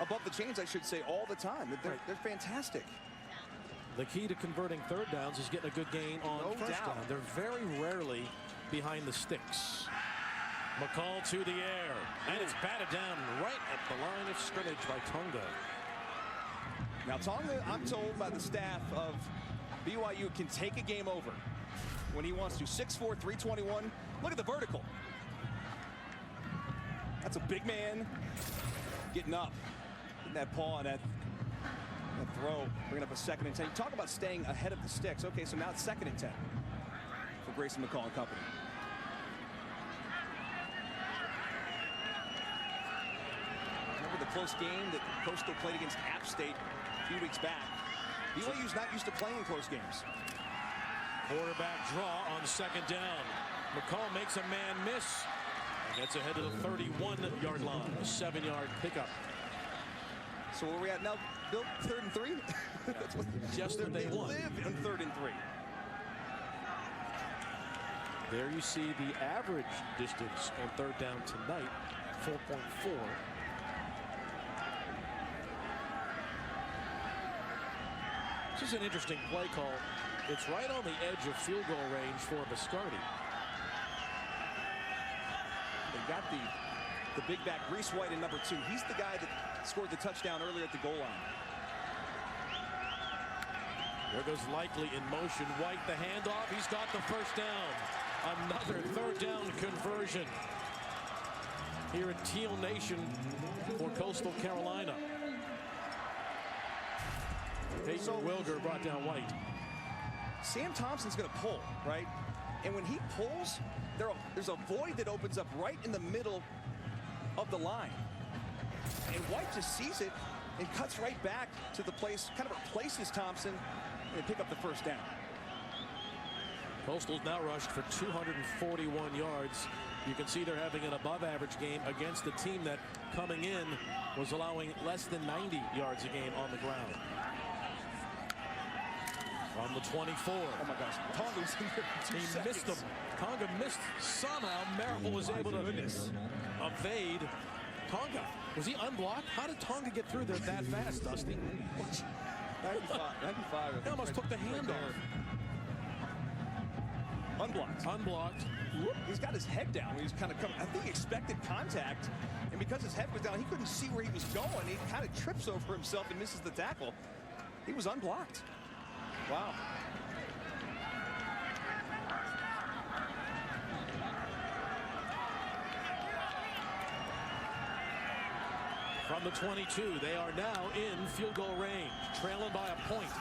S2: above the chains, I should say, all the time. They're fantastic.
S1: The key to converting 3rd downs is getting a good gain on
S2: No
S1: 1st
S2: doubt.
S1: down. They're very rarely behind the sticks. McCall to the air, and it's batted down right at the line of scrimmage by Tonga.
S2: Now Tonga, I'm told by the staff of BYU, can take a game over when he wants to. 6'4", 321. Look at the vertical. That's a big man getting up. Getting that paw on that throw. Bringing up a 2nd and 10. Talk about staying ahead of the sticks. Okay, so now it's 2nd and 10 for Grayson McCall and company. Remember the close game that Coastal played against App State a few weeks back. BYU's not used to playing close games.
S1: Quarterback draw on 2nd down. McCall makes a man miss. Gets ahead to the 31-yard line. A 7-yard pickup.
S2: So where are we at now, Bill? 3rd and 3? That's what
S1: Just what they want.
S2: Live in 3rd and 3.
S1: There you see the average distance on 3rd down tonight, 4.4. This is an interesting play call. It's right on the edge of field goal range for Biscardi.
S2: They got the big back, Reese White, in number 2. He's the guy that scored the touchdown earlier at the goal line.
S1: There goes Likely in motion. White the handoff. He's got the first down. Another 3rd down conversion here at Teal Nation for Coastal Carolina. Peyton Wilger brought down White.
S2: Sam Thompson's going to pull, right? And when he pulls, there's a void that opens up right in the middle of the line. And White just sees it and cuts right back to the place, kind of replaces Thompson, and they pick up the first down.
S1: Coastal's now rushed for 241 yards. You can see they're having an above-average game against a team that, coming in, was allowing less than 90 yards a game on the ground. From the 24.
S2: Oh my gosh, Tonga was in there for 2
S1: he
S2: seconds.
S1: missed him. Tonga missed somehow. Marable was able to evade Tonga. Was he unblocked? How did Tonga get through there that fast, Dusty?
S2: 95.
S1: He almost took the handoff.
S2: Unblocked.
S1: Unblocked.
S2: He's got his head down. He was kind of coming. I think he expected contact, and because his head was down, he couldn't see where he was going. He kind of trips over himself and misses the tackle. He was unblocked. Wow.
S1: From the 22, they are now in field goal range, trailing by a point.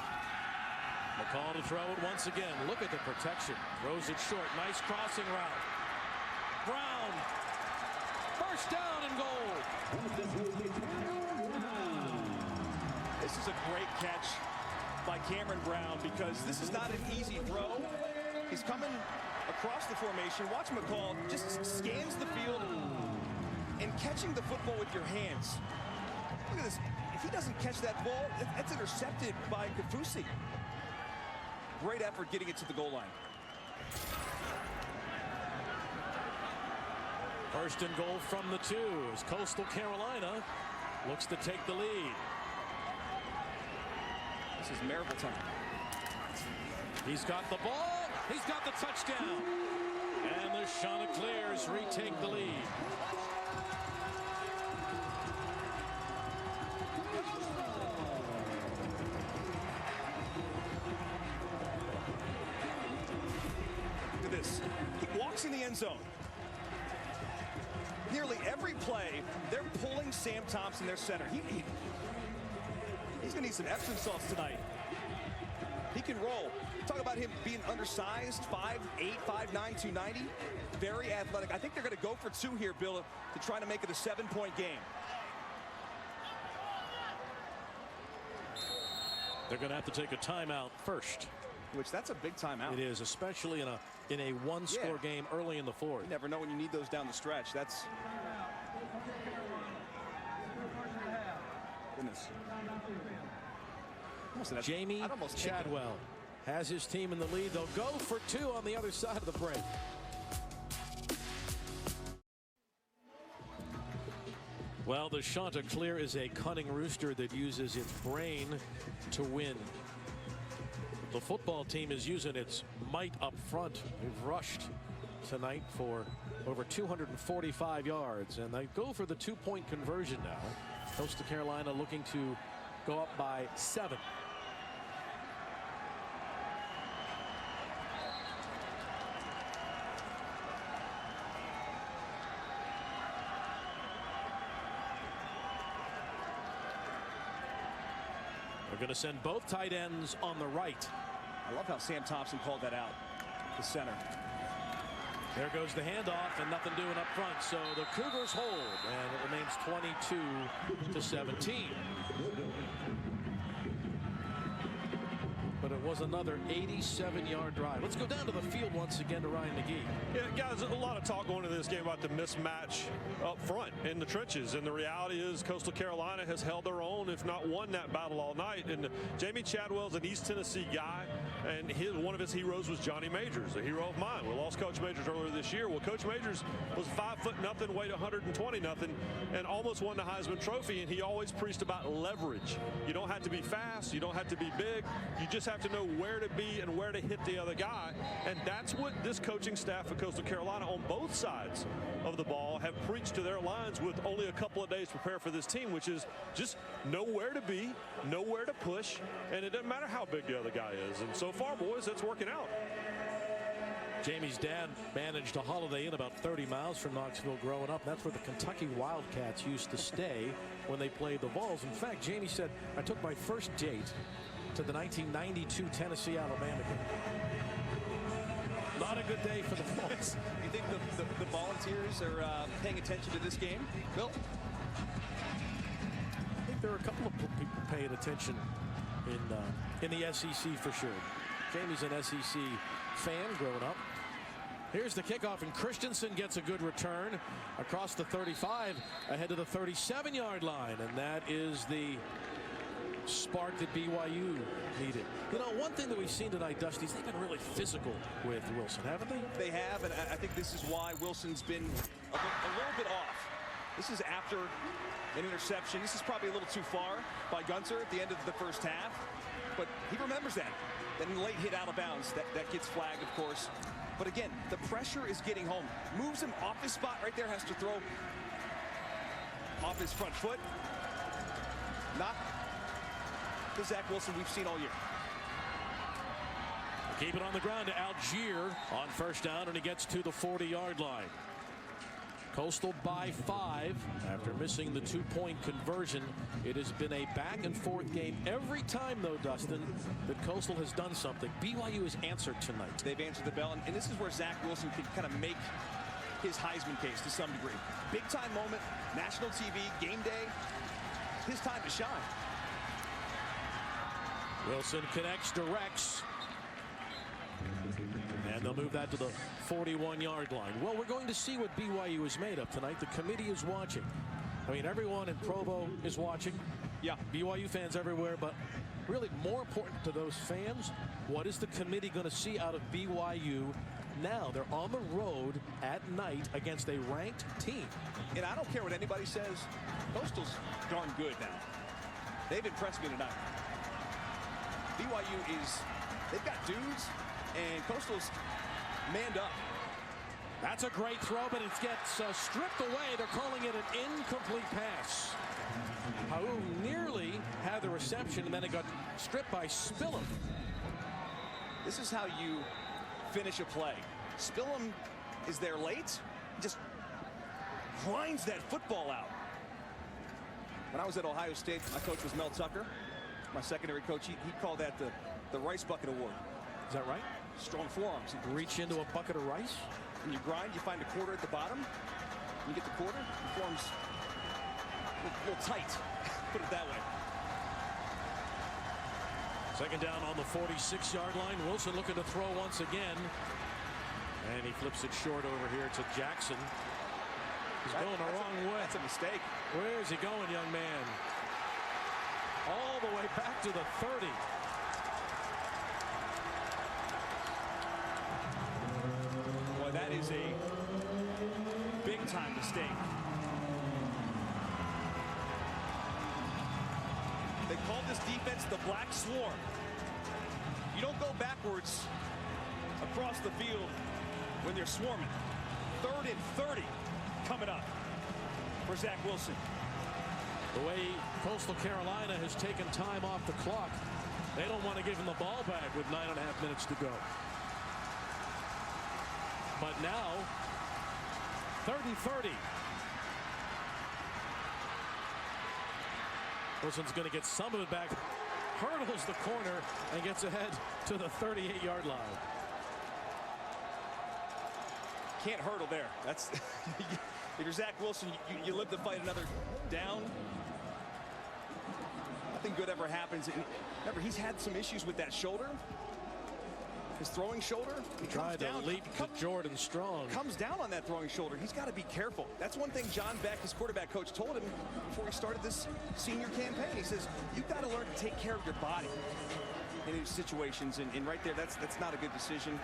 S1: McCall to throw it once again. Look at the protection. Throws it short. Nice crossing route. Brown. First down and goal.
S2: This is a great catch by Cameron Brown, because this is not an easy throw. He's coming across the formation. Watch McCall just scans the field and catching the football with your hands. Look at this. If he doesn't catch that ball, that's intercepted by Kafusi. Great effort getting it to the goal line.
S1: First and goal from the 2 as Coastal Carolina looks to take the lead.
S2: This is Marable time.
S1: He's got the ball. He's got the touchdown. And the Chanticleers retake the lead.
S2: Look at this. He walks in the end zone. Nearly every play, they're pulling Sam Thompson, their center. He's going to need some Epsom salts tonight. He can roll. Talk about him being undersized, 5'8", 5'9", 290. Very athletic. I think they're going to go for 2 here, Bill, to try to make it a 7-point game.
S1: They're going to have to take a timeout first.
S2: Which, that's a big timeout.
S1: It is, especially in a one-score game early in the 4th.
S2: You never know when you need those down the stretch. That's... Goodness.
S1: Jamie Chadwell has his team in the lead. They'll go for 2 on the other side of the break. Well, the Chanticleer is a cunning rooster that uses its brain to win. The football team is using its might up front. They've rushed tonight for over 245 yards, and they go for the 2-point conversion now. Coastal Carolina looking to go up by 7. We're going to send both tight ends on the right.
S2: I love how Sam Thompson called that out, the center.
S1: There goes the handoff, and nothing doing up front. So the Cougars hold, and it remains 22-17. But it was was another 87-yard drive. Let's go down to the field once again to Ryan McGee.
S3: Yeah, guys, a lot of talk going into this game about the mismatch up front in the trenches. And the reality is Coastal Carolina has held their own, if not won that battle all night. And Jamie Chadwell's an East Tennessee guy, and one of his heroes was Johnny Majors, a hero of mine. We lost Coach Majors earlier this year. Well, Coach Majors was 5'0", weighed 120 nothing, and almost won the Heisman Trophy. And he always preached about leverage. You don't have to be fast. You don't have to be big. You just have to know where to be and where to hit the other guy. And that's what this coaching staff at Coastal Carolina on both sides of the ball have preached to their lines with only a couple of days to prepare for this team, which is just know where to be, know where to push, and it doesn't matter how big the other guy is. And so far, boys, that's working out.
S1: Jamie's dad managed a Holiday Inn about 30 miles from Knoxville growing up. That's where the Kentucky Wildcats used to stay when they played the Vols. In fact, Jamie said, I took my first date to the 1992 Tennessee-Alabama game. Not a good day for the Vols.
S2: You think the Volunteers are paying attention to this game, Bill?
S1: I think there are a couple of people paying attention in the SEC for sure. Jamie's an SEC fan growing up. Here's the kickoff, and Christensen gets a good return across the 35 ahead to the 37-yard line, and that is the spark that BYU needed. You know, one thing that we've seen tonight, Dusty, is they've been really physical with Wilson, haven't they?
S2: They have, and I think this is why Wilson's been a little bit off. This is after an interception. This is probably a little too far by Gunter at the end of the first half, but he remembers that. Then late hit out of bounds. That gets flagged, of course. But again, the pressure is getting home. Moves him off his spot right there. Has to throw off his front foot. Not the Zach Wilson we've seen all year.
S1: Keep it on the ground to Algier on first down, and he gets to the 40-yard line. Coastal by 5 after missing the 2-point conversion. It has been a back-and-forth game every time, though, Dustin, that Coastal has done something. BYU has answered tonight.
S2: They've answered the bell, and this is where Zach Wilson can kind of make his Heisman case to some degree. Big-time moment, national TV, game day, his time to shine.
S1: Wilson connects, directs. And they'll move that to the 41-yard line. Well, we're going to see what BYU is made of tonight. The committee is watching. I mean, everyone in Provo is watching.
S2: Yeah.
S1: BYU fans everywhere, but really more important to those fans, what is the committee going to see out of BYU now? They're on the road at night against a ranked team.
S2: And I don't care what anybody says. Coastal's darn good now. They've impressed me tonight. BYU they've got dudes, and Coastal's manned up.
S1: That's a great throw, but it gets stripped away. They're calling it an incomplete pass. Hau nearly had the reception, and then it got stripped by Spillum.
S2: This is how you finish a play. Spillum is there late, just grinds that football out. When I was at Ohio State, my coach was Mel Tucker. My secondary coach, he called that the Rice Bucket Award.
S1: Is that right?
S2: Strong forearms.
S1: You reach into a bucket of rice?
S2: When you grind, you find a quarter at the bottom. You get the quarter, the forearm's a little tight. Put it that way.
S1: Second down on the 46-yard line. Wilson looking to throw once again. And he flips it short over here to Jackson. He's going the wrong way.
S2: That's a mistake.
S1: Where's he going, young man? All the way back to the 30.
S2: Boy, that is a big-time mistake. They called this defense the Black Swarm. You don't go backwards across the field when they're swarming. 3rd and 30 coming up for Zach Wilson.
S1: The way Coastal Carolina has taken time off the clock, they don't want to give him the ball back with 9.5 minutes to go. But now, 3rd and 30. Wilson's going to get some of it back, hurdles the corner, and gets ahead to the 38-yard line.
S2: Can't hurdle there. That's if you're Zach Wilson, you live to fight another down. nothing good ever happens. And remember, he's had some issues with that shoulder. His throwing shoulder.
S1: He tried to leap to Jordan Strong.
S2: Comes down on that throwing shoulder. He's got to be careful. That's one thing John Beck, his quarterback coach, told him before he started this senior campaign. He says, you've got to learn to take care of your body in these situations. And right there, that's not a good decision.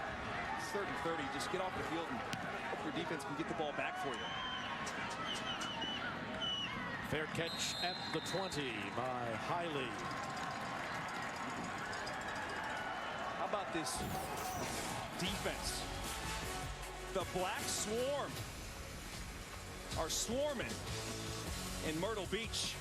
S2: It's 3rd and 30. Just get off the field and hope your defense can get the ball back for you.
S1: Fair catch at the 20 by Hiley.
S2: How about this defense? The Black Swarm are swarming in Myrtle Beach.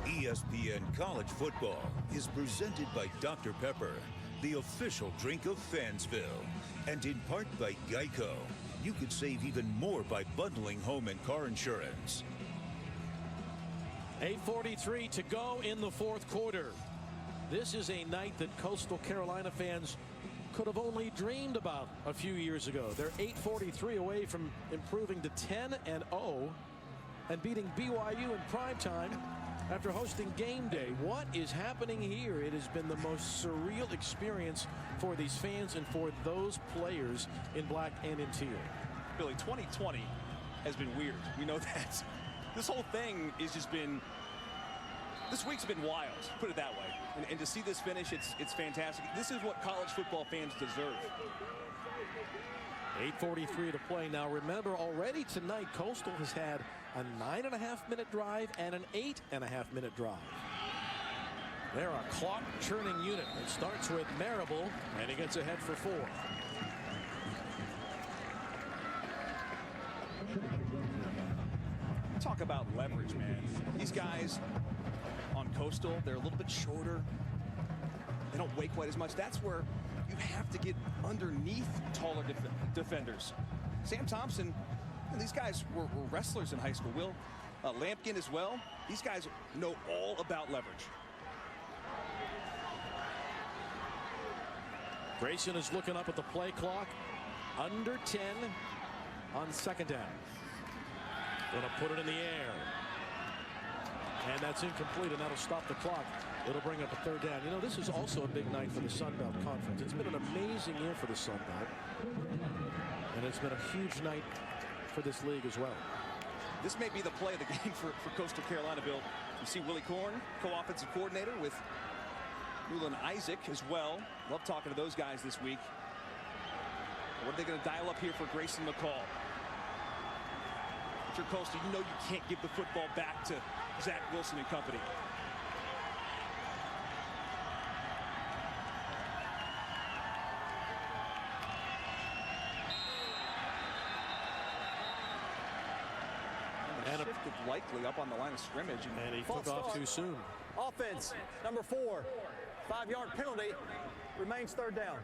S5: ESPN College Football is presented by Dr. Pepper, the official drink of Fansville, and in part by Geico. You could save even more by bundling home and car insurance.
S1: 8:43 to go in the 4th quarter. This is a night that Coastal Carolina fans could have only dreamed about a few years ago. They're 8:43 away from improving to 10-0 and beating BYU in primetime after hosting game day. What is happening here? It has been the most surreal experience for these fans and for those players in black and in teal.
S2: Billy, 2020 has been weird. We know that. This whole thing has just been, this week's been wild, put it that way. And to see this finish, it's fantastic. This is what college football fans deserve.
S1: 8:43 to play. Now remember, already tonight Coastal has had a 9.5-minute drive and an 8.5-minute drive. They're a clock churning unit. It starts with Marable and he gets ahead for 4.
S2: Talk about leverage, man. These guys on Coastal, they're a little bit shorter. They don't weigh quite as much. That's where you have to get underneath taller defenders. Sam Thompson, and these guys were wrestlers in high school. Will Lampkin as well. These guys know all about leverage.
S1: Grayson is looking up at the play clock. Under 10 on 2nd down. Gonna put it in the air. And that's incomplete, and that'll stop the clock. It'll bring up a 3rd down. You know, this is also a big night for the Sun Belt Conference. It's been an amazing year for the Sun Belt. And it's been a huge night for this league as well.
S2: This may be the play of the game for Coastal Carolina, Bill. You see Willie Korn, co-offensive coordinator with Newland Isaac as well. Love talking to those guys this week. What are they going to dial up here for Grayson McCall? If you're Coastal, you know you can't give the football back to Zach Wilson and company. And shifted likely up on the line of scrimmage.
S1: And he took off too soon.
S4: Offense, number 4. 5-yard penalty. Remains 3rd down.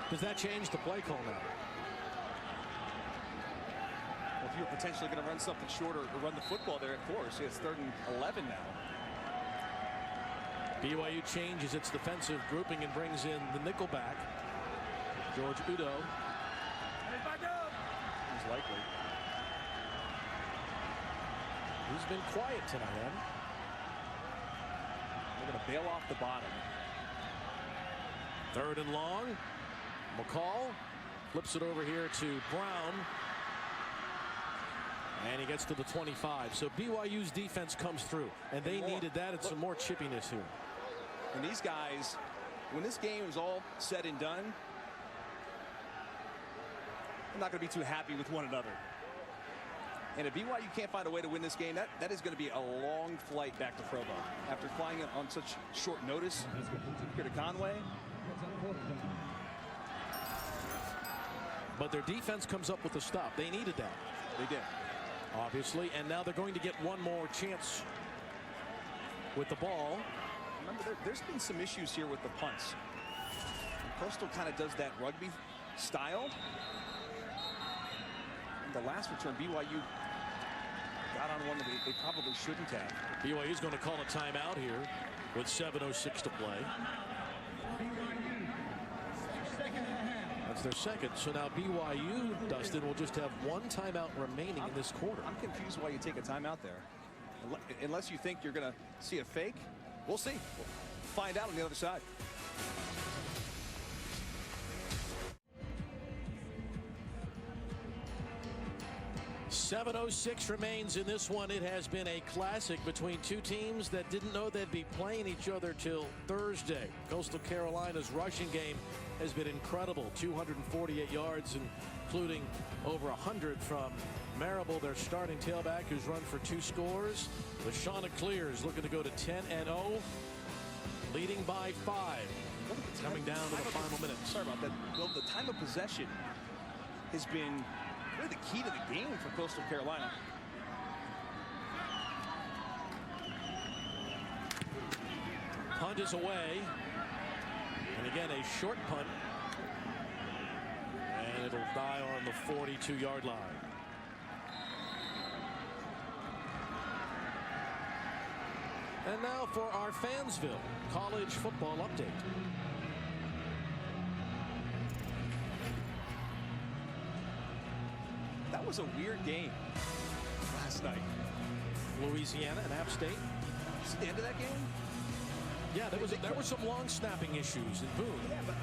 S1: Does that change the play call now?
S2: Well, if you're potentially going to run something shorter or run the football there, of course. It's 3rd and 11 now.
S1: BYU changes its defensive grouping and brings in the nickel back. George Udo.
S2: He's likely.
S1: He's been quiet tonight, Adam.
S2: They're going to bail off the bottom.
S1: 3rd and long. McCall flips it over here to Brown. And he gets to the 25. So BYU's defense comes through. And they needed that and some more chippiness here.
S2: And these guys, when this game is all said and done, they're not going to be too happy with one another. And if BYU can't find a way to win this game, that is going to be a long flight back to Provo. After flying on such short notice here to Conway.
S1: But their defense comes up with a stop. They needed that.
S2: They did.
S1: Obviously. And now they're going to get one more chance with the ball.
S2: Remember, there's been some issues here with the punts. And Coastal kind of does that rugby style. In the last return, BYU got on one that they probably shouldn't have.
S1: BYU's going to call a timeout here with 7:06 to play. That's their second. So now BYU, Dustin, will just have one timeout remaining in this quarter.
S2: I'm confused why you take a timeout there. Unless you think you're going to see a fake. We'll see. We'll find out on the other side.
S1: .706 remains in this one. It has been a classic between two teams that didn't know they'd be playing each other till Thursday. Coastal Carolina's rushing game has been incredible. 248 yards, including over 100 from Marable, their starting tailback, who's run for 2 scores. The Chanticleers looking to go to 10-0, leading by 5. Coming down to the final minutes.
S2: Sorry about that. Well, the time of possession has been really the key to the game for Coastal Carolina.
S1: Punt is away. And again, a short punt. And it'll die on the 42-yard line. And now for our Fansville college football update.
S2: That was a weird game last night.
S1: Louisiana and App State.
S2: Is it the end of that game?
S1: Yeah, there were some long snapping issues in Boone.
S2: Yeah, but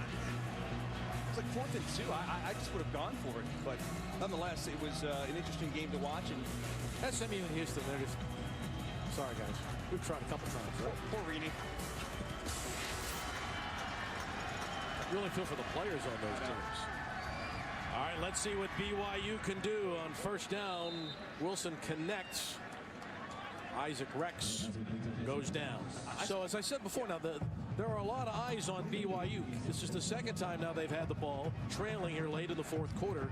S2: it's like 4th and 2. I just would have gone for it. But nonetheless, it was an interesting game to watch. And
S1: SMU and Houston, they're just, sorry guys, we've tried a couple times, right?
S2: Poor Reedy.
S1: Really feel for the players on those teams. All right, let's see what BYU can do on first down. Wilson connects. Isaac Rex goes down. So as I said before, now there are a lot of eyes on BYU. This is the second time now they've had the ball trailing here late in the 4th quarter.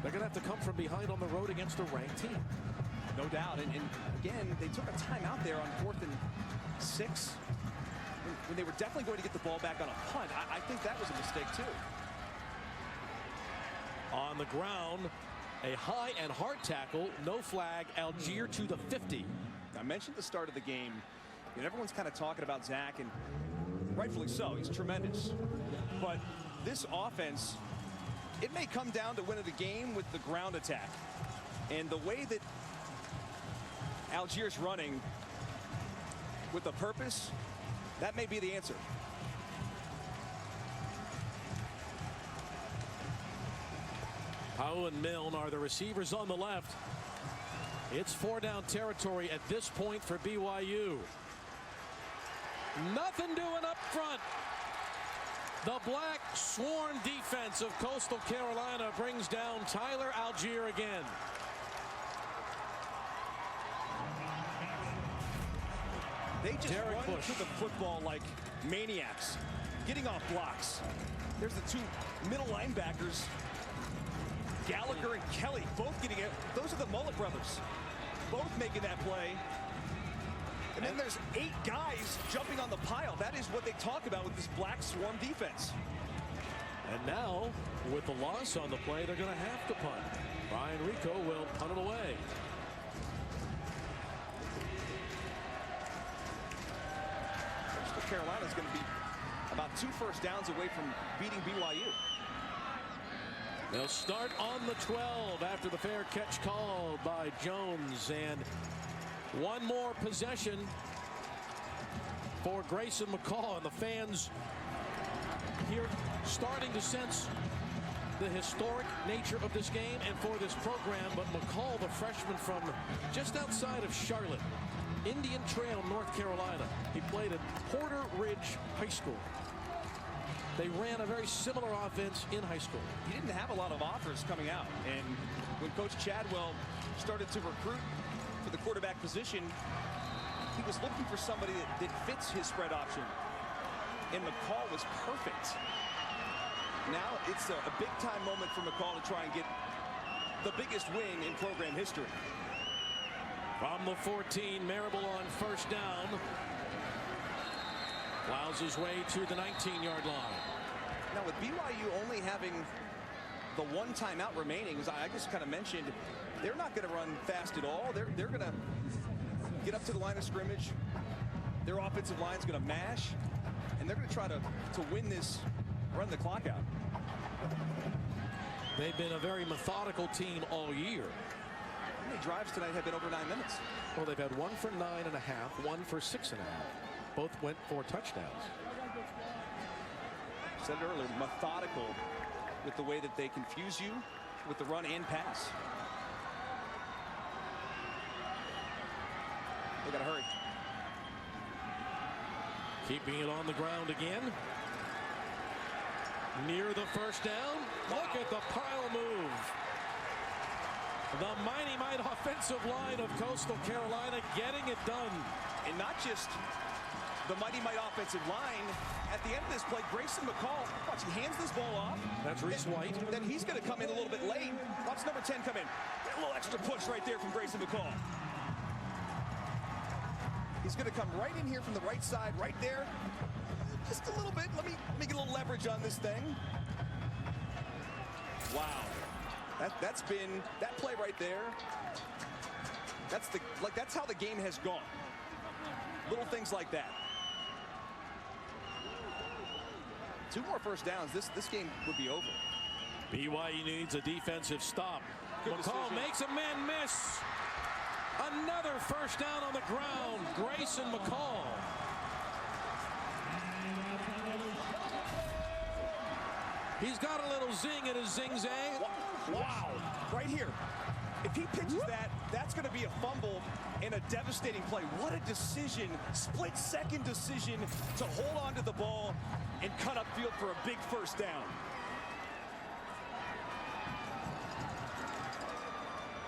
S1: They're going to have to come from behind on the road against a ranked team.
S2: No doubt. And again, they took a timeout there on 4th and 6 when they were definitely going to get the ball back on a punt. I think that was a mistake too.
S1: On the ground, a high and hard tackle, no flag, Algier to the 50.
S2: I mentioned at the start of the game, and everyone's kind of talking about Zach, and rightfully so. He's tremendous. But this offense, it may come down to winning the game with the ground attack. And the way that Algier's running with a purpose, that may be the answer.
S1: Howe and Milne are the receivers on the left. It's 4-down territory at this point for BYU. Nothing doing up front. The black swarm defense of Coastal Carolina brings down Tyler Algier again.
S2: They just
S1: Derek
S2: run
S1: Bush
S2: to the football like maniacs, getting off blocks. There's the 2 middle linebackers. Gallagher and Kelly both getting it. Those are the Mullet brothers, both making that play. And then there's 8 guys jumping on the pile. That is what they talk about with this black swarm defense.
S1: And now, with the loss on the play, they're going to have to punt. Ryan Rico will punt it away.
S2: Coastal Carolina is going to be about 2 first downs away from beating BYU.
S1: They'll start on the 12 after the fair catch called by Jones. And one more possession for Grayson McCall. And the fans here starting to sense the historic nature of this game and for this program. But McCall, the freshman from just outside of Charlotte, Indian Trail, North Carolina. He played at Porter Ridge High School. They ran a very similar offense in high school.
S2: He didn't have a lot of offers coming out. And when Coach Chadwell started to recruit for the quarterback position, he was looking for somebody that fits his spread option. And McCall was perfect. Now it's a big-time moment for McCall to try and get the biggest win in program history.
S1: From the 14, Marable on first down. Plows his way to the 19-yard line.
S2: Now with BYU only having the 1 timeout remaining, as I just kind of mentioned, they're not going to run fast at all. They're going to get up to the line of scrimmage. Their offensive line is going to mash, and they're going to try to win this, run the clock out.
S1: They've been a very methodical team all year.
S2: How many drives tonight have been over 9 minutes?
S1: Well, they've had 1 for 9.5, 1 for 6.5. Both went for touchdowns.
S2: I said it earlier, methodical with the way that they confuse you with the run and pass. They got to hurry.
S1: Keeping it on the ground again. Near the first down. Look at the pile move. The mighty offensive line of Coastal Carolina getting it done.
S2: And not just the mighty offensive line. At the end of this play, Grayson McCall, watch, he hands this ball off.
S1: That's Reese White.
S2: Then he's going to come in a little bit late. Watch number 10 come in. Get a little extra push right there from Grayson McCall. He's going to come right in here from the right side, right there. Just a little bit. Let me get a little leverage on this thing. Wow. That's been that play right there. That's how the game has gone. Little things like that. 2 more first downs. This game would be over.
S1: BYU needs a defensive stop.
S2: Good
S1: McCall
S2: decision.
S1: makes a man miss. Another first down on the ground. Grayson McCall. He's got a little zing in his zing-zang.
S2: Wow. Right here. If he pitches that, that's going to be a fumble and a devastating play. What a decision, split-second decision to hold on to the ball and cut upfield for a big first down.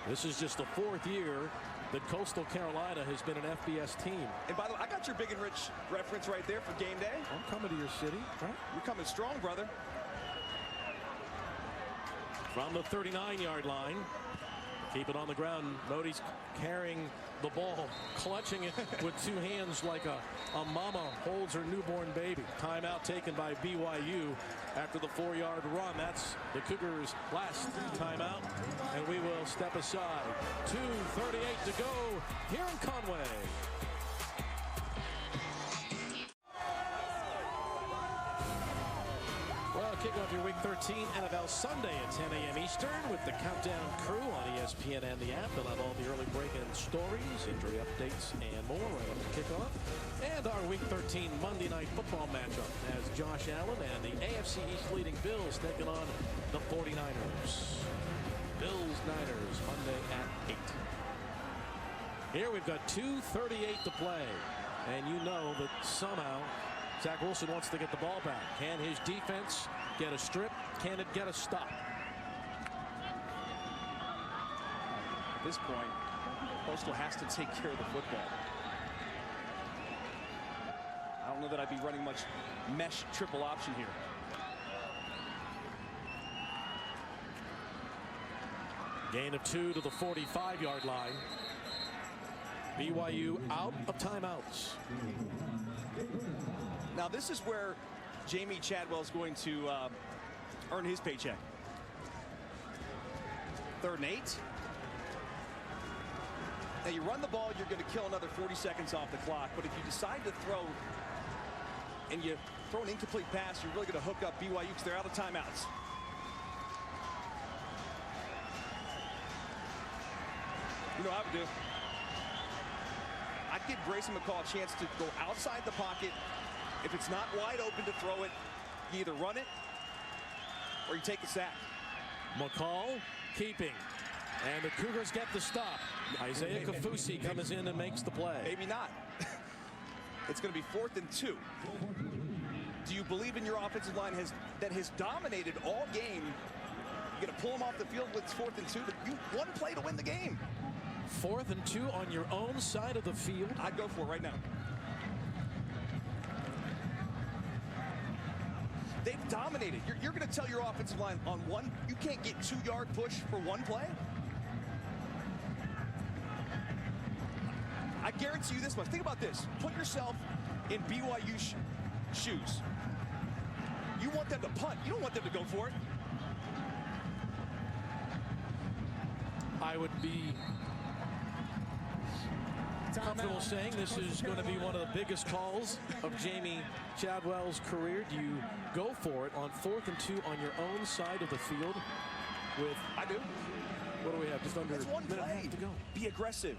S1: This is just the 4th year that Coastal Carolina has been an FBS team.
S2: And by the way, I got your Big and Rich reference right there for game day.
S1: I'm coming to your city, right?
S2: You're coming strong, brother.
S1: From the 39-yard line. Keep it on the ground. Mody's carrying the ball, clutching it with 2 hands like a mama holds her newborn baby. Timeout taken by BYU after the 4-yard run. That's the Cougars' last timeout. And we will step aside. 2:38 to go here in Conway. Well, kick off your Week 13 NFL Sunday at 10 a.m. Eastern with the Countdown crew on ESPN and the app. They'll have all the early break-in stories, injury updates, and more right up to kickoff. And our Week 13 Monday Night Football matchup as Josh Allen and the AFC East leading Bills taking on the 49ers. Bills-Niners Monday at 8. Here we've got 2:38 to play. And you know that somehow Zach Wilson wants to get the ball back. Can his defense get a strip? Can it get a stop?
S2: At this point, Coastal has to take care of the football. I don't know that I'd be running much mesh triple option here.
S1: Gain of 2 to the 45-yard line. BYU out of timeouts.
S2: Now this is where Jamie Chadwell is going to earn his paycheck. 3rd and 8. Now you run the ball, you're going to kill another 40 seconds off the clock. But if you decide to throw and you throw an incomplete pass, you're really going to hook up BYU because they're out of timeouts. You know what I would do? I'd give Grayson McCall a chance to go outside the pocket. If it's not wide open to throw it, you either run it or you take the sack.
S1: McCall keeping. And the Cougars get the stop. Isaiah Kafusi comes in and makes the play.
S2: Maybe not. It's going to be 4th and 2. Do you believe in your offensive line that has dominated all game? You're going to pull them off the field with 4th and 2. You one play to win the game.
S1: 4th and 2 on your own side of the field.
S2: I'd go for it right now. They've dominated. You're going to tell your offensive line on one, you can't get 2-yard push for one play? I guarantee you this much. Think about this. Put yourself in BYU shoes. You want them to punt. You don't want them to go for it.
S1: I would be comfortable saying this is going to be one of the biggest calls of Jamie Chadwell's career. Do you go for it on 4th and 2 on your own side of the field?
S2: I do.
S1: What do we have? Just under
S2: It's one
S1: a minute and a half
S2: play.
S1: to go.
S2: Be aggressive.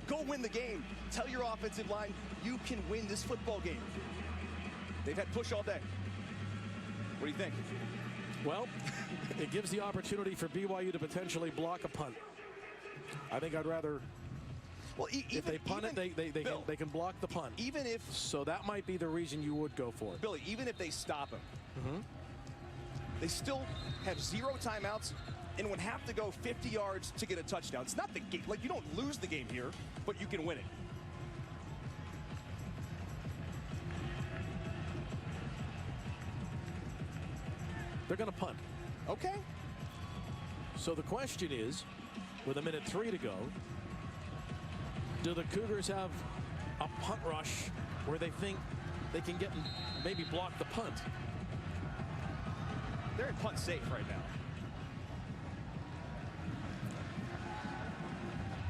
S2: Go win the game. Tell your offensive line you can win this football game. They've had push all day. What do you think?
S1: Well, it gives the opportunity for BYU to potentially block a punt. I think I'd rather.
S2: Well,
S1: if they punt it, they can block the punt.
S2: Even if
S1: so, that might be the reason you would go for it.
S2: Billy, even if they stop him, they still have 0 timeouts and would have to go 50 yards to get a touchdown. It's not the game. Like, you don't lose the game here, but you can win it.
S1: They're going to punt.
S2: Okay.
S1: So the question is, with 1:03 to go, do the Cougars have a punt rush where they think they can get maybe block the punt?
S2: They're in punt safe right now.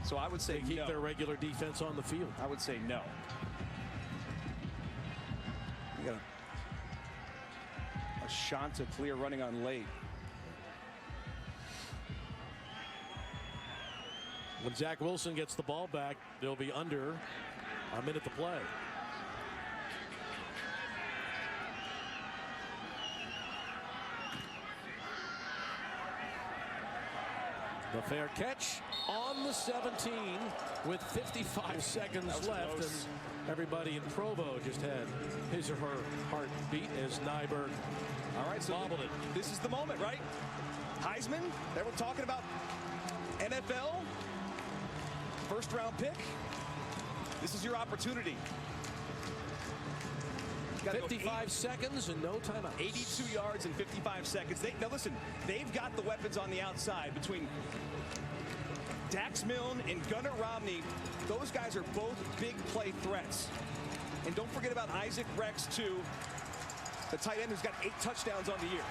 S2: So I would say
S1: they keep their regular defense on the field.
S2: I would say no. You got a Chanticleer running on late.
S1: When Zach Wilson gets the ball back, they'll be under a minute to play. The fair catch on the 17 with 55 seconds left. And everybody in Provo just had his or her heart beat as Nyberg bobbled it.
S2: This is the moment, right? Heisman, they were talking about NFL, first-round pick. This is your opportunity.
S1: 55 seconds and no timeout.
S2: 82 yards in 55 seconds. Now listen, they've got the weapons on the outside between Dax Milne and Gunnar Romney. Those guys are both big play threats. And don't forget about Isaac Rex, too, the tight end who's got 8 touchdowns on the year.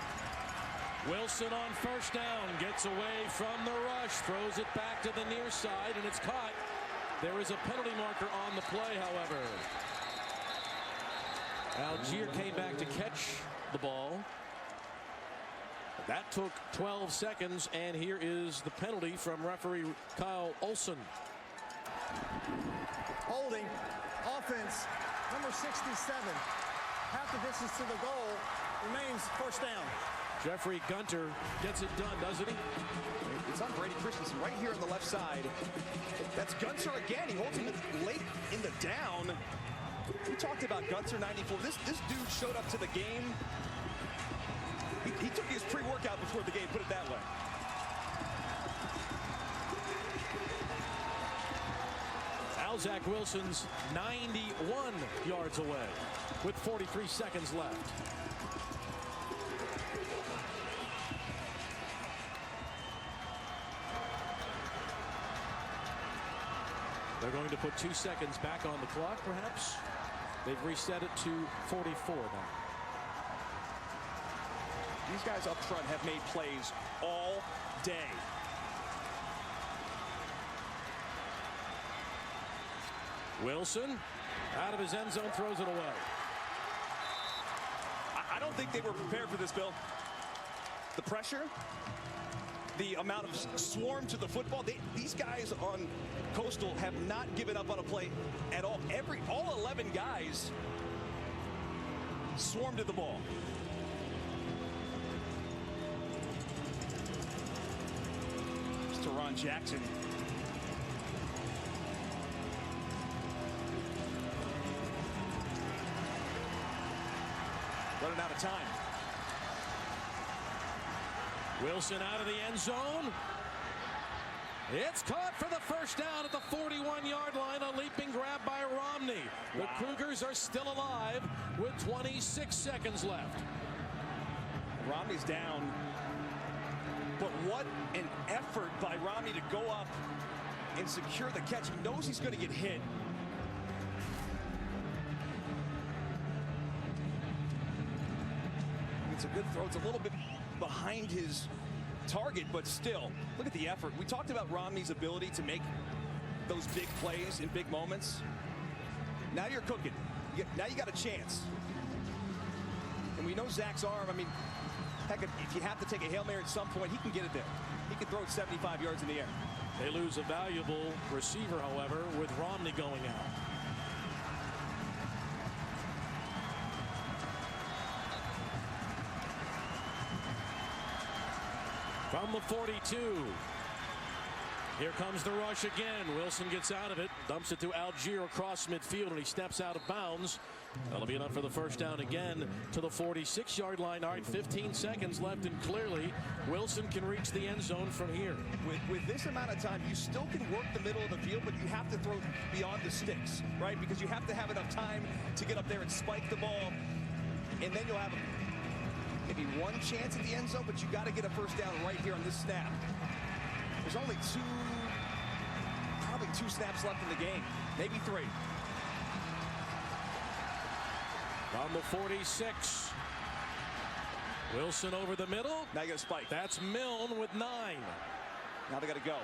S1: Wilson on first down, gets away from the rush, throws it back to the near side, and it's caught. There is a penalty marker on the play, however. Algier came back to catch the ball. That took 12 seconds, and here is the penalty from referee Kyle Olson.
S4: Holding, offense, number 67. Half the distance to the goal, remains first down.
S1: Jeffrey Gunter gets it done, doesn't he?
S2: It's on Brady Christensen right here on the left side. That's Gunter again. He holds him late in the down. We talked about Gunter 94. This dude showed up to the game. He took his pre-workout before the game, put it that way.
S1: Zach Wilson's 91 yards away with 43 seconds left. They're going to put 2 seconds back on the clock, perhaps. They've reset it to 44 now.
S2: These guys up front have made plays all day.
S1: Wilson out of his end zone, throws it away.
S2: I don't think they were prepared for this, Bill. The pressure, the amount of swarm to the football. These guys on Coastal have not given up on a play at all. All 11 guys swarmed to the ball. It's Teron Jackson. Running out of time.
S1: Wilson out of the end zone. It's caught for the first down at the 41-yard line. A leaping grab by Romney. The Cougars are still alive with 26 seconds left.
S2: Romney's down. But what an effort by Romney to go up and secure the catch. He knows he's going to get hit. It's a good throw. It's a little bit behind his target, but still, look at the effort. We talked about Romney's ability to make those big plays in big moments. Now you're cooking. Now you got a chance. And we know Zach's arm. I mean, heck, if you have to take a Hail Mary at some point, he can get it there. He can throw it 75 yards in the air.
S1: They lose a valuable receiver, however, with Romney going out. From the 42. Here comes the rush again. Wilson gets out of it, dumps it to Algier across midfield, and he steps out of bounds. That'll be enough for the first down again to the 46-yard line. All right, 15 seconds left, and clearly Wilson can reach the end zone from here.
S2: With this amount of time, you still can work the middle of the field, but you have to throw beyond the sticks, right? Because you have to have enough time to get up there and spike the ball, and then you'll have maybe one chance at the end zone, but you got to get a first down right here on this snap. There's only probably two snaps left in the game, maybe three.
S1: From the 46. Wilson over the middle.
S2: Now you got a spike.
S1: That's Milne with 9.
S2: Now they got to go.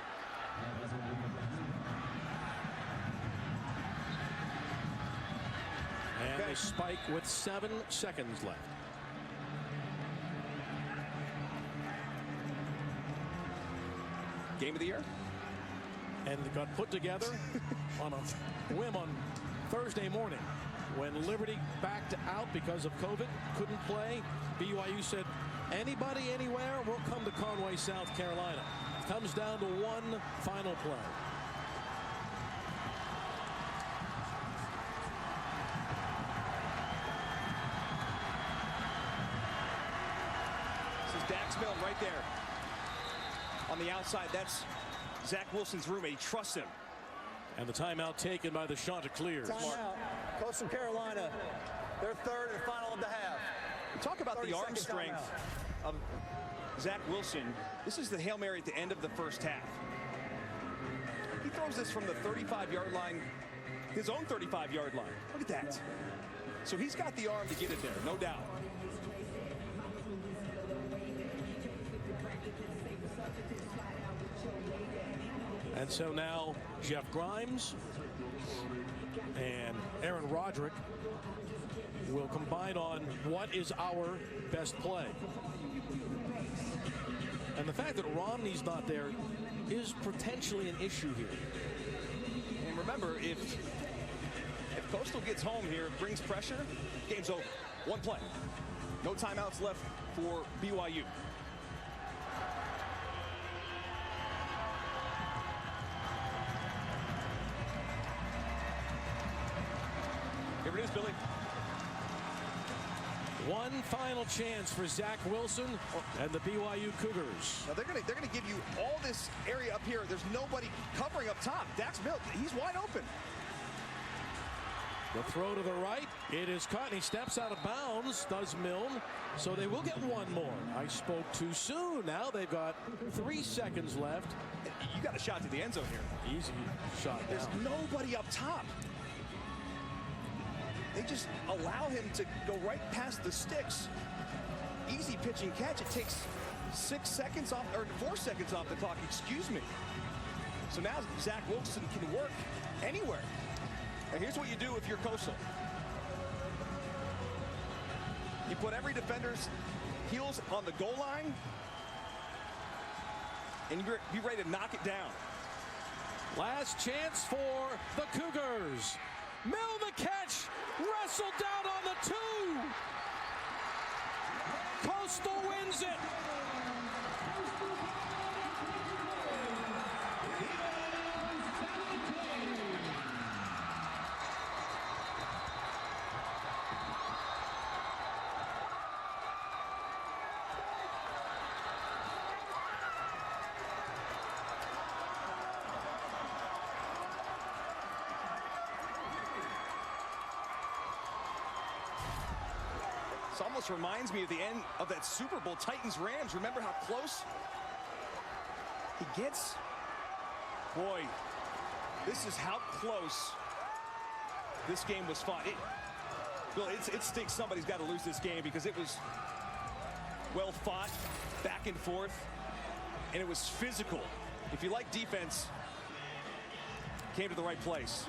S1: And a spike with 7 seconds left.
S2: Game of the year?
S1: And it got put together on a whim on Thursday morning when Liberty backed out because of COVID, couldn't play. BYU said, anybody, anywhere, we'll come to Conway, South Carolina. Comes down to one final play.
S2: This is Dax Milne right there. On the outside, that's Zach Wilson's roommate. He trusts him.
S1: And the timeout taken by the Chanticleers.
S4: Timeout. Coastal Carolina, their third and final of the half.
S2: Talk about the arm strength of Zach Wilson. This is the Hail Mary at the end of the first half. He throws this from the 35-yard line, his own 35-yard line. Look at that. So he's got the arm to get it there, no doubt.
S1: And so now Jeff Grimes and Aaron Roderick will combine on what is our best play. And the fact that Romney's not there is potentially an issue here.
S2: And remember, if Coastal gets home here, brings pressure, game's over. One play. No timeouts left for BYU. Here it is, Billy.
S1: One final chance for Zach Wilson and the BYU Cougars.
S2: Now they're gonna give you all this area up here. There's nobody covering up top. Dax Milne, he's wide open.
S1: The throw to the right. It is caught, and he steps out of bounds, does Milne. So they will get one more. I spoke too soon. Now they've got 3 seconds left.
S2: You got a shot to the end zone here.
S1: Easy shot down.
S2: There's nobody up top. They just allow him to go right past the sticks. Easy pitch and catch. It takes 6 seconds off, or 4 seconds off the clock, excuse me. So now Zach Wilson can work anywhere. And here's what you do if you're Coastal. You put every defender's heels on the goal line, and you're be ready to knock it down.
S1: Last chance for the Cougars. Milne the catch, wrestled down on the 2. Coastal wins it.
S2: This almost reminds me of the end of that Super Bowl, Titans-Rams. Remember how close he gets? Boy, this is how close this game was fought. Bill, it stinks somebody's got to lose this game because it was well fought, back and forth. and it was physical. If you like defense, came to the right place.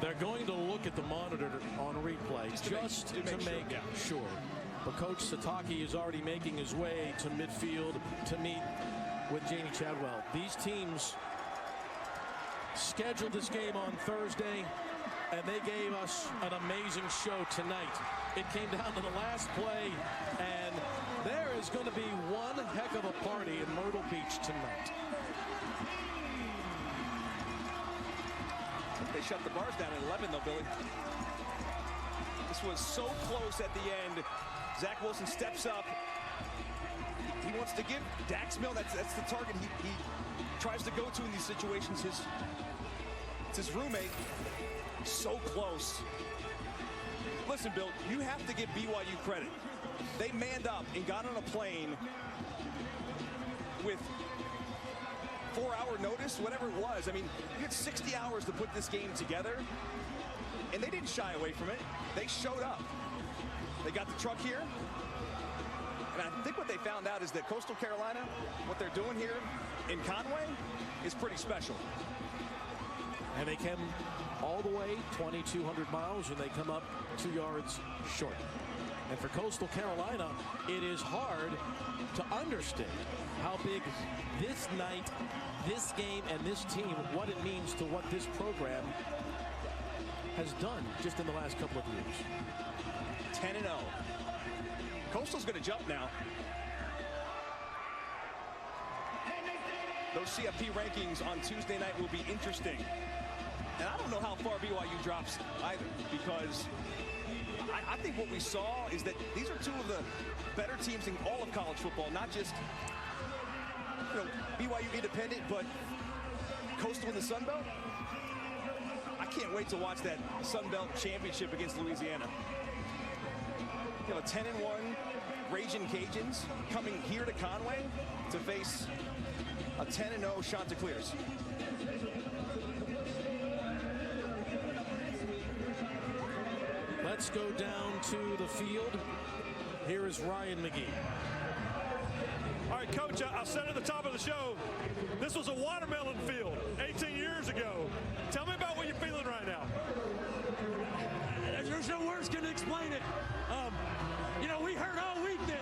S1: They're going to look at the monitor on replay just to make sure. But Coach Satake is already making his way to midfield to meet with Jamie Chadwell. These teams scheduled this game on Thursday, and they gave us an amazing show tonight. It came down to the last play, and there is going to be one heck of a party in Myrtle Beach tonight.
S2: They shut the bars down at 11, though, Billy. This was so close at the end. Zach Wilson steps up. He wants to give Dax Milne, that's the target he tries to go to in these situations. It's his roommate. So close. Listen, Bill, you have to give BYU credit. They manned up and got on a plane with 4-hour notice, whatever it was. I mean, you had 60 hours to put this game together, and they didn't shy away from it. They showed up. They got the truck here, and I think what they found out is that Coastal Carolina, what they're doing here in Conway, is pretty special.
S1: And they came all the way 2,200 miles, and they come up 2 yards short. And for Coastal Carolina, it is hard to understand how big this night, this game, and this team, what it means to what this program has done just in the last couple of years.
S2: 10-0. Coastal's going to jump now. Those CFP rankings on Tuesday night will be interesting. And I don't know how far BYU drops either, because I think what we saw is that these are two of the better teams in all of college football, not just BYU independent, but Coastal in the Sun Belt. I can't wait to watch that Sun Belt championship against Louisiana. A 10-1 Ragin' Cajuns coming here to Conway to face a 10-0 Chanticleers.
S1: Let's go down to the field. Here is Ryan McGee.
S3: All right, Coach, I said at the top of the show, this was a watermelon field 18 years ago. Tell me about what you're feeling right now.
S18: There's no words can explain it. We heard all week that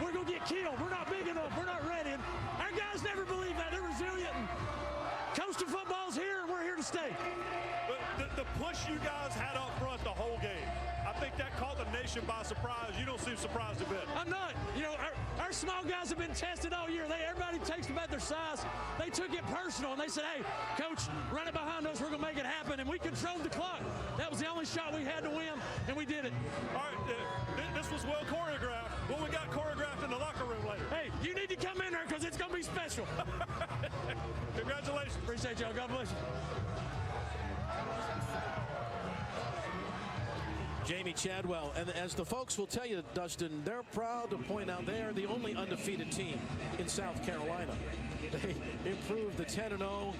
S18: we're going to get killed. We're not big enough. We're not ready. And our guys never believe that. They're resilient. And Coastal football's here, and we're here to stay.
S3: But the push you guys had up front the whole game, I think that caught the nation by surprise. You don't seem surprised a bit.
S18: I'm not. Our small guys have been tested all year. Everybody takes them at their size. They took it personal, and they said, hey, Coach, run it behind us. We're going to make it happen. And we controlled the clock. That was the only shot we had to win, and we did it.
S3: All right, this was well choreographed. What we got choreographed in the locker room later?
S18: Hey, you need to come in there because it's going to be special.
S3: Congratulations.
S18: Appreciate y'all. God bless you.
S1: Jamie Chadwell, and as the folks will tell you, Dustin, they're proud to point out they are the only undefeated team in South Carolina. They improved the 10-0.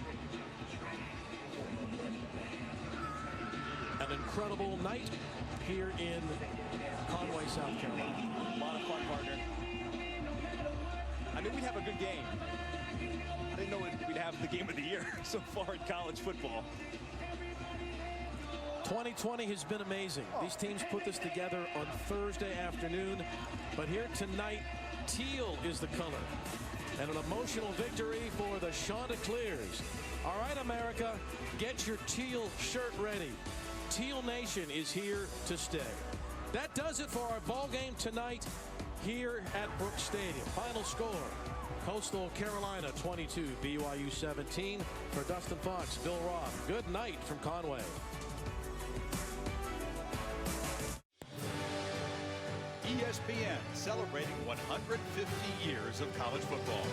S1: An incredible night here in Conway, South Carolina.
S2: A lot of fun, partner. I mean, we'd have a good game. I didn't know we'd have the game of the year so far in college football.
S1: 2020 has been amazing. These teams put this together on Thursday afternoon, but here tonight, teal is the color. And an emotional victory for the Chanticleers. All right, America, get your teal shirt ready. Teal Nation is here to stay. That does it for our ball game tonight here at Brooks Stadium. Final score, Coastal Carolina 22, BYU 17. For Dustin Fox, Bill Roth, good night from Conway.
S19: ESPN celebrating 150 years of college football.